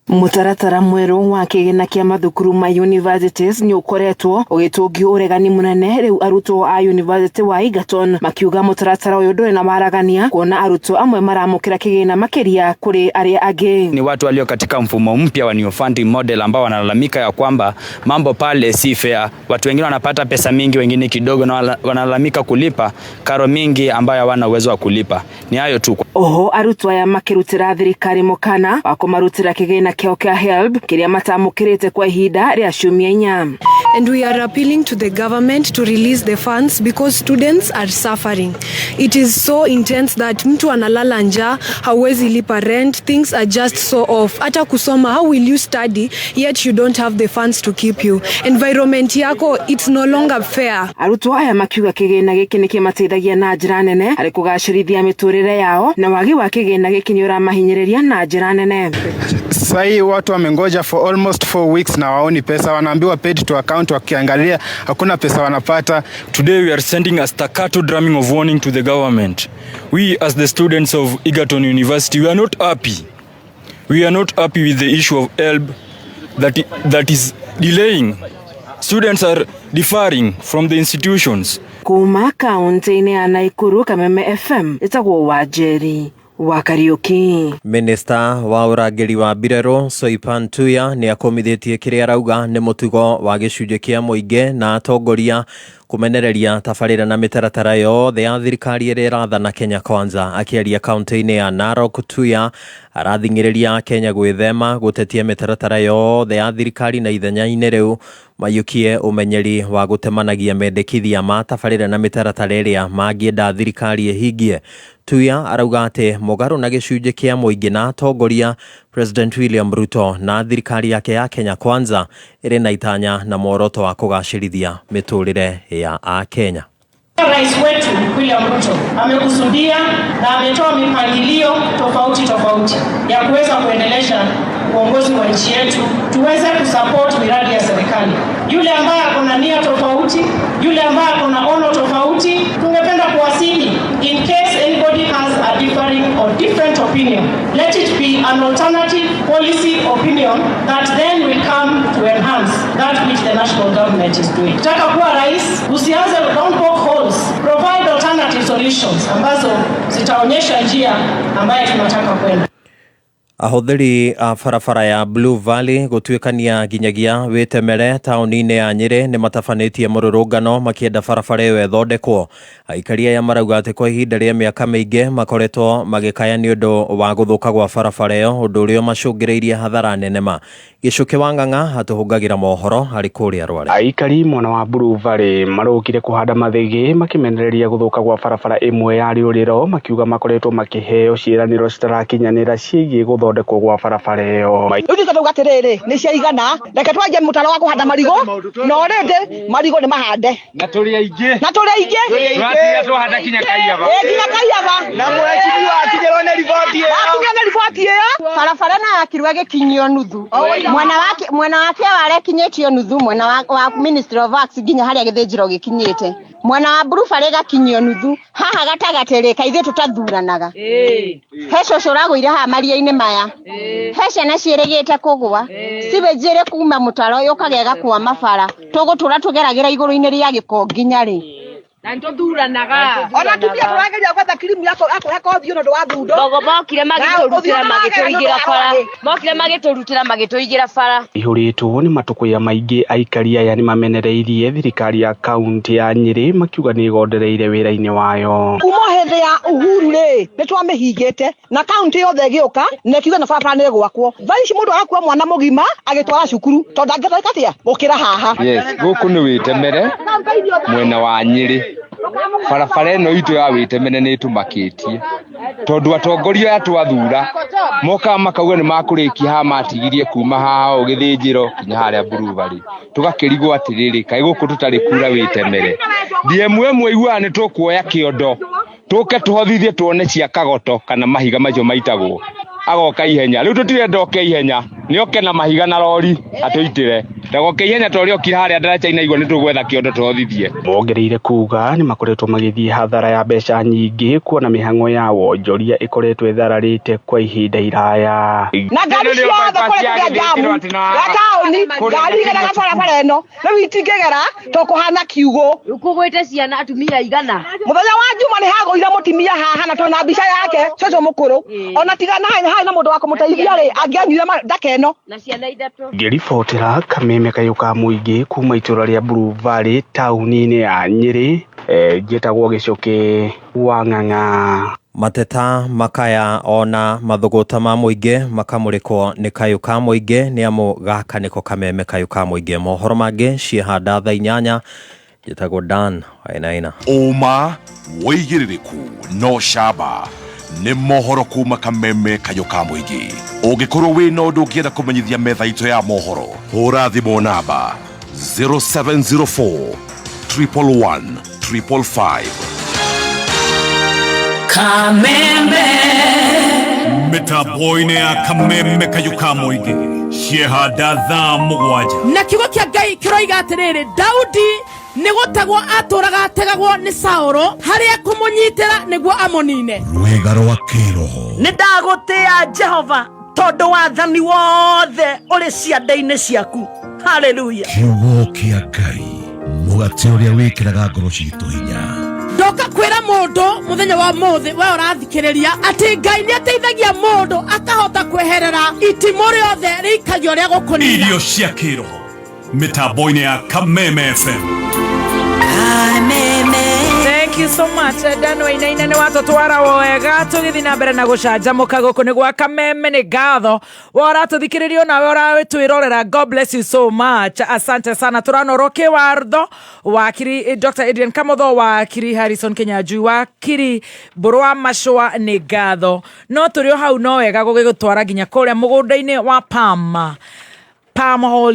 [SPEAKER 26] Mutaratara mweru wa kigena kia mathukuru ma universities ni ukoretwo ugitungio uregani munene. Riu arutwo a University wa Egerton makiuga mutaratara uyu nduri na maragania kuona arutwo amwe maramukira kigena makiria kuri aria angi.
[SPEAKER 27] Ni watu walio katika mfumo mpya wa new funding model ambao wanalalamika ya kwamba mambo pale si fair. Watu wengine wanapata pesa mingi, wengine kidogo, na wanalalamika kulipa karo mingi ambayo hawana uwezo wa kulipa. Ni hayo tu.
[SPEAKER 26] Oho arutwo aya makirutira thirikari mukana wa kumarutira kigena kio kia HELB kiria matamukirite kwa ihinda ria ciumia 4.
[SPEAKER 28] And we are appealing to the government to release the funds because students are suffering. It is so intense that mtu analala njaa, hawezi lipa rent, things are just so off. Hata kusoma, how will you study yet you don't have the funds to keep you? Environment yako, it's no longer fair.
[SPEAKER 26] Arutwo aya makiuga kigena giki nikimateithagia na njira nene ari kugacirithia miturire yao na wagi wa kigena giki ni uramahinyiriria na njira nene.
[SPEAKER 29] Sai watu wamengoja for almost 4 weeks na waoni pesa, wanaambiwa paid to account, wakiangalia hakuna pesa wanapata.
[SPEAKER 13] Today we are sending a staccato drumming of warning to the government. We as the students of Egerton University, we are not happy. We are not happy with the issue of HELB that is delaying. Students are differing from the institutions.
[SPEAKER 26] Kuma kaunti-ini ya Naikuru, Kameme FM, itagwo Wajeri wa Kariuki.
[SPEAKER 17] Minister wa urangiri wa Birero Soipan Tuya ni akomithitie kiria arauga ni mutugo wa gicunje kia muingi na atongoria kumenereria tabarĩra na mĩtaratara yothe ya thirikari ĩrĩa ĩrathana Kenya Kwanza. Akĩaria kaunti-inĩ ya Narok, Tuya arathing'ĩrĩria Kenya gwĩthema gũtetia mĩtaratara yothe ya thirikari na ithenya-inĩ rĩu mayukie ũmenyeri wa gũtemanagia mendekithia ma tabarĩra na mĩtaratara ĩrĩa mangĩenda thirikari ĩhingie. Tuya arauga atĩ mũgarũ na gĩcunjĩ kĩa mũingĩ na atongoria, President William Ruto na thirikari yake ya Kenya Kwanza ĩrĩ na itanya na muoroto wa kũgacĩrithia mĩtũrĩre ya Akenya.
[SPEAKER 1] Rais wetu William Ruto amekusudia na ametoa mipangilio tofauti ya kuweza kuendelesha uongozi wa nchi yetu, tuweze kusupport miradi ya serikali. Yule ambaye ako na nia tofauti, yule ambaye ako na ono tofauti, tungependa kuwasihi, in case anybody has a different opinion, let it be an alternative policy opinion that then will come to enhance that which the national government is doing. Nataka kuwa rais, usianze don't poke holes, provide alternative solutions ambazo zitaonyesha njia ambayo tunataka kwenda.
[SPEAKER 17] Ahũthĩri a barabara ya Blue Valley gũtuĩkania nginyagia wĩtemere taũni-inĩ ya Nyĩrĩ nĩ matabanĩtie mũrũrũngano makĩenda barabara ĩyo ĩthondekwo. Aikaria ya marauga atĩ kwa ihinda rĩa mĩaka mĩingĩ makoretwo magĩkaya nĩ ũndũ wa gũthũka gwa barabara ĩyo, ũndũ ũrĩa macũngĩrĩirie hathara nene ma. Gĩcũkĩ wa Ng'ang'a atũhũngagĩra mohoro harĩ kũrĩa Rware.
[SPEAKER 6] Aikari mwena wa Blue Valley marũkire kũhanda mathĩgĩ makĩmenereria gũthũka gwa barabara ĩmwe ya rĩũrĩro, makiuga makoretwo makĩheo ciĩranĩro citarakinyanĩra ciĩgiĩ gũthondekwo gwa barabara ĩyo.
[SPEAKER 8] Rĩu tũkauga atĩrĩrĩ nĩ ciaigana, reke twanjie mũtaro wa kũhanda marigũ, no rĩndĩ marigũ nĩ mahande.
[SPEAKER 6] Na tũrĩ aingĩ.
[SPEAKER 8] Twatiga
[SPEAKER 6] twahanda kinya Kaiyaba.
[SPEAKER 8] Kinya Kaiyaba.
[SPEAKER 6] Na mweciria akinyĩrwo nĩ riboti ĩyo.
[SPEAKER 8] Akinyĩrwo nĩ riboti ĩyo.
[SPEAKER 14] Barabara na yakirwo gĩkinyio nuthu. Mwena wake warekinyĩtio nuthu, mwena wa Ministry of Works nginya harĩa gĩthĩnjĩro gĩkinyĩte. Mwena wa Blue Valley gakinyio nuthu, haha gatagatĩ rĩ kaithe tũtathuranaga. He cũcũ ũragũire haha maria-inĩ maya. He ciana ciĩrĩgĩte kũgũa. Sewage ĩrĩ kuma mũtaro yũkagega kwa mabara. Tũgũtũra tũgeragĩra igũrũ-inĩ rĩa gĩko nginya rĩ.
[SPEAKER 8] Na nĩtũthuranaga. Ona tumia tũrageria gwetha kirimu yako thio nĩũndũ wa thundo.
[SPEAKER 14] Mokire magĩtũrutĩra magĩtũigĩra bara.
[SPEAKER 6] Ihũrĩtwo nĩ matũkũya maingĩ, aikari aya nĩ mamenereirie thirikari ya kaunti ya Nyĩrĩ makiuga nĩ igondereire wĩra-inĩ wayo.
[SPEAKER 8] Kuma hĩndĩ ya Uhuru rĩ nĩtwamĩhingĩte na kaunti yothe ĩgĩũka na ĩkiuga na barabara nĩ gwakwo. Thaa ici mũndũ agakuua mwana mũgima agĩtwara cukuru tondũ angĩtũĩka atĩa gũkĩra haha.
[SPEAKER 6] Yes, gũkũ nĩ wĩtemere mwena wa Nyĩrĩ. Barabara ĩno itũ ya wĩtemere nĩ ĩtũmakĩtie tondũ atongoria aya twathura moka makauga nĩ makũrĩkia haha matigirie kuma haha ũgĩthĩnjĩro kinya harĩa Blue Valley. Tũgakĩrigwo atĩrĩrĩ kaĩ gũkũ tũtarĩ kura wĩtemere. Ndiemwe iguaga nĩ tũkuoya kĩondo tũke tũhothithie tuone cia kagoto kana mahiga macio maitagwo agoka ihenya. Rĩu tũtirenda oke ihenya, nĩ oke na mahiga na rori atũitĩre. Ndagoke ihenya tondũ okire harĩa ndaraca-inĩ igua nĩ tũgwetha kĩondo tũhothithie. Mongereire kuga nĩ makoretwo magĩthiĩ hathara ya mbeca nyingĩ kuona mĩhang'o ya wonjoria ĩkoretwo ĩthararĩte kwa ihinda iraya.
[SPEAKER 8] Na ngari ciothe kũrĩa jamu ya taũni ngari igeraga barabara ĩno rĩu itingĩgera tũkũhana kiugũ.
[SPEAKER 14] Ũkũgwĩte ciana atumia igana.
[SPEAKER 8] Mũthenya wa Juma nĩ hagũire mũtumia haha na twana mbica yake cũcũ mũkũrũ. Ona tiga na haha na mũndũ wa kũmũteithia rĩ angĩanyuire ndaka ĩno.
[SPEAKER 14] Na ciana ithatũ.
[SPEAKER 6] Ngĩribotera Kameme Kayũka mũingĩ kuma itũra rĩa Blue Valley taũni-inĩ ya Nyĩrĩ, njĩtagwo Gĩcũkĩ wa Ng'ang'a.
[SPEAKER 17] Mateta makaya ona mathũgũta ma mũingĩ makamũrĩkwo nĩ Kayũka mũingĩ nĩ amu gaka nĩko Kameme Kayũka mũingĩ. Mohoro mangĩ ciĩhanda thaa 8 njĩtagwo Dan Wainaina.
[SPEAKER 5] Ũma wĩigĩrĩrĩku no camba nĩ mohoro kuma Kameme Kayũka mũingĩ. Ũngĩkorwo wĩna ũndũ ũngĩenda kũmenyithia metha itũ ya mohoro, hũra thimũ namba 0704 111 555.
[SPEAKER 2] Kameme mĩtambo-inĩ ya Kameme Kayũka mũingĩ ciĩhanda thaa 7.
[SPEAKER 7] Na kiugo kĩa Ngai kĩroiga atĩrĩrĩ, Daudi nĩgũtegwo atũraga ategagwo nĩ Saũlũ harĩa kũmũnyitĩra nĩguo amũnine.
[SPEAKER 5] Rwĩga rwa kĩroho
[SPEAKER 8] Nĩndagũtĩĩa Jehova tondũ wathani wothe ũrĩ ciande-inĩ ciaku. Haleluya.
[SPEAKER 5] Kiugo kĩa Ngai mũgate ũrĩa wĩkĩraga ngoro citũ hinya.
[SPEAKER 7] Ndoka kwĩra mũndũ mũthenya wa mũthĩ we ũrathikĩrĩria atĩ Ngai nĩateithagia mũndũ akahota kweherera itimũ rĩothe rĩikagio rĩa gũkũnina.
[SPEAKER 2] Irio cia kĩroho mĩtambo-inĩ ya Kameme FM.
[SPEAKER 7] you so much. Dan Wainaina ni watu twara wega tugithi na mbere na gucanjamuka guku ni gwa kameme ni gatho wara tuthikiririo na wara twirorera. God bless you so much. Asante sana. Turanoroke wardo wakiri Dr. Adrian Kamotho wakiri Harrison Kinyanjui wakiri Burwa Mashwa ni gatho no turio hau no wega gugitwara ginya kuria mugunda-ini wa Palm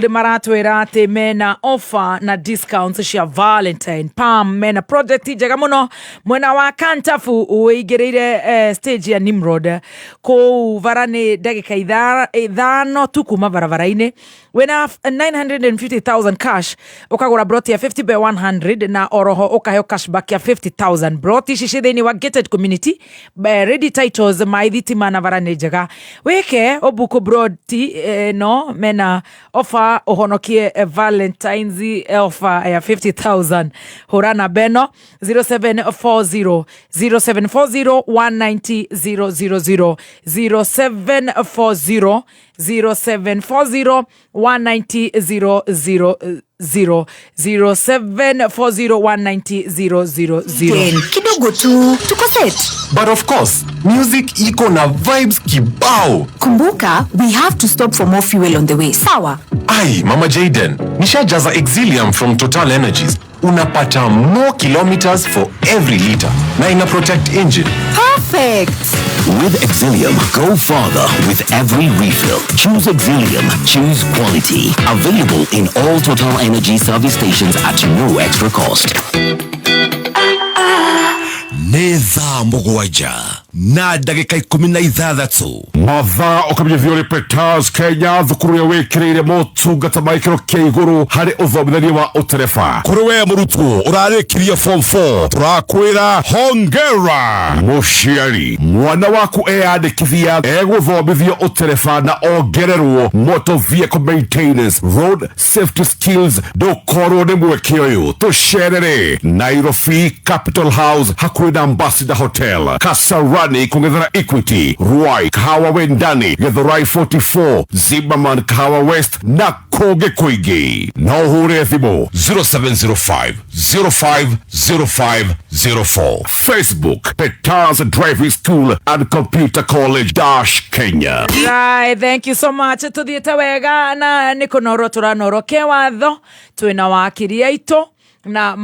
[SPEAKER 7] maratwira ati mena offer na discounts cia Valentine. Palm mena project njega muno mwena wa Kantafu uigireire stage ya Nimrod ku varani ndagika ithano tu kuma barabara-ini wena 950,000 cash ukagura broti ya 50 by 100 na oroho ukaheo cashback ya 50,000. broti ici thini wa gated community by ready titles maithitima na varani njega weke obuku broti no mena offer uhonokie Valentine's offer ya 50,000. Horana Beno 0740 190 000 0740 0740 190 000 0740190000.
[SPEAKER 3] Kidogo tu tuko set.
[SPEAKER 4] But of course, music iko na vibes kibao.
[SPEAKER 3] Kumbuka, we have to stop for more fuel on the way. Sawa?
[SPEAKER 4] Ai, Mama Jayden, nishajaza Exilium from Total Energies. Unapata more kilometers for every liter. Na ina protect engine.
[SPEAKER 3] Perfect.
[SPEAKER 9] With Exilium, go farther with every refill. Choose Exilium. Choose quality. Available in all Total Energy service stations at no extra cost.
[SPEAKER 5] Neza Mugwaja na ndagika 16 mathaa ukamenyithio ni Peters Kenya thukuru ya wikirire motungata maikiro kia iguru hari uthomithania wa utereba kuri we murutwo urarikiria form 4 turakwira hongera muciari mwana waku eyandikithia eguthomithio utereba na ongererwo motor vehicle maintenance road safety skills ndukorwo ni mweke uyu tucerere Nairobi Capital House hakuhi na Ambassador Hotel Kasarani kungethera Equity Ruai Kahawa Wendani Githurai 44 Zimmerman Kahawa West na Koge Kuigi na uhure thimu 0705 050504 Facebook Peters Driving School and Computer College Kenya.
[SPEAKER 7] Right, thank you so much. Tuthiete wega na nikunoro turanoroke watho twina wakiri aito na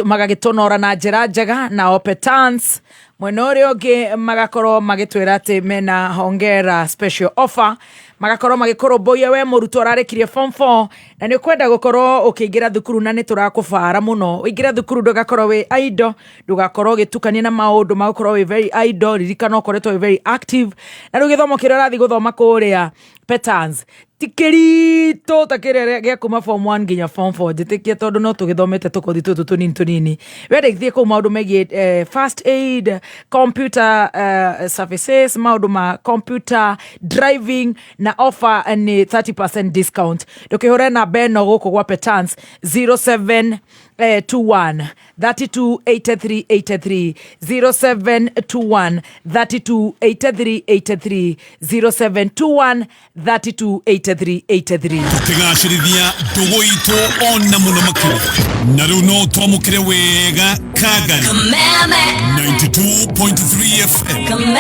[SPEAKER 7] magagitonora na njira njega na Opetans mwena uria ungi magakorwo magitwira ati mena hongera special offer magakorwo magikoromboia we murutwo ararikirie form 4 na ni kwenda gukorwo ukiingira thukuru na ni turakubara muno uingira thukuru ndugakorwo we idle ndugakorwo gitukania na maundu magukorwo we very idle ririkana ukoretwo we very active na rugithomo kiria rathi guthoma kuria Petans tikirito takirere gya kuma form 1 nginya form 4 jitikie tondu no tugithomete tukothi tutu tunini wende ithie ku maundu megie first aid computer services maundu ma computer driving na offer ni 30% discount dokihore na beno guku gwa Petans 0721 328383 0721 328383 0721 328383
[SPEAKER 2] tukigacirithia ndugu itu ona muno makiri na riu no twamukire wega Kagari 92.3 FM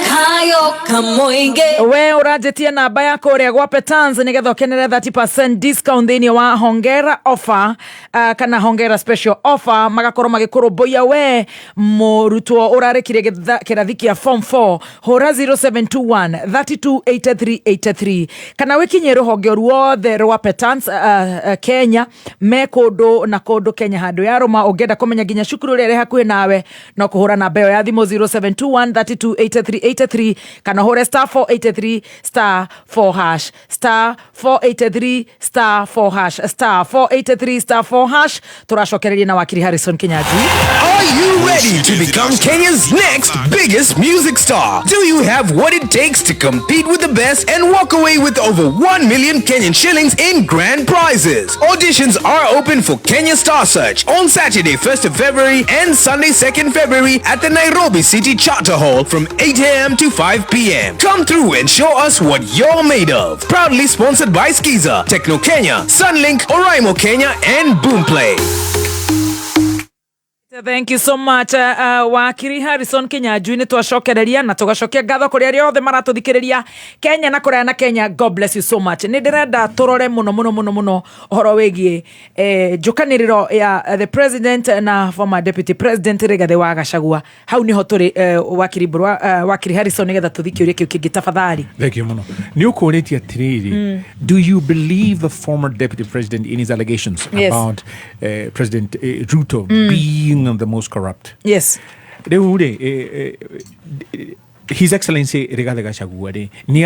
[SPEAKER 7] kayo kamoinge we urajetia namba yako ria gwa Petans nigetha ukenere 30% discount thini wa hongera offer kana hongera special offer magakorwo magikoromboia we murutwo urarikirie kirathi kia form 4 hora 0721 328383 kana wikinye ruhonge ruothe rwa Petans Kenya me kundu na kundu Kenya handu ya Roma ungenda kumenya ginya cukuru rere hakuhi nawe no kuhura na beo ya thimo 0721 328383 kana hore *483 *4# *483 *4# *483 *4# turashokereria na wakiri Harrison Kinyanjui.
[SPEAKER 18] Are you ready to become Kenya's next biggest music star? Do you have what it takes to compete with the best and walk away with over 1 million Kenyan shillings in grand prizes? Auditions are open for Kenya Star Search on Saturday 1st of February and Sunday 2nd February at the Nairobi City Charter Hall from 8 a.m. to 5 p.m. Come through and show us what you're made of. Proudly sponsored by Skiza, Techno Kenya, Sunlink, Oraimo Kenya, and Boomplay.
[SPEAKER 7] Thank you so much wakiri Harrison Kinyanjui ni twacokereria na tugacokia ngatho kuri aria othe maratuthikiriria Kenya na kuria na Kenya. God bless you so much. Ni ndirenda turore muno horo wigie njukaniriro ya the president na former deputy president Rigathi wa Gachagua. Hau niho turi wakiri Harrison nigetha tuthikiurie kiu kingi tafadhali.
[SPEAKER 10] Thank you muno. Ni ukuritie atiriri, do you believe the former deputy president in his allegations about President Ruto being the most corrupt?
[SPEAKER 7] Yes.
[SPEAKER 10] His Excellency Rigathi Gachagua ni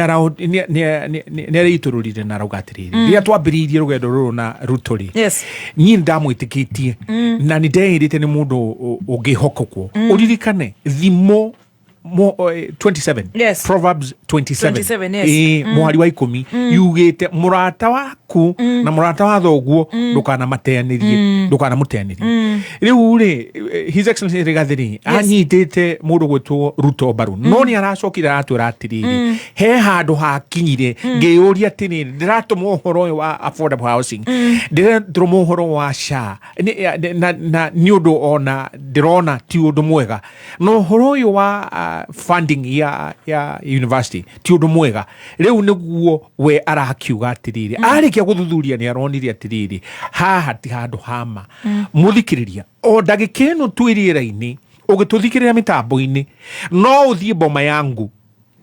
[SPEAKER 10] araitururire na arauga atiriri ria twambiriirie rugendo ruru na Ruto ri ni ndamwitikitie na ni ndeirite ni mundu ungihokokwo uririkane thimo 27 Proverbs 27 muhari wa 10 yugite murata waku na murata wa thoguo ndukana mateanirie ndukana muteanirie riu ri His Excellency Rigathi anyitite mundu gwitwo Ruto baru no ni aracokira atwira atiriri he handu hakinyire ngiyuria atiriri ndiratuma uhoro wa affordable housing ndiratuma uhoro wa SHA na ni undu ona ndirona ti undu mwega no uhoro uyu wa funding ya university ti undu mwega riu niguo we arakiuga atiriri arikia guthuthuria ni aronire atiriri haha ti handu hama muthikiriria o ndagikeno twiriraini ugituthikirira mitambo-ini no uthie Boma Yangu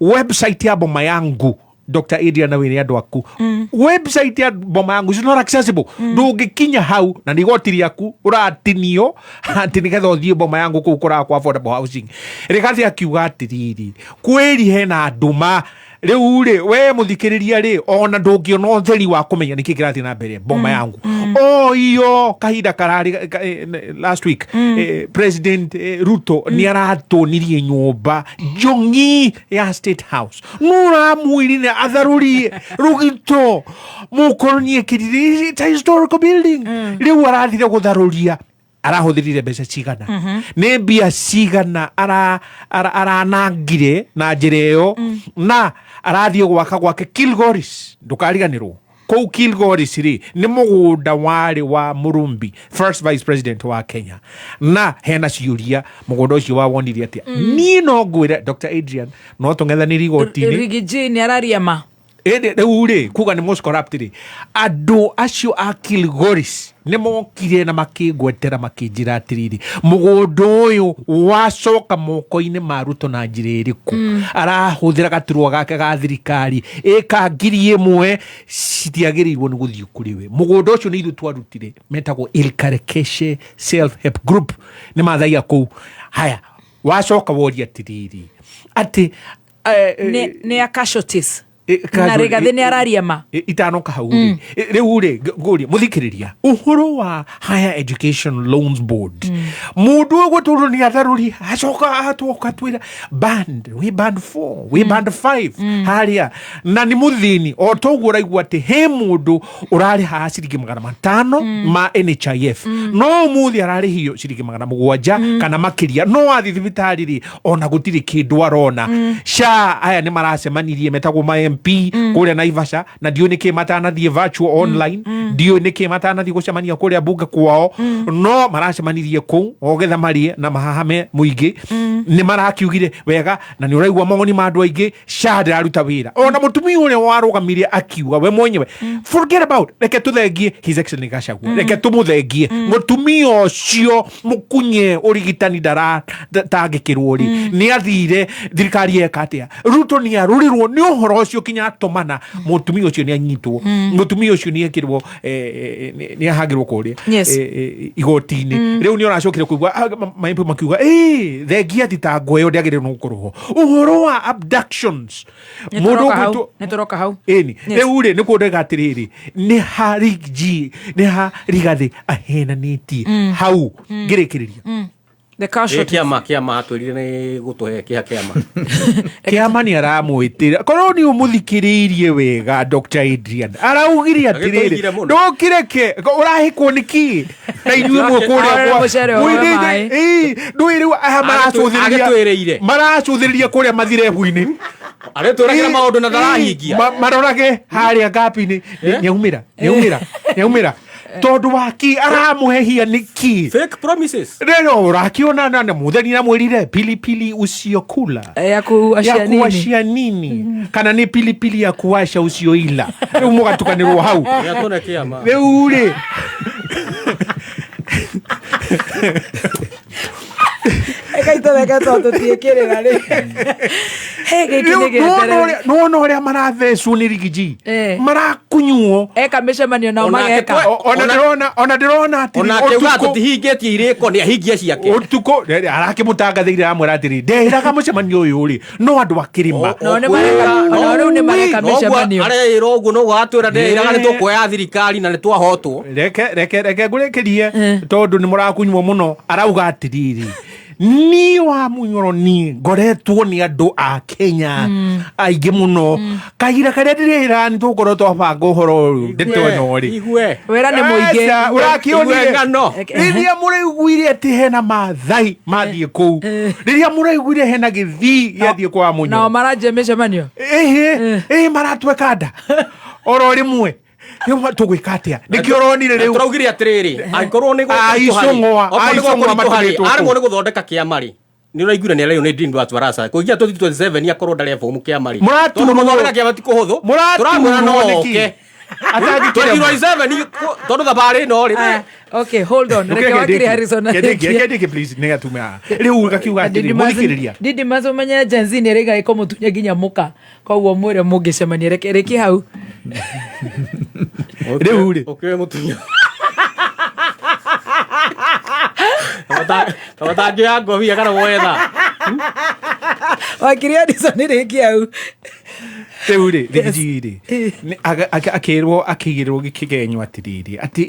[SPEAKER 10] website ya Boma Yangu Dr. Adrian Awini andu aku website ya Boma Yangu is not accessible ndungikinya hau na ni gotiri aku uratinio ati nigetha uthie Boma Yangu ku kura kwa affordable housing. Rigathi akiuga atiriri kweri hena nduma riu ri we muthikiriria ri ona ndungiona utheri wa kumenya niki kirathi na mbere Boma Yangu iyo kahinda karari last week President Ruto ni aratonirie nyumba jongi ya State House nura muirine atharurie rugito mukoronie kiriri it's a historical building riu arathire gutharuria arahuthirire mbeca cigana ni mbia cigana aranangire na njira iyo na arathie gwaka gwake Kilgoris ndukariganirwo kou Kilgoris ri ni mugunda wari wa Murumbi first vice president wa Kenya na hena ciuria mugunda ucio wa wonirie atia ni no ngwire Dr. Adrian no tung'ethaniri gotini
[SPEAKER 7] Rigiji ni arariama
[SPEAKER 10] uri kuga ni most corrupt ri andu acio a Kilgoris ni mokire na makigwetera makijira atiriri mugunda uyu wacoka moko-ini ma Ruto na njira iriku arahuthira gaturwa gake ga thirikari eka ngiri imwe citiagirirwo ni guthii kuri we mugunda ucio ni ithu twarutire metagwo Ilkarekeshe self help group ni mathaia kou haya wacoka woria atiriri ati
[SPEAKER 7] ne casualties na Rigathi ni arariama
[SPEAKER 10] itanoka hau riu ri nguri muthikiriria uhoro wa Higher Education Loans Board mundu uguturu ni atharuri acoka atoka twira band 4 we band 5 haria na ni muthini o toguo raigua ati he mundu urari ha ciringi 500 ma NHIF no muthi arari hiyo ciringi 700 kana makiria no athi thibitari ri ona gutiri kindu arona SHA aya ni maracemanirie metagwo ma kuria Naivasha na ndio niki matanathie virtual online ndio niki matanathie gucemania kuria bunge kwao no maracemanirie ku ogetha marie na mahahame muingi ni marakiugire wega na ni uraigwa mongoni ma andu aingi SHA ndiraruta wira ona mutumia uria warugamirie akiuga we mwenyewe forget about reke tuthengie His Excellency Gachagua reke tumuthengie mutumia ucio mukunye urigitani ndara tangikirwo ri ni athire thirikari ekatia Ruto ni arurirwo ni uhoro ucio kinya tomana mutumia ucio ni anyitwo mutumia ucio ni ekirwo ni ahagirwo kuria igoti-ini riu ni oracokire kuigwa maimpo makiuga thengia titangwe yo ndiagire no kuruho uhoro wa abductions mundu gwitu
[SPEAKER 7] netoroka hau
[SPEAKER 10] riu ri ni kunde gatiriri ni Rigathi ahenanitie hau ngirikiriria
[SPEAKER 11] kiama atwirire ni gutuhe
[SPEAKER 10] kiama ni aramwitira korwo ni umuthikiriirie wega Dr. Adrian araugire atiriri ndukireke urahikwo niki na inyuĩ mwe kuria ndwiri maracuthiriria kuria mathirebu-ini
[SPEAKER 11] areturagira maundu na ndarahingia
[SPEAKER 10] marorage haria ngapi-ini niaumira tondu waki aramuhehia niki
[SPEAKER 11] fake promises
[SPEAKER 10] rero urakiona na mutheni na mwirire pilipili ucio kula
[SPEAKER 7] ya kuwashia
[SPEAKER 10] nini kana ni pilipili ya kuwasha ucio ila rĩu mũgatukanĩrwo hau rĩu rĩ
[SPEAKER 7] ekaitobeka toto tiekirira ri
[SPEAKER 10] no ũrĩa marathecwo nĩ rigiji marakunyuo
[SPEAKER 7] eka mĩcemanio nao mageka
[SPEAKER 10] ona ndĩrona
[SPEAKER 11] onake uga tũtihingĩtie irĩko nĩ ahingia ciake
[SPEAKER 10] ũtukũ arakĩmũtangathĩire amwĩra atĩrĩ ndeheraga mũcemanio ũyũ rĩ no andũ akĩrĩma
[SPEAKER 7] rĩu nĩ mareka mĩcemanio
[SPEAKER 11] arera ũguo no gwatwĩra ndeheraga nĩ tũkuoya thirikari na nĩ twahotwo
[SPEAKER 10] reke ngũrĩkĩrie tondũ nĩ mũrakunyuo mũno arauga atĩrĩrĩ ni wa munyoro ni ngoretwo ni andu a Kenya aingĩ mũno kagira karia ndirira ni tukorwo twabanga uhoro uyu nditweno ri
[SPEAKER 7] wera ni muingi
[SPEAKER 10] urakionire riria muraiguire ati hena mathai mathie kuu riria muraiguire hena githii yathie kwa munyo
[SPEAKER 7] na maranje mĩcemanio
[SPEAKER 10] maratwekanda oro rimwe yo tugwika atia nikioronire riu
[SPEAKER 11] turaugire atiriri angorwo ni arimo ni guthondeka kiamari ni uraiguire ni leo ni Dean Watwarasa kuingia 2027 akorwo ndari fomu kiamari tondu muthondeka kiamati kuhuthu turamwira no oke atagi 2027 tondu thabari no ri
[SPEAKER 7] okay hold on reke wakiri Harrison
[SPEAKER 10] kende please nega tumia riu gakiuga atiri muthikiriria
[SPEAKER 7] Didi mazomenye Janzi ni rega ikomutunya ginya muka koguo mwire mungicemania reke hau
[SPEAKER 10] riu ri
[SPEAKER 11] okay mutunya tawatangi yangu via kana wetha
[SPEAKER 7] wakiri Harrison ni reke hau
[SPEAKER 10] riu ri rigijiri akirwo gikigenywa atiriri ati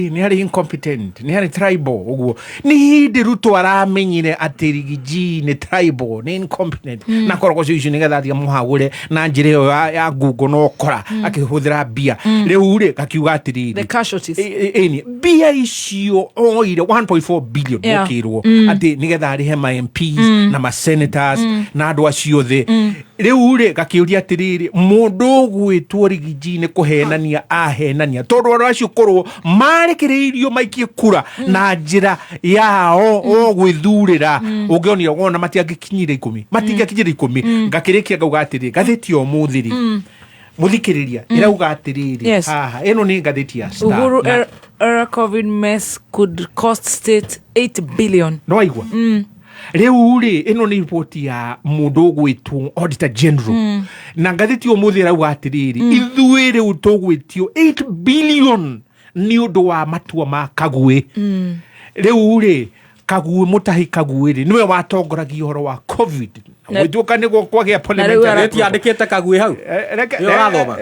[SPEAKER 10] ni hari incompetent ni hari tribal uguo ni hindi ruto aramenyire ati rigiji ni tribal ni incompetent na korwo cio ni gethathia muhagure na njire ya ngungo no kora akihuthira bia riu ri gakiuga atiriri
[SPEAKER 7] the casualties
[SPEAKER 10] ni bia icio oire 1.4 billion ukirwo ati ni getha arihe ma MPs na ma senators na andu acio the riu ri gakiuria atiriri mundu gwitwo rigiji ni kuhenania ahenania tondu andu acio korwo marekereirio maikie kura na njira yao o gwithurira ungionira wona matiangikinyire 10 matingikinyire 10 ngakirikia ngauga atiri gatheti o muthiri muthikiriria irauga atiriri haha ino ni gatheti ya Star
[SPEAKER 7] Uhuru era COVID mess could cost state 8 billion
[SPEAKER 10] no aigwa riu ri ino ni report ya mundu gwitwo Auditor General na ngatheti o muthi rauga atiriri ithuĩ riu tugwitio 8 billion ni undu wa matua ma Kagwe riu ri Kagwe mutahi Kagwe ri niwe watongoragia uhoro wa COVID gwituka niguo kwagia parliament
[SPEAKER 11] yandikite Kagwe hau yo rathoma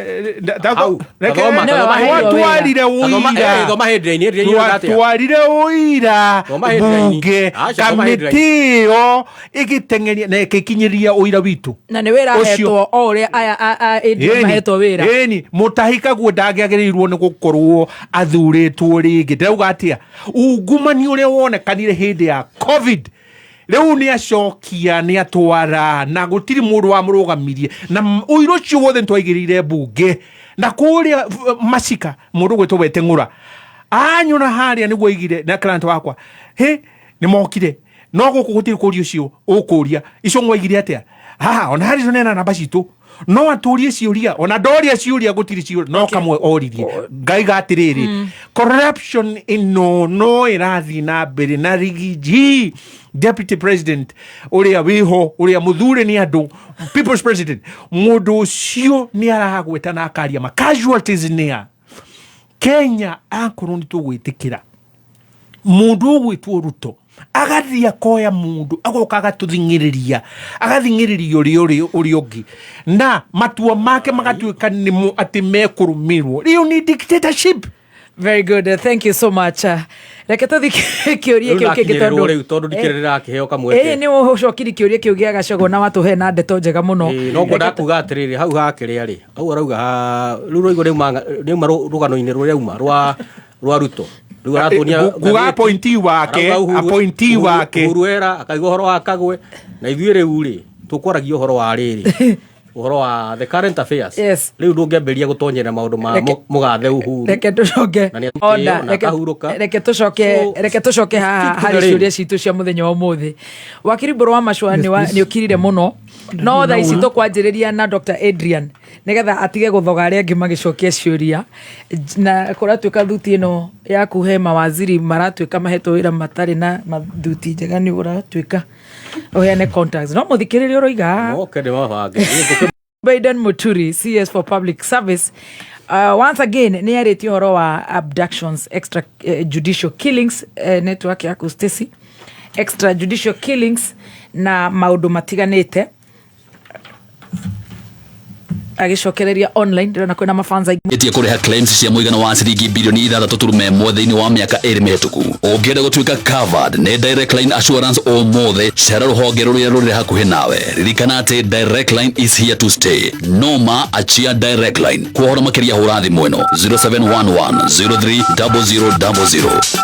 [SPEAKER 10] twarire uira bunge kamiti yo igitengeria na ikikinyiria uira witu
[SPEAKER 7] na ni wira hetwo o uria aya mahetwo wira
[SPEAKER 10] eni mutahi Kagwe ndagiagirirwo ni gukorwo athuritwo ringi ndauga atia ungumani uria wonekanire hindi ya COVID riu ni acokia ni atwara na gutiri mundu wa murugamirie na uiro ucio wothe twaigirire bunge na kuria Masika mundu gwetwo Weteng'ura anyona haria niguo igire na client wakwa ni mokire no guku gutiri kuria ucio ukuria icio ngwaigire atia ona Harrison nena namba citu no aturie ciuria ona ndoria ciuria gutiri ciuria no kamwe oririe ngaiga atiriri corruption no irathi na mbere na rigiji deputy president uria wiho uria muthure ni andu people's president mundu ucio ni aragweta na akaria ma casualties nia Kenya akorwo ni tugwitikira mundu ugwitwo Ruto agathia koya mundu agoka agatuthingiria uri ungi na matua make magatuika ni ati mekurumirwo riu ni dictatorship.
[SPEAKER 7] Very good. Thank you so much. Reke tuthi kiuria kiu kigitondu
[SPEAKER 11] riu tondu dikirira akiheo kamweke
[SPEAKER 7] ni ucokiri kiuria kiu gia gacogo na watuhe na ndeto njega muno
[SPEAKER 11] no ngoda kuga atiriri hau hakiria ri au arauga riu roigo riu rugano-ini ruria uma rwa Ruto
[SPEAKER 10] kuga appointee wake
[SPEAKER 11] Uhuru era akaigua horo wa Kagwe na ithuĩ riu ri tukwaragia horo wa riri uhoro wa the current affairs.
[SPEAKER 7] Yes.
[SPEAKER 11] Riu ndungiambiria gutonyera maundu ma mugathe Uhuru.
[SPEAKER 7] Reke tucoke. Reke tucoke hari ciuria citu cia muthenya wa umuthi. Wakiri Mburu wa Macua ni ukirire muno. No tha ici tukwanjiriria na Dr. Adrian nigetha atige guthoga aria angi magicokia ciuria na kuratuika thuti ino ya kuhe mawaziri maratuika mahetwo wira matari na mathuti njega ni uratuika oheane contacts no muthikiriria uroiga
[SPEAKER 11] okende mabange
[SPEAKER 7] Biden Muturi, CS for Public Service. Once again, ni yarĩtie ũhoro wa abductions, extra judicial killings, network ya Stacy, extra judicial killings na maũndũ matiganĩte. Agicokereria online ndirona kwina mafanza
[SPEAKER 12] itie kuriha claims cia muigana wa ciringi bilioni 6.1 thĩinĩ wa mĩaka 2 mĩhĩtũku. Ũngĩenda gũtuĩka covered nĩ Direct Line Assurance o mothe, cera rũhonge rũrĩa rũrĩ hakuhĩ nawe. Ririkana atĩ Direct Line is here to stay. Noma achia Direct Line. Kwa ũhoro makĩria hũra thimũ ĩno 0711030000.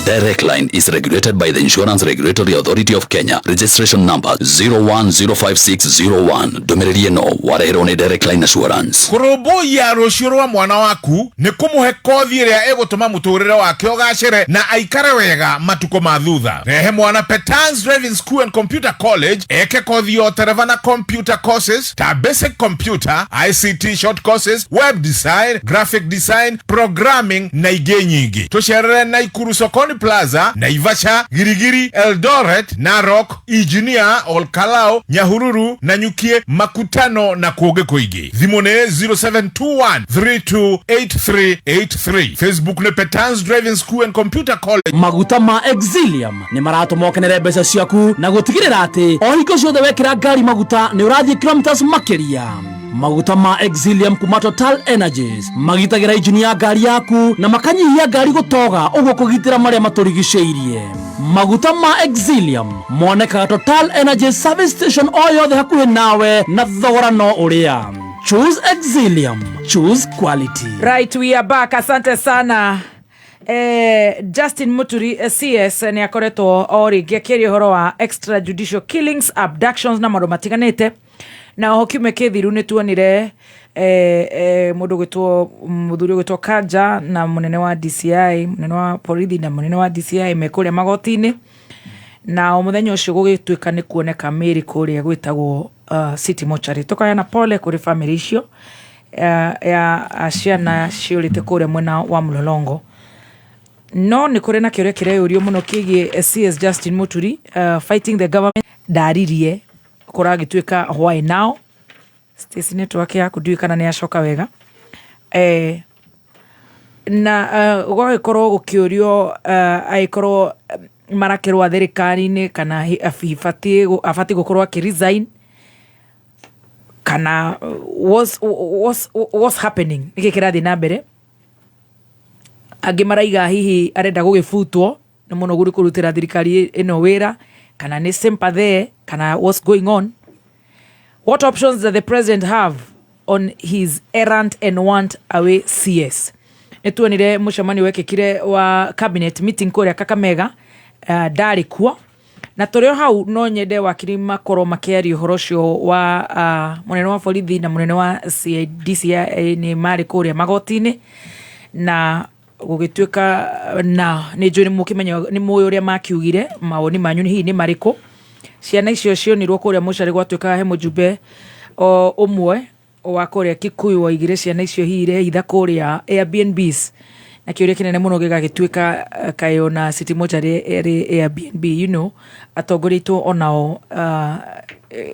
[SPEAKER 12] Direct Line is regulated by the Insurance Regulatory Authority of Kenya. Registration number 0105601. Ndũmĩrĩri ĩno wareherwo nĩ Direct Line Assurance.
[SPEAKER 5] Kũrũmbũiya rũciũ rwa mwana waku nĩ kũmũhe kothi ĩrĩa ĩgũtũma mũtũrĩre wake ũgacĩre na aikare wega matukũ ma thutha. Rehe mwana Petans Driving School and Computer College eke kothi yo tereva na computer courses ta basic computer, ICT short courses, web design, graphic design, programming na ingĩ nyingĩ. Tũcerere Naikuru Sokoni Plaza, Naivasha, Girigiri, Eldoret, Narok, Engineer, Olkalao, Nyahururu, Nanyukie, Makutano na kũngĩ kũingĩ. Thimũ nĩ 0721328383. Facebook nĩ Petans Driving School and Computer College.
[SPEAKER 15] Maguta ma Exilium nĩ maratũmokenere mbeca ciaku na gũtigĩrĩra atĩ o hingo ciothe wekĩra ngari maguta nĩ ũrathiĩ kilometers makĩria. Maguta ma Exilium kuma Total Energies magitagĩra injini ya ngari yaku na makanyihia ngari gũtoga ũguo kũgitĩra marĩa matũrigicĩirie. Maguta ma Exilium monekaga Total Energies service station o yothe hakuhĩ nawe na thogora no ũrĩa. Choose Exilium, choose quality.
[SPEAKER 7] Right, we are back. Asante sana. Justin Muturi CS ni akoretwo o rĩngĩ akĩaria ũhoro wa extrajudicial killings, abductions na maũndũ matiganĩte. Na oho kiume kithiru nĩ tuonire mũndũ gwĩtwo mũthuri gwĩtwo Kanja na mũnene wa DCI, mũnene wa borithi na mũnene wa DCI mekũrĩa magoti-inĩ. Na o mũthenya ũcio gũgĩtuĩka nĩ kuoneka mĩĩrĩ kũrĩa gwĩtagwo City Mortuary. Tukayana pole kũrĩ family icio ya ciana ciũrĩte kũrĩa mwena wa Mlolongo. No nĩ kũrĩ na kĩũria kĩreyũrio mũno kĩgiĩ CS Justin Muturi fighting the government ndaririe kũragĩtuĩka why now. Stacy network yaku ndiũĩ kana nĩ acoka wega. Na gũgĩkorwo gũkĩũrio agĩkorwo marakĩrwo thirikari-inĩ kana abatiĩ gũkorwo akĩresign kana what's happening nĩkĩ kĩrathiĩ na mbere. Angĩ maraiga hihi arenda gũgĩbutwo nĩ mũnoguri kũrutĩra thirikari ĩno wĩra kana nĩ sympathy kana what's going on. What options does the president have on his errant and want away CS? Nĩtuonire mũcemanio wekĩkire wa cabinet meeting kũrĩa Kakamega ndarĩ kuo na tũrĩ hau no nyende wakiri makorwo makĩaria ũhoro ũcio wa mũnene wa borithi na mũnene wa DCI nĩ marĩ kũrĩa magoti-inĩ na gũgĩtuĩka na nĩ njũĩ nĩ mũkĩmenya nĩ mũĩ ũrĩa makiugire mawoni manyu hihi nĩ marĩkũ. Ciana icio cionirwo kũrĩa mũcari gwatuĩka he mũjumbe ũmwe wa kũrĩa Kikuyu waigire ciana icio hihi irehitha kũrĩa Airbnbs na kĩũria kĩnene mũno gĩgagĩtuĩka kayo na City Mortuary ĩrĩ Airbnb, you know, atongoretwo onao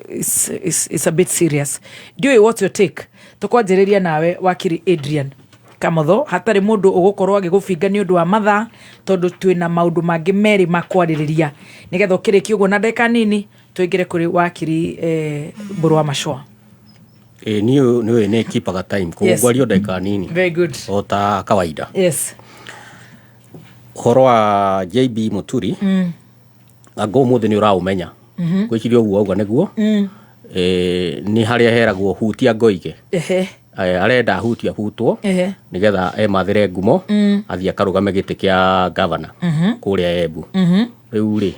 [SPEAKER 7] it's a bit serious. Ndiũĩ what's your take? Tũkwanjĩrĩria nawe wakiri Adrian Kamotho, hatarĩ mũndũ ũgũkorwo agĩgũbinga nĩ ũndũ wa mathaa tondũ twĩna maũndũ mangĩ merĩ ma kwarĩrĩria nĩgetha ũkĩrĩkia ũguo na ndagĩka nini tũingĩre kũrĩ wakiri Mburu wa Macua.
[SPEAKER 11] Niĩ nĩ keepaga time kũgwario ndagĩka nini.
[SPEAKER 7] Very good.
[SPEAKER 11] O ta kawaida.
[SPEAKER 7] Yes.
[SPEAKER 11] Ũhoro wa JB Muturi angũ mũthĩ nĩ ũraũmenya gwĩciria ũguo auga nĩguo nĩ harĩa heragwo hutia ngoige. Arenda hutia hutwo nigetha emathire ngumo athia karugame gĩtĩ kĩa governor kũrĩa Embu. Rĩu rĩ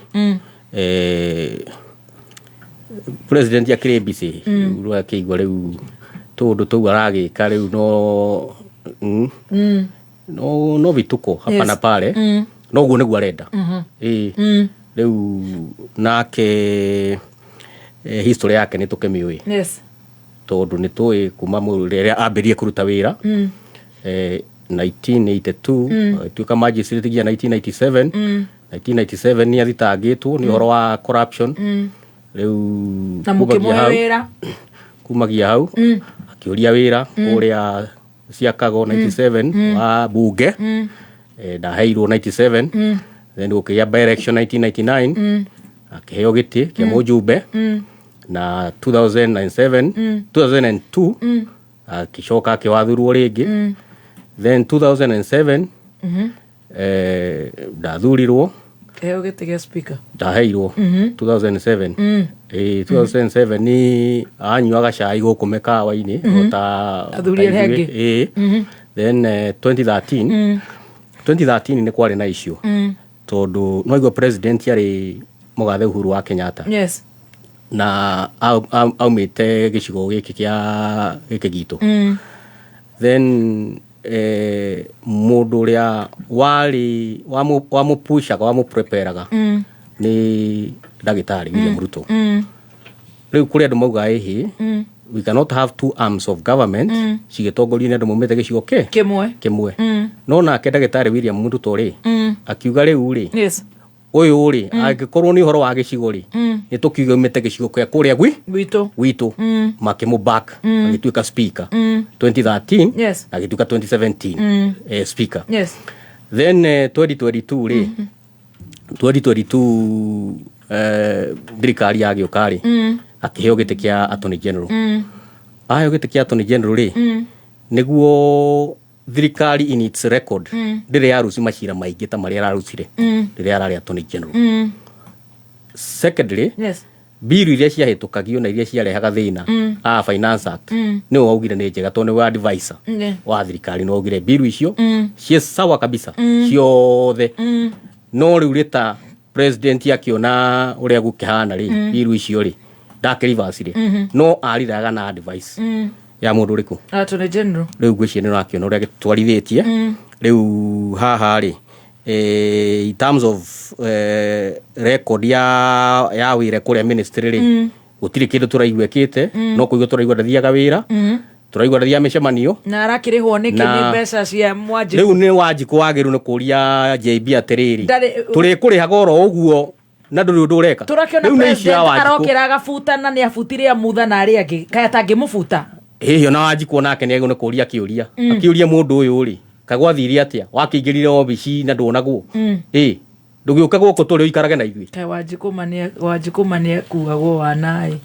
[SPEAKER 11] president ya KBC rwa kigwa riu tundu tu aragika riu no vituko hapa na pale no guo niguo arenda riu nake history yake nitukemiui tondu nitui kuma riria ambirie kuruta wira 1982 tuka magistrate gia 1997 ni athitangitwo ni horo wa corruption riu
[SPEAKER 7] na mukimwe wira
[SPEAKER 11] kumagia hau akiuria wira uria ciakago 97 wa bunge ndaheirwo 97 then ukia by election 1999 akiheo giti kia mujumbe na 2002 akishoka akiwathurwo ringi then 2007 ndathurirwo
[SPEAKER 7] kiheo giti kia speaker
[SPEAKER 11] ndaheirwo 2007 2007 ni anyuaga cai guku mikawa-ini ota
[SPEAKER 7] athuria hengi
[SPEAKER 11] then 2013 ni kwari na issue tondu noigwo president yari mugathe Uhuru wa Kenyatta na aumite gicigo giki kia giki gitu then mundu uria wari wamupushaga wamupreparaga ni ndagitari William Ruto riu kuri andu mauga we cannot have two arms of government cigitongoria ni andu mumite gicigo kimwe no nake ndagitari William Ruto ri akiuga riu ri uyu ri angikorwo ni horo wa gicigo ri ni tukiuga umite gicigo kia kuria gwitu makimu back agituika speaker 2013 agituika 2017 speaker then 2022 ri 2022 thirikari yagiuka ri akiheo giti kia attorney general aheo giti kia attorney general ri niguo thirikari in its record ndire yaruci macira maingi ta maria ararucire rire arari attorney general secondly biru iria ciahitukagio na iria ciarehaga thina finance act ni waugire ni njega tondu wa advisor wa thirikari no ugire biru icio cie sawa kabisa ciothe no riu rita president yakiona uria gukihana ri biru icio ri ndakirivasire no ariraga na advice ya mundu riku
[SPEAKER 7] attorney general
[SPEAKER 11] riu gwiciria ni rakiona uria gitwarithitie riu haha ri in terms of record ya wire kuria ministry ri gutiri kindu turaigwekite no kuigwa turaigwa ndathiaga wira turaigwa ndathia micemanio
[SPEAKER 7] na arakirihwo niki ni mbeca cia Mwanjiku
[SPEAKER 11] riu ni Wanjiku wagiru ni kuria JB atiriri turi kurihaga oro uguo na nduri undu ureka
[SPEAKER 7] turakiona president arokira agafutana ni afutire amutha na ari angi kaya tangimufuta
[SPEAKER 11] hiyo na Wanjiku nake ni egune kuria akiuria mundu uyu ri kagwathiria atia wakingirire obici na ndonaguo ndugiuka guko turi uikarage na ithui
[SPEAKER 7] kai Wanjiku mane kuagwo wanai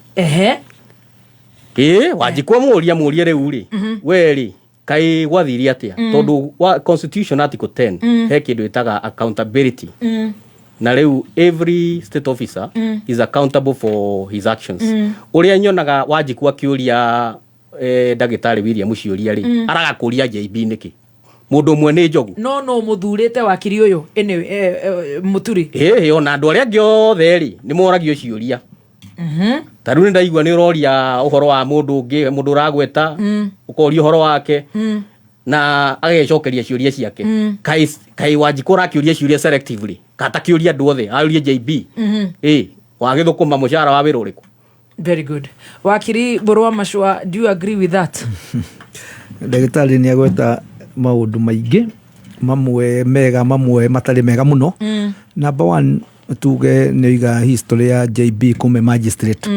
[SPEAKER 11] Wanjiku muria riu ri we ri kai gwathiria atia tondu wa constitution article 10 he kindu itaga accountability na riu every state officer is accountable for his actions uria nyonaga Wanjiku akiuria ndagitari William ciuria ri araga kuria JB niki mundu mwe ni njogu
[SPEAKER 7] no muthurite wakiri uyu muturi
[SPEAKER 11] ona andu aria angi othe ri ni moragio ciuria taru ni ndaigua ni uroria uhoro wa mundu ungi mundu uragweta ukoria uhoro wake na agecokeria ciuria ciake kai Wanjiku rakiuria ciuria selectively kata kiuria andu othe aruria JB wagithukuma mushara wa wira uriku.
[SPEAKER 7] Very good. Wakiri Burwa Mashua, do you agree with that?
[SPEAKER 16] Ndagitari ni agweta maundu maingi mamwe mega mamwe matari mega muno. Number one tuge niga history ya JB kume magistrate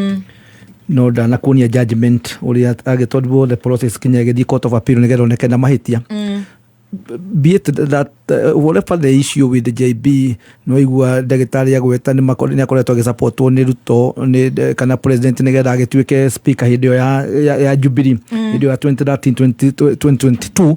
[SPEAKER 16] no ndana kunia judgment uria agitwarwo the process kinya githii court of appeal nigetha nekenda mahitia be it that whatever the issue with the JB no igua ndagitari agweta ni makoni akoretwo agisupport ni Ruto ni kana president nigetha agituike speaker hidio ya Jubilee hidio ya 2022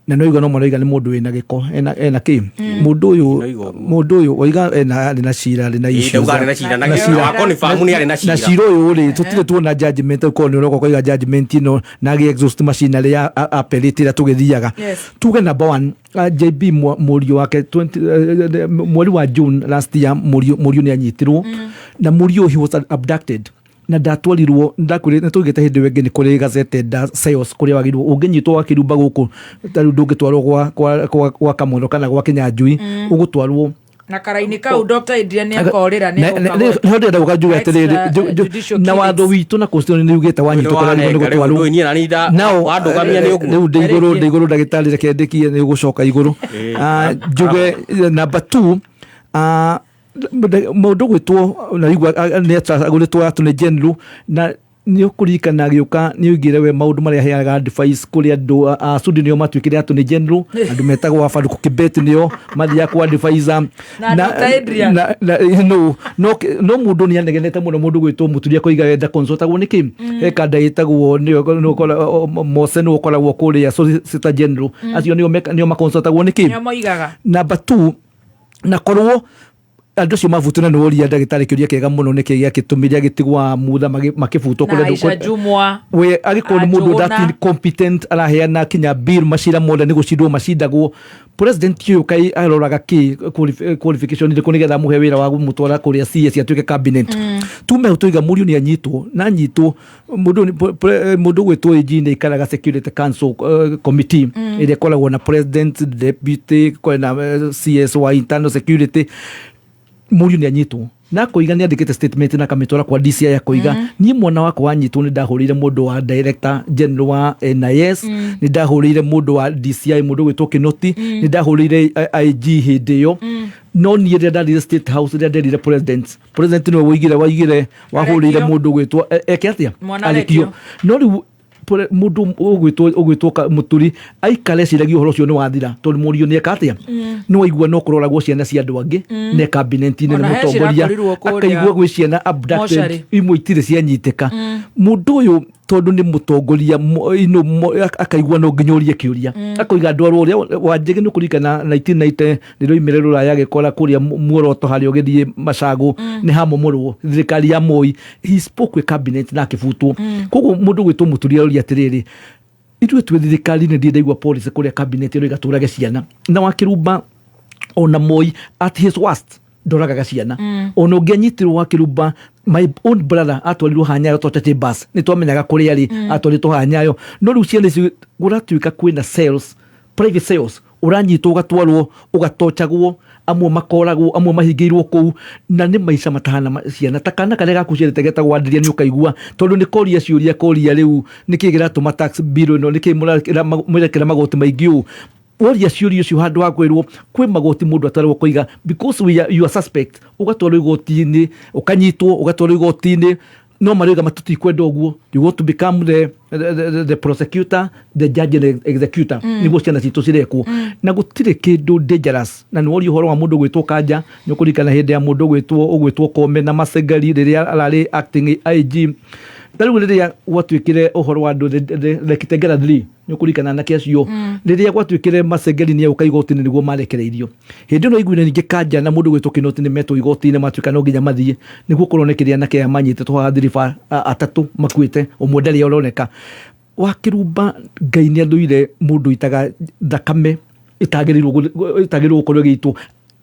[SPEAKER 16] na no igua no mwana ni mundu wina giko ena ki mundu uyu oiga na cira na issue
[SPEAKER 11] na cira na confirm ni ari na cira
[SPEAKER 16] na cira uyu ri tutire tuona judgment ko ni uroko koiga judgment no na gi exhaust machinery ya appellate ira tugithiaga tuge number 1 JB murio wake mweri wa June last year murio ni anyitirwo na Murio he was abducted na ndatwarirwo ndakwire nitugite hindi wenge ni kuri gazette da sales kuri wagirwo unginyitwo wakirumba guku taru ndungitwarwo kwa Kamono kana gwa Kinyanjui ugutwarwo
[SPEAKER 7] na karaini kau Dr. Adrian akorira
[SPEAKER 16] ne hode da ukajuga atiriri na watho witu na constitution ni ugite wanyitwo kora ni gutwarwo nao wandugamia ni uguo ndeiguru ndagitari rekendekie ni ugucoka iguru njuge number 2 mundu gwitwo na igwa ni atagulitwo atune general na ni ukurikana gioka ni ugire we maundu maria heaga advice kuri andu sudi nio matwikire atune general andu metagwo Faruku Kibet nio mathia kwa advisor na no mundu ni anegenete muno mundu gwitwo muturia koiga wenda consult agwo niki eka ndaitagwo nio kola Mose no kola gwo kuri Solicitor General acio nio makonsult agwo niki number 2 na korwo andu cio mavutuna no ria ndagitari kiuria kega muno niki giakitumira gitigwa mutha makivutwo kule we agiko ni mundu that incompetent araheana kinya bill mashira moda ni gucidwo macindagwo president yu kai aroraga ki qualification ile kunigetha muhe wira wa mutwara kuria CS atuike cabinet tume utuiga Murio ni anyitwo na anyitwo mundu gwitwo ejine ikaraga security council committee ile kola na president deputy kola CS wa internal security Murio ni anyitwo na koiga ni andikite statement na kamitwara kwa DCI ya koiga ni mwana wako wanyitwo ni ndahurire mundu wa director general wa NIS ni ndahurire mundu wa DCI mundu gwitwo Kinoti ni ndahurire IG hidio no ni ndari state house ndari president no waigire wahurire mundu gwitwo ekiatia alikio no mundu ugwitwo Muturi aikare ciragio horo cio ni wathira tondu Murio ni ekatia no igua no kuroragwo ciana cia andu angi ne cabinet ni mutongoria akaigua gwi ciana abducted imwe itire cianyiteka mundu uyu tondu ni mutongoria akaigua no nginyorie kiuria akoiga ndwaro uria wanjege ni kurikana 1990 ndio imerero ya gikora kuria muoroto hari ogithie Macagu ni hamomorwo thirikari ya Moi he spoke with cabinet na kifutwo koguo mundu gwitwo Muturia uri atiriri itwe twe thirikari ni ndaigua policy kuria cabinet ro igaturage ciana na wakirumba ona Moi at his worst ndoraga ciana ono ngenyitirwo wakirumba my own brother atwarirwo Hanyayo totate bus ni twamenyaga kuri ari atwarirwo Hanyayo no riu ciana ici guratuika kwina sales private sales uranyitwo ugatwarwo ugatochagwo amwe makoragwo amwe mahingirwo kuu na ni maica matahana ciana takana kare gakucirete getagwo Adria ni ukaigua tondu ni koria ciuria koria riu nikigira tuma tax bill no nikimurekera magoti maingiu woria ciuria cio handu hakwirwo kwi magoti mundu atarwo koiga because you are suspect ugatwarwo igoti-ini ukanyitwo ugatwarwo igoti-ini no mariga matuti kwenda uguo you want to become the prosecutor the judge and executor niguo ciana citu cirekwo na gutire kindu dangerous na ni horo wa mundu gwitwo Kanja ni kurikana hindi ya mundu gwitwo Kome na Masengari riria arari acting IG tariu riria gwatwikire uhoro wa andu the Kitengera 3 ni kurikana na kiacio riria gwatwikire Masengari ni uka igoti-ini niguo marekereirio hindi no iguire ninge Kanja na mundu gwitwo Kinoti ni meto igoti-ini matwika no nginya mathie niguo kuronekeria na kia manyite twa thirifa atatu makuite umwe ndari uroneka wakirumba Ngai ni athuire mundu itaga thakame itagirirwo korwo gitu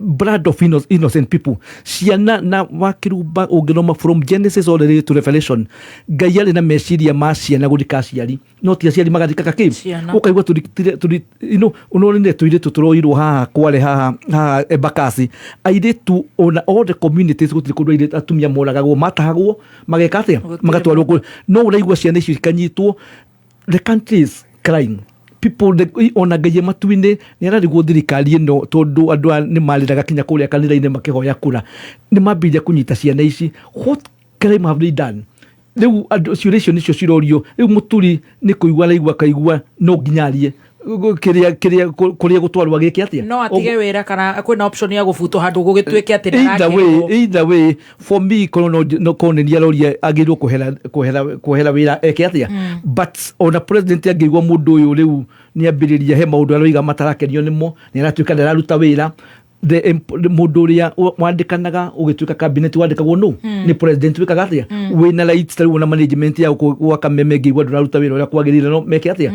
[SPEAKER 16] blood of innocent people ciana na wakirumba ungiroma from Genesis all the way to Revelation Ngai ari na meciria ma ciana guthika ciari no tia ciari magathika kaki ukaigua turi unone tuire tuturoirwo haha kware haha Embakasi airitu ona all the communities gutiri kundu airitu atumia moragagwo matahagwo mageka atia magatwarwo no uraigua ciana ici kanyitwo the country is crying people ona Ngai matuine ni ararigwo thirikari ino tondu andu ni maliraga kinya kuria kanitha-ini makihoya kura ni mambire kunyita ciana ici what crime have they done riu andu ciuria nicio cirorio riu Muturi ni kuigua raigua kaigua no nginyarie kuria gutwarwa giki atia
[SPEAKER 7] no atige wira kana kwina option ya gufuto handu gugitweke ati
[SPEAKER 16] either way for me kono no kono ni aroria agirwo kuhera wira eke atia but ona president agirwo mundu uyu riu ni ambiriria he maundu aroiga matarakenio nimo ni aratwika ndararuta wira mundu uria wandikanaga ugituika cabinet wandikagwo no ni president wikaga atia wina rights tari na management ya gwaka memegi gwa nduraruta wira uria kwagirire no meke atia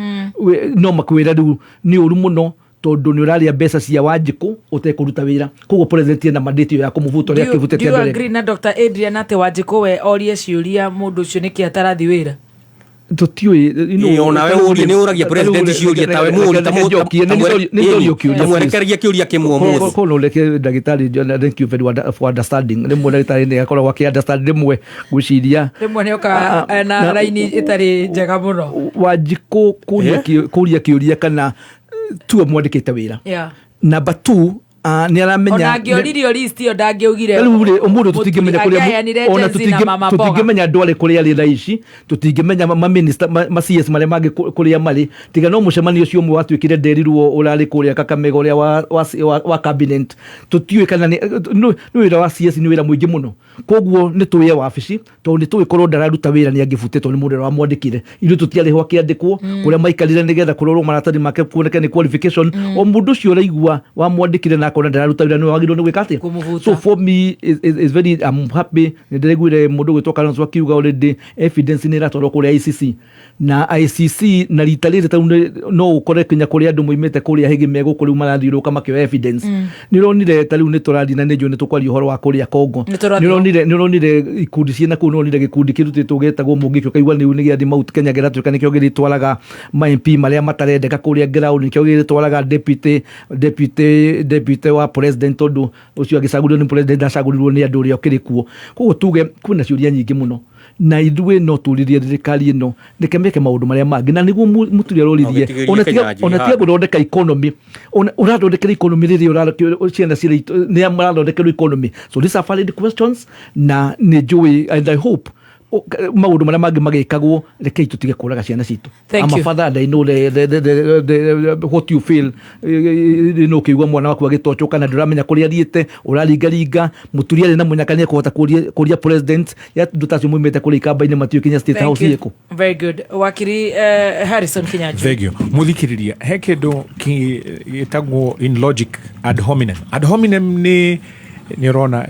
[SPEAKER 16] no makwira riu ni uru muno tondu ni uraria mbeca cia Wanjiku utekuruta wira koguo president ena mandate ya kumuvuta ria kivutete
[SPEAKER 7] mbere. Do you agree na Dr. Adrian ate Wanjiku we orie ciuria mundu ucio niki atarathi wira?
[SPEAKER 16] Tutiwe
[SPEAKER 11] ona we uri ni uragia president ciuria tawe muri tamwerekeria kiuria kimwe muthi
[SPEAKER 16] kono leke ndagitari thank you very for understanding ni mo ndagitari ni akorwo waki understand rimwe guciria
[SPEAKER 7] rimwe ni oka na raini itari njega muno
[SPEAKER 16] Wanjiku kuria kiuria kana tu mwandikite wira number 2 ni aramenya
[SPEAKER 7] ona ngioririo list yo ndangiugire
[SPEAKER 16] umudu tutingimenya kuria ona tutingimenya ndware kuria ri raici tutingimenya ma minister ma CS mare magi kuria mari tiga no mucemani ucio umwe watwikire nderiruo urari kuria Kakamega uria wa cabinet tutiwe kana ni wira wa CS ni wira mwingi muno koguo ni tuye wabici to ni tuwe korwo ndararuta wira ni agifutetwo ni mundu wa mwandikire ithu tutiari ho akiandikwo kuria maikarire nigetha kurorwo maratari make kuoneka ni qualification o mundu ucio uraigua wa mwandikire na kona ndararuta wira ni wagirwo ni gwika atia. So for me is very I'm happy ndiregwire mundu gwitwa Kalonzo akiuga already evidence ni ratoro kuria ICC na ICC na ritarire no ukore kinya kuria andu muimete kuria higi mego kuri marathiuruka makio evidence ni ronire tariu ni turadi na nejo ni tukwari horo wa kuria Kongo ni ronire ikundi ciena ku no ronire gikundi kirutitwo getagwo mungikio kaigwa ni giathi mount Kenya geratuka nikio giritwaraga ma MP maria matarendeka kuria ground nikio giritwaraga deputy wa president tondu ucio agicagurirwo ni president acagurirwo ni andu ria okirikuo koguo tuge kwina ciuria nyingi muno na ithuĩ no turirie thirikari ĩno reke meke maũndũ marĩa mangĩ na nĩguo mũturia roririe ona tiga gũthondeka economy ũrathondekera economy rĩrĩa ciana nĩ marathondekerwo economy. So these are valid questions na nĩ njũĩ and I hope maũndũ marĩa mangĩ magĩkagwo rekei tutige kũraga ciana citũ. I'm a father and I know the what you feel no kiugua mwana waku agĩtochoka na ndũramenya kũrĩa athiĩte ũraringaringa mũturia arĩ na mũnyakania kũhota kũria president ya ndutacio muimete kũrĩa ikamba-inĩ Matthew Kinya State House yeko.
[SPEAKER 7] Very good. Wakiri Harrison Kinyanjui.
[SPEAKER 10] Thank you. Muthikiriria he kĩndũ gĩtagwo in logic ad hominem. Ad hominem ni urona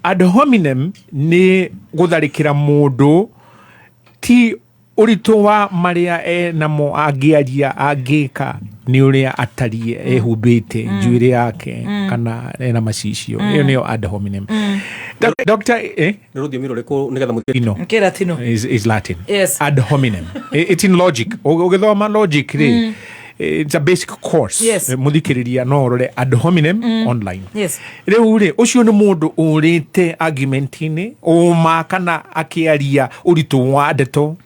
[SPEAKER 7] ad
[SPEAKER 10] hominem ni gutharikira mundu ti uritu wa maria namo angiaria angika ni uria atarie ehumbite njuire yake kana na macicio iyo niyo ad hominem. Dr.
[SPEAKER 11] Nirudhio reko nigetha
[SPEAKER 10] mutino
[SPEAKER 7] Latino
[SPEAKER 10] is Latin.
[SPEAKER 7] Yes.
[SPEAKER 10] Ad hominem it's in logic ugithoma logic ri it's a basic course.
[SPEAKER 7] Yes.
[SPEAKER 10] Muthikiriria no rore ad hominem online.
[SPEAKER 7] Yes.
[SPEAKER 10] Riu ri ucio ni mundu urite argument-ini uma kana akiaria uritu wa ndeto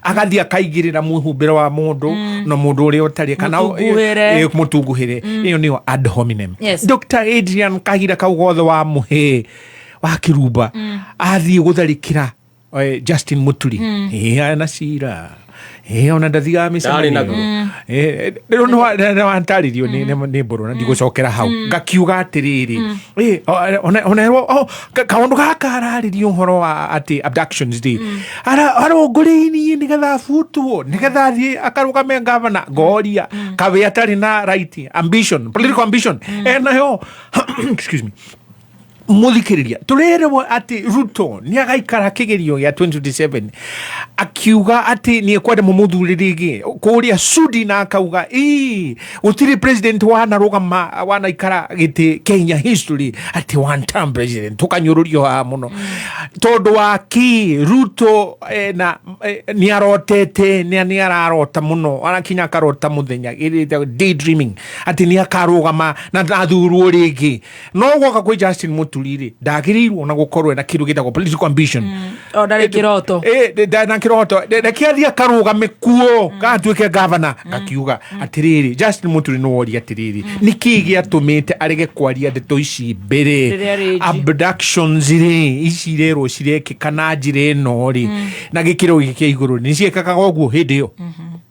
[SPEAKER 10] agathia akaigirira muhumbiro wa mundu no mundu uri otari kana mutunguhire iyo niyo ad hominem.
[SPEAKER 7] Yes.
[SPEAKER 10] Dr. Adrian Kahira kaugothe wa muhe wa kirumba athie gutharikira Justin Muturi na cira ona ndathiga micemani rĩu nĩ wantaririo nĩ mbũrũ na ndigũcokera hau ngakiuga atĩrĩrĩ onerwo kaũndũ gaka ararĩrio ũhoro wa atĩ abductions day arongũrĩinie nĩgetha abutwo nĩgetha athiĩ akarũgame ngavana ngoria kawe atarĩ na right ambition political ambition enayo excuse me muthikiriria turerwo ati Ruto ni agaikara kigerio ya 2027 akiuga ati ni ekwenda mumuthuririgie kuria Sudi na akauga utiri president wana ikara giti Kenya history ati one term president tukanyururio ha muno tondu wa ki Ruto na ni arotete ni ararota muno anakinya karota muthenya daydreaming ati ni akarugama na athurwo rigi no gwoka kwi Justin turire ndagirirwo na gukorwo na kiru gitagwo political ambition
[SPEAKER 7] ndari kiroto
[SPEAKER 10] na kiroto kiathia karugame kuo gatuike governor gakiuga atiriri Justin Muturi no wori atiriri niki giatumite arege kwaria ndeto ici mbere abductions ri ici rero cirekika na njire no ri na gikiro gike iguru ni ciekaga oguo hindi yo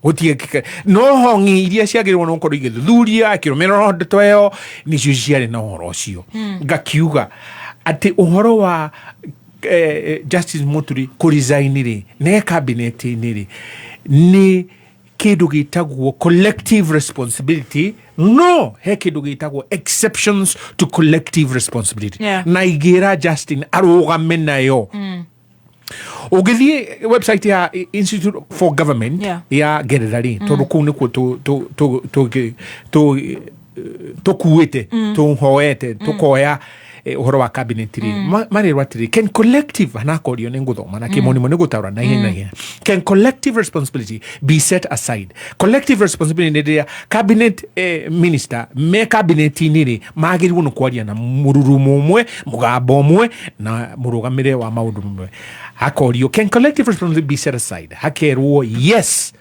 [SPEAKER 10] gutie no hongi iria ciagirwo no korwo igithuthuria kirumira ndeto yo ni cio ciari na horo ucio gakiuga ati uhoro wa Justice Muturi kurizainire ne cabinet inire ni kindu gitagwo collective responsibility no he kindu gitagwo exceptions to collective responsibility na igira Justin arugame nayo Ugithie website ya Institute for Government ya Ngeretha ri tondu kuu nikuo tukuite tuhoete tukoya uhoro wa cabinet ri mari watiri can collective anakorio ni nguthoma na kimonimo ni gutaura na ihenya can collective responsibility be set aside. Collective responsibility ni cabinet minister me cabinet ni ri magiri wono kwaria na mururumo umwe mugabo umwe na murugamire wa maundu umwe hakorio can collective responsibility be set aside. Hakerwo yes,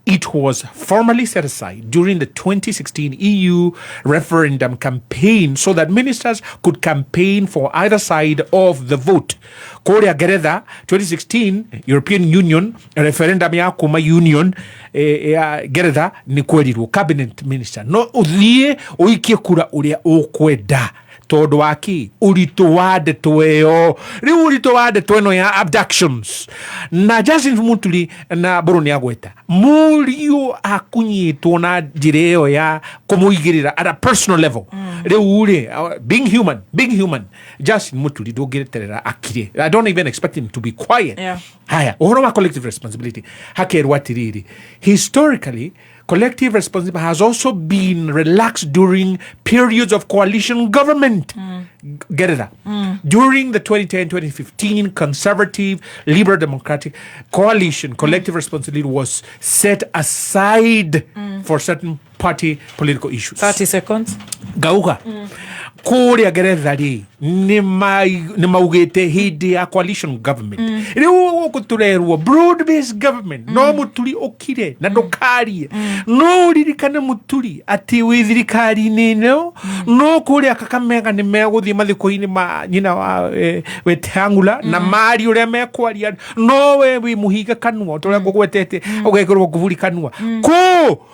[SPEAKER 10] it was formally set aside during the 2016 EU referendum campaign so that ministers could campaign for either side of the vote. Korea Ngeretha 2016 European Union referendum ya kuma union ya Ngeretha ni kwerirwo cabinet minister no uthie uikie kura uria ukwenda tondu waki urito wa ndeto eyo riu urito wa ndeto eno ya abductions na Justin Muturi na Boroni agweta murio akunyitwo na njira eyo ya kumuigirira at a personal level riu ri being human Justin Muturi ndungireterera akire. I don't even expect him to be quiet. Haya uhoro wa collective responsibility hakerwa atiriri historically collective responsibility has also been relaxed during periods of coalition government. Ngeretha. During the 2010-2015 conservative Liberal Democratic coalition, collective responsibility was set aside for certain party political issues.
[SPEAKER 7] 30 seconds.
[SPEAKER 10] Gauga. Korea Ngeretha ri ni maugite hindi ya coalition government riu guturerwo broad based government no Muturi okire na ndukarie no ririkane Muturi ati wi thirikari nino no Korea Kakamega ni meguthie mathiko-ini ma nyina wa Wetangula na mari uria mekwaria no we wi muhiga kanua turia ngugwetete ugekirwo kuvuri kanua ko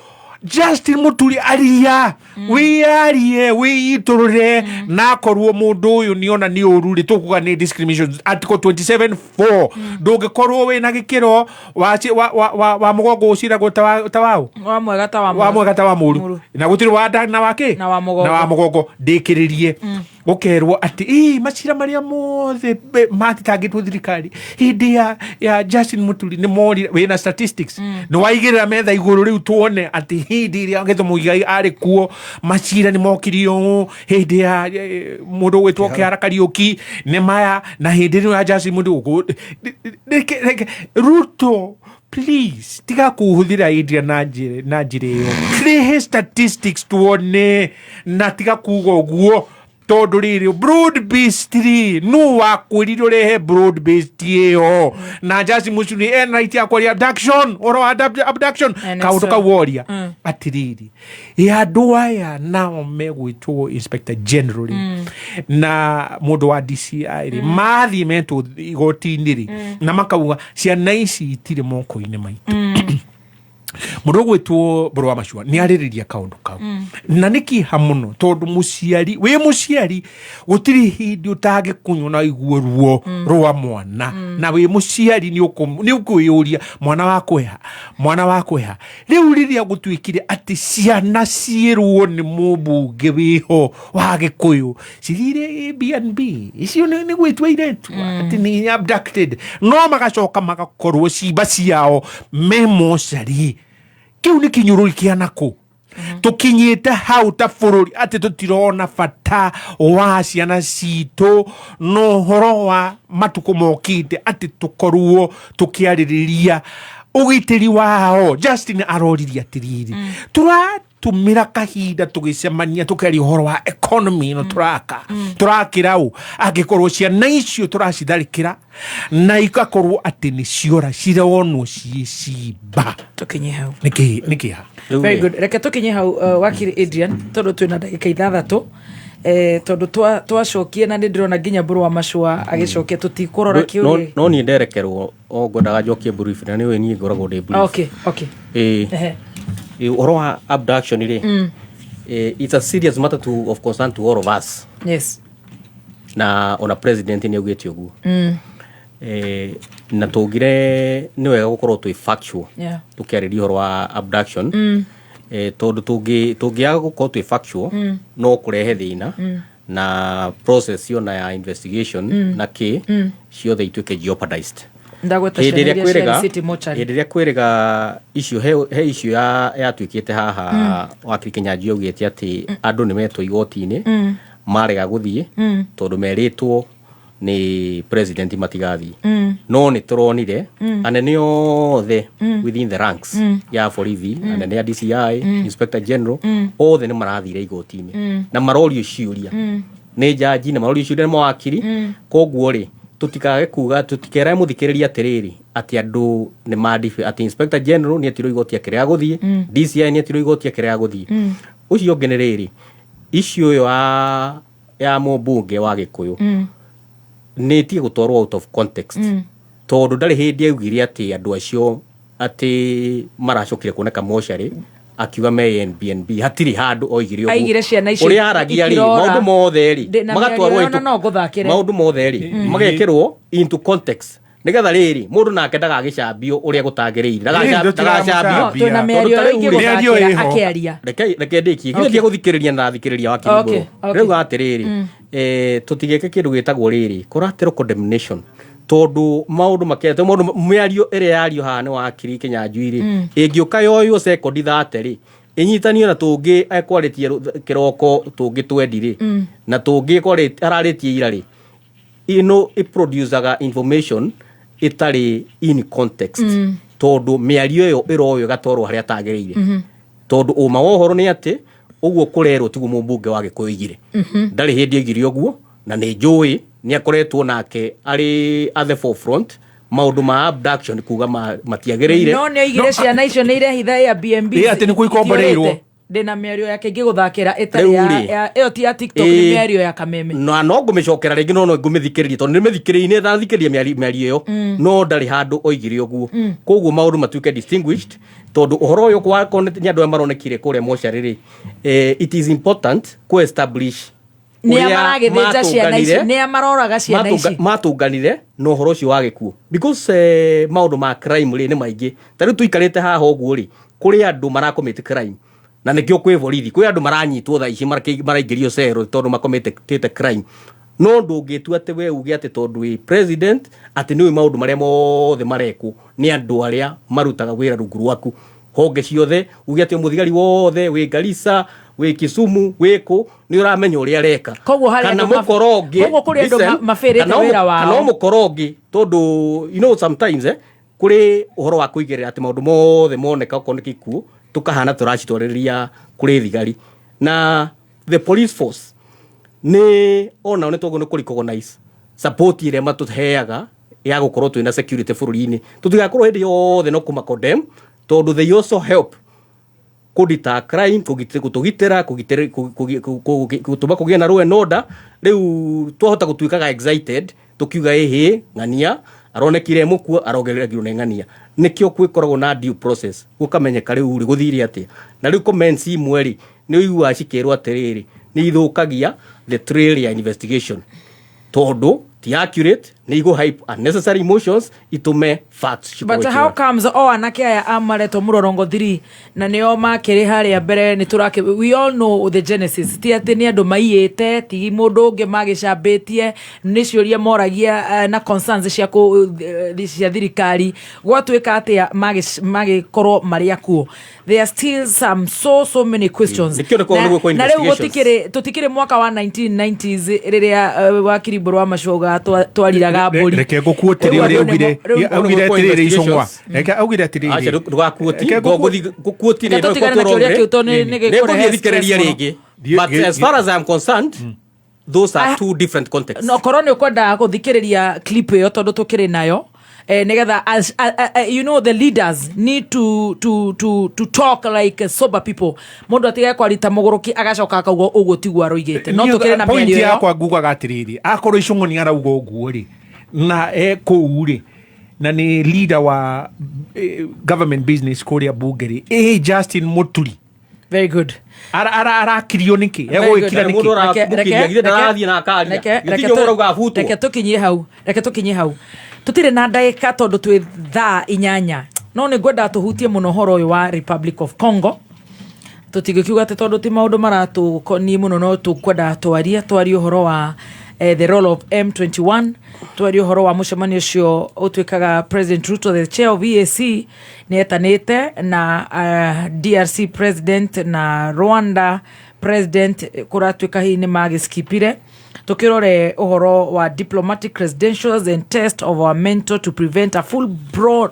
[SPEAKER 10] Justin Muturi aria we iturure na korwo mundu uyu niona ni ururi tukuga ni discrimination article 27(4) ndungikorwo we na gikiro wa mugongo ucira gutawao
[SPEAKER 7] wa mwega ta wa muru
[SPEAKER 10] na gutiri wada na wake
[SPEAKER 7] na wa
[SPEAKER 10] mugongo ndikiririe ukerwo ati macira maria mothe matitangitwo thirikari hindi ya Justin Muturi ni mori we na statistics ni waigirira metha iguru riu tuone ati hindi iria Githumu ari kuo macira ni mokirio hindi ya mundu wetwo Kiara Kariuki ni maya na hindi ni ya Justin Muturi Ruto please tiga kuhuthira idea na njire yo create statistics tuone na tiga kuga uguo tondu riri broad based no wakwiriro rehe broad based yo na Justin Muturi right ya kwa abduction or abduction kaudu ka warrior atiriri ya doaya now megwitwo inspector general na mundu wa DCI mathi meto igoti-ini na makauga ciana ici itire moko-ini maitu mundu gwitwo Mburu wa Macua ni aririria kaundu kau na niki hamuno tondu muciari gutiri hindi utangikunywo na iguo ruo rwa mwana na we muciari ni ukuyuria mwana wa kweha riu riria gutwikire ati ciana cierwo ni mubunge wiho wa Gikuyu cirire BNB icio ni gwitwa iretu ati ni abducted no magacoka magakorwo ciba ciao memosari kiu ni kinyururi kia nako tukinyite hau ta bururi ati tutirona bata wa ciana citu no horo wa matuko mokite ati tukorwo tukiaririria ugitiri wao. Justin aroriria atiriri tumira kahinda tugicemania tukari horo wa economy no turakirau agikorwo ciana icio turacitharikira na igakorwo ati ni ciora cironwo ciba
[SPEAKER 7] tukinye hau
[SPEAKER 10] niki ha
[SPEAKER 7] very good reke tukinye hau wakiri Adrian tondu twina ndagika 6 tondu twacokie na ndirona nginya Mburu wa Macua agicokia tutikurora kiuri
[SPEAKER 11] no ni nderekerwo ngwendaga njokie brief na niwe ni ngoragwo ndi brief
[SPEAKER 7] okay
[SPEAKER 11] oro wa abduction it's a serious matter of concern to all of us.
[SPEAKER 7] Yes.
[SPEAKER 11] Na ona president ni augite uguo na tugire ni wega gukorwo twi factual tukiariria oro wa abduction tondu tungiaga gukorwo twi factual no kurehe thina na process yona ya investigation na ciothe ituike jeopardized Hĩndĩ kwĩrĩga icio he icio yatuĩkĩte haha wakiri Kĩnyanjui augĩte atĩ andũ nĩ metwo igoti-inĩ marega gũthiĩ tondũ merĩtwo ni president matigathiĩ no nĩ tũronire anene othe within the ranks ya borithi anene ya DCI Inspector General othe nĩ marathire igoti-inĩ na marorio ciũria nĩ jaji na marorio ciũria nĩ mawakiri koguo rĩ tutikage kuga tutikera muthikĩrĩria atĩrĩrĩ atĩ andũ nĩ madife atĩ Inspector General nĩ atirwo igoti akĩrega gũthiĩ DCI nĩ atirwo igoti akĩrega gũthiĩ ũcio ũngĩ nĩ rĩrĩ icio ya mũmbunge wa Gĩkũyũ nĩ tie gũtwarwo out of context tondũ ndarĩ hĩndĩ augire atĩ andũ acio atĩ maracokire kuoneka mocarĩ akiuga me NBNB hatirĩ handũ oigire ũguo ũrĩa aragia rĩ maũndũ mothe rĩ magatwarwo maũndũ mothe rĩ magekĩrwo into context nigetha rĩrĩ mũndũ nake ndagagĩcambio ũrĩa gũtagĩrĩire ndagacambio
[SPEAKER 7] twĩna mĩario ĩngĩ gũthakĩra akĩaria
[SPEAKER 11] reke ndĩkie gĩkĩ gũthikĩrĩria na thikĩrĩria wa Kĩrugũrũ rĩu atĩrĩrĩ tũtigeke kĩndũ gĩtagwo rĩrĩ collateral condemnation tondu maundu makete maundu mĩario ĩrĩa yario haha nĩ wakiri Kĩnyanjui rĩ ĩngĩũka yoywo second 30 rĩ inyitanio na tũngĩ ekwarĩtie kĩroko tũngĩ twendi rĩ na tũngĩ ararĩtie ira rĩ ino iproducaga information itarĩ in context tondu mĩario ĩyo ĩroyo gatwarwo harĩa tagĩrĩire tondu ũma wa ũhoro nĩ atĩ ũguo kũrerwo tiguo mũmbunge wa Gĩkũyũ igire ndarĩ hĩndĩ aigire ũguo na nĩ njũĩ nĩ akoretwo nake arĩ at the forefront maundu ma abduction kuga matiagĩrĩire
[SPEAKER 7] no nĩ oigire ciana icio nĩ irehitha ya BNB
[SPEAKER 10] atĩ nĩ kuikomboreirwo
[SPEAKER 7] ndina mĩario yake ngĩgũthakĩra ĩtarĩ ya ĩyo ti ya TikTok nĩ mĩario ya Kameme
[SPEAKER 11] no ngũmĩcokera rĩngĩ no ngũmĩthikĩrĩria tondũ nĩmĩthikĩrĩirie na thikĩrĩria mĩario ĩyo no ndarĩ handũ oigire ũguo koguo maũndũ matuĩke distinguished tondu ũhoro ũyũ kwako nĩ andũ maronekire kũrĩa mocarĩ it is important to establish
[SPEAKER 7] nĩ maragĩthĩnja ciana ici nĩ maroraga ciana ici
[SPEAKER 11] matũnganire no ũhoro ũcio wa gĩkuũ because maũndũ ma crime rĩ nĩ maingĩ ta rĩu tuikarĩte haha ũguo rĩ kũrĩ andũ marakomete crime na nĩkĩo kwĩ borithi kwĩ andũ maranyitwo thaa ici maraingĩrio cero tondũ makometete crime no ndũngĩtua atĩ we uge atĩ tondũ wĩ president atĩ nĩwe maũndũ marĩa mothe marekwo nĩ andũ arĩa marutaga wĩra rungu rwaku honge ciothe uge atĩ mũthigari wothe wĩ Garissa wĩ Kisumu wĩkũ nĩ ũramenya ũrĩa areka kana mũkorongi
[SPEAKER 7] kũrĩ andũ mafĩrĩte wĩra wao
[SPEAKER 11] kana mũkorongi tondũ you know sometimes kũrĩ ũhoro wa kũigĩrĩra atĩ maũndũ mothe moneka okorwo nĩ gĩkuũ tukahana tũracitwarĩria kũrĩ thigari na the police force nĩ ona nĩ tũgũ nĩ kũrecognize support ĩrĩa matũheaga ya gũkorwo twĩna security bũrũri-inĩ tũtigakorwo hĩndĩ yothe no kũmacondemn tondũ they also help kũdita crime kũtũgitĩra gũtũma kũgĩa na law and order rĩu twahota gũtuĩkaga excited tukiuga ĩhĩ ng'ania aronekire mũkuo arogereragio nĩ ng'ania nĩkĩo kwĩkoragwo na due process gũkamenyeka rĩu rĩ gũthire atĩa na rĩu comments imwe rĩ nĩ uigua cikĩrwo atĩrĩrĩ nĩ ithũkagia the trail ya investigation tondũ ti accurate nĩ igo hype unnecessary emotions itume facts
[SPEAKER 7] but how comes anake aya amaretwo Murorongo 3 na nĩo makĩrĩ harĩa mbere nĩ tũrake we all know the genesis ti atĩ nĩ andũ maiyĩte ti mũndũ ũngĩ magĩcambĩtie nĩ ciũria moragia na concerns cia thirikari gwatuĩka atĩa magĩkorwo marĩa kuo there are still so many questions na rĩu tũtikĩrĩ mwaka wa 1990s rĩrĩa wakiri Mbũrũ wa Macoga twariraga mbũri
[SPEAKER 10] reke ngũkuotĩre ũrĩa augire atĩrĩrĩ icong'wa reke augire atĩrĩrĩ
[SPEAKER 11] acha ndũgakuoti ngũkuoti nĩ ngũthikĩrĩria rĩngĩ but as far as I am concerned those are two different contexts
[SPEAKER 7] no korwo nĩ ũkwendaga gũthikĩrĩria clip ĩyo tondũ tũkĩrĩ nayo negether as you know the leaders need to talk like sober people mundu atiga kwarita mũgũrũki agacoka akauga ũguo tiguo aroigĩte no tũkĩrĩ na
[SPEAKER 10] point yakwa ngugaga atĩrĩrĩ akorwo icong'oni arauga ũguo rĩ na kũu rĩ na nĩ leader wa government business kũrĩa bunge rĩ Justin Muturi
[SPEAKER 7] very good
[SPEAKER 10] arakirio nĩkĩ egwĩkira
[SPEAKER 7] nĩkĩ reke tũkinyie hau tutirĩ na ndagĩka tondũ twĩ thaa 8 no nĩ ngwenda tũhutie mũno horo ũyũ wa Republic of Congo tũtigĩkiuga atĩ tondũ ti maũndũ maratũkoniĩ mũno no tũkwenda twarie ũhoro wa the role of M21 twari horo wa mucemanio cio utwikaga President Ruto the chair of EAC nietanite na DRC president na Rwanda president kuratwika hii ni magiskipire tukirore uhoro wa diplomatic credentials and test of our mentor to prevent a full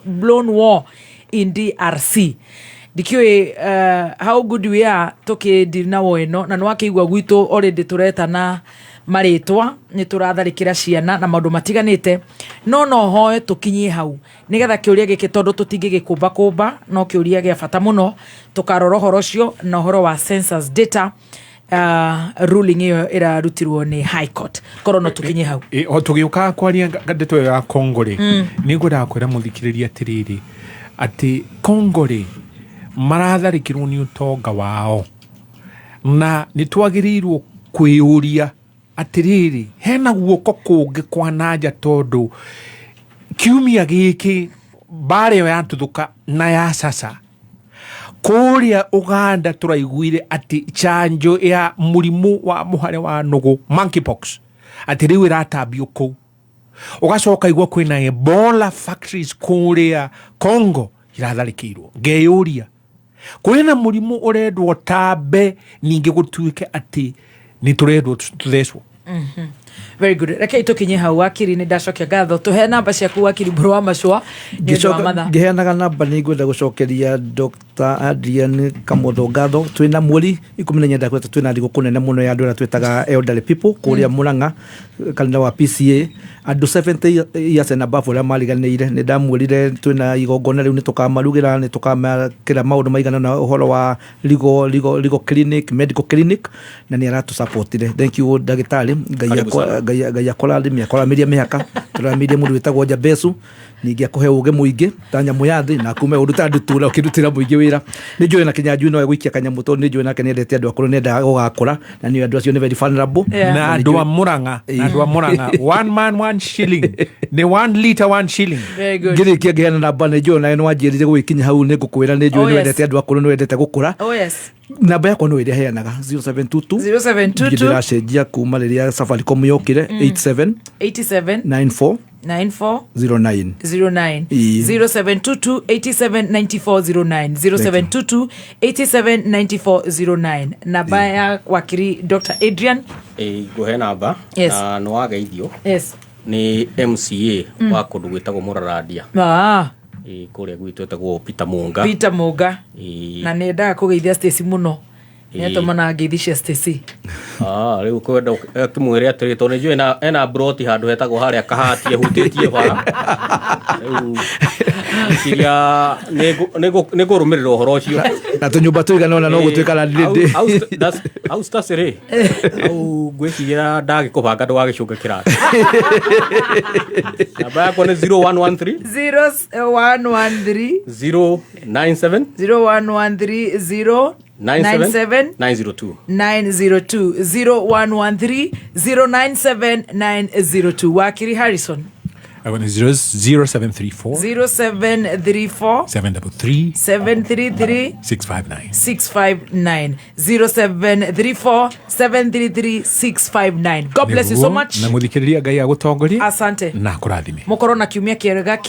[SPEAKER 7] blown war in DRC. Dikiwe how good we are tukidiri na woino na nwakeigwa gwitu already tureta na maritwa ni turatharikira ciana na maundu matiganite no hoe tukinyie hau nigetha kiuria giki tondu tutingigikumba kumba no kiuria gia bata muno tukarora horo cio na horo wa census data ruling iyo irarutirwo ni High Court korono tukinye hau
[SPEAKER 10] o tugiuka kwaria ndeto ya Kongore ni ngwenda kwira muthikiriria atiriri ati Kongore maratharikirwo ni utonga wao na nitwagirirwo kwiuria atiriri hena guoko kungi kwa naja tondu kiumia giki bare ya tuthuka na ya sasa kuria Uganda turaiguire ati chanjo ya murimu wa muhare wa nugu monkeypox ati riu iratambio ku ugacoka igwa kwina Ebola factories kuria Congo iratharikirwo ngeyuria kwina murimu urendwo tambe ningi gutuike ati ni turendwo tuthecwo.
[SPEAKER 7] Very good. Reke tukinye hau wakiri ni ndacokia gatho tuhe namba ciaku wakiri bro wa macwa
[SPEAKER 16] ngeheanaga namba ni ngwenda gucokeria Dr. Adrian Kamotho ngatho twina mweri 19 kweta twina thigo kunene muno ya andu twetaga elderly people kuria Murang'a kalenda wa PCA andu 70 years and above ria mariganire ni ndamwirire twina igongona riu ni tukamarugira ni tukamakira maundu maigana na uhoro wa legal clinic medical clinic na ni aratu supportire. Thank you ndagitari ngai akora ndimi akora miria mihaka turamirie mundu witagwo Jabesu ningi akuhe uge muingi tanya muyathi na kume uruta ndutura ukirutira muingi wira ni njui na Kenya njui no gwikia kanyamu to ni njui na kenendete andu akuru nenda gugakura na ni andu acio ni very vulnerable
[SPEAKER 10] na andu a Murang'a na andu a Murang'a one man one shilling ni 1 liter 1 shilling.
[SPEAKER 7] Very good.
[SPEAKER 16] Ngiri kiagehana namba ni njui na no wanjirire gwikinya hau ni ngukwira ni njui ni wendete andu akuru ni wendete gukura.
[SPEAKER 7] Oh yes.
[SPEAKER 16] Namba yako no ire heanaga 0722 ndira cenjia kuma riria Safaricom yokire 87 94 09 0722 879409 0722 879409 namba ya wakiri Dr. Adrian
[SPEAKER 11] guhe namba na no wageithio ni MCA wa kundu gwitagwo Muraradia kuria gwitu etagwo Peter Munga
[SPEAKER 7] na nendaga kugeithia Stacy muno netomana ngeithicia Stacy
[SPEAKER 11] riu kwenda kimwire atiri to njui ena broti handu hetagwo haria kahatie hutitie bara riu kiria nego rumirira uhoro ucio
[SPEAKER 16] na tunyumba tuigana ona no gutwika la ndinde
[SPEAKER 11] au stasere au gwicigira ndagi kubanga ndwagicunga kirati namba yako ni 0113 097 902 013 097902
[SPEAKER 7] wakiri Harrison
[SPEAKER 10] I want 0734 733 659
[SPEAKER 7] 0734 733 659. God bless you so much.
[SPEAKER 10] Na muthikiriria ngai agutongorie
[SPEAKER 7] asante
[SPEAKER 10] na kurathime
[SPEAKER 7] mukoro na kiumia kiega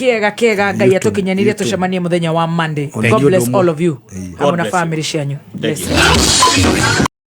[SPEAKER 7] ngai atukinyanirie tucemanie muthenya wa Monday. God bless all of you. Amuna family cianyu. Bless you.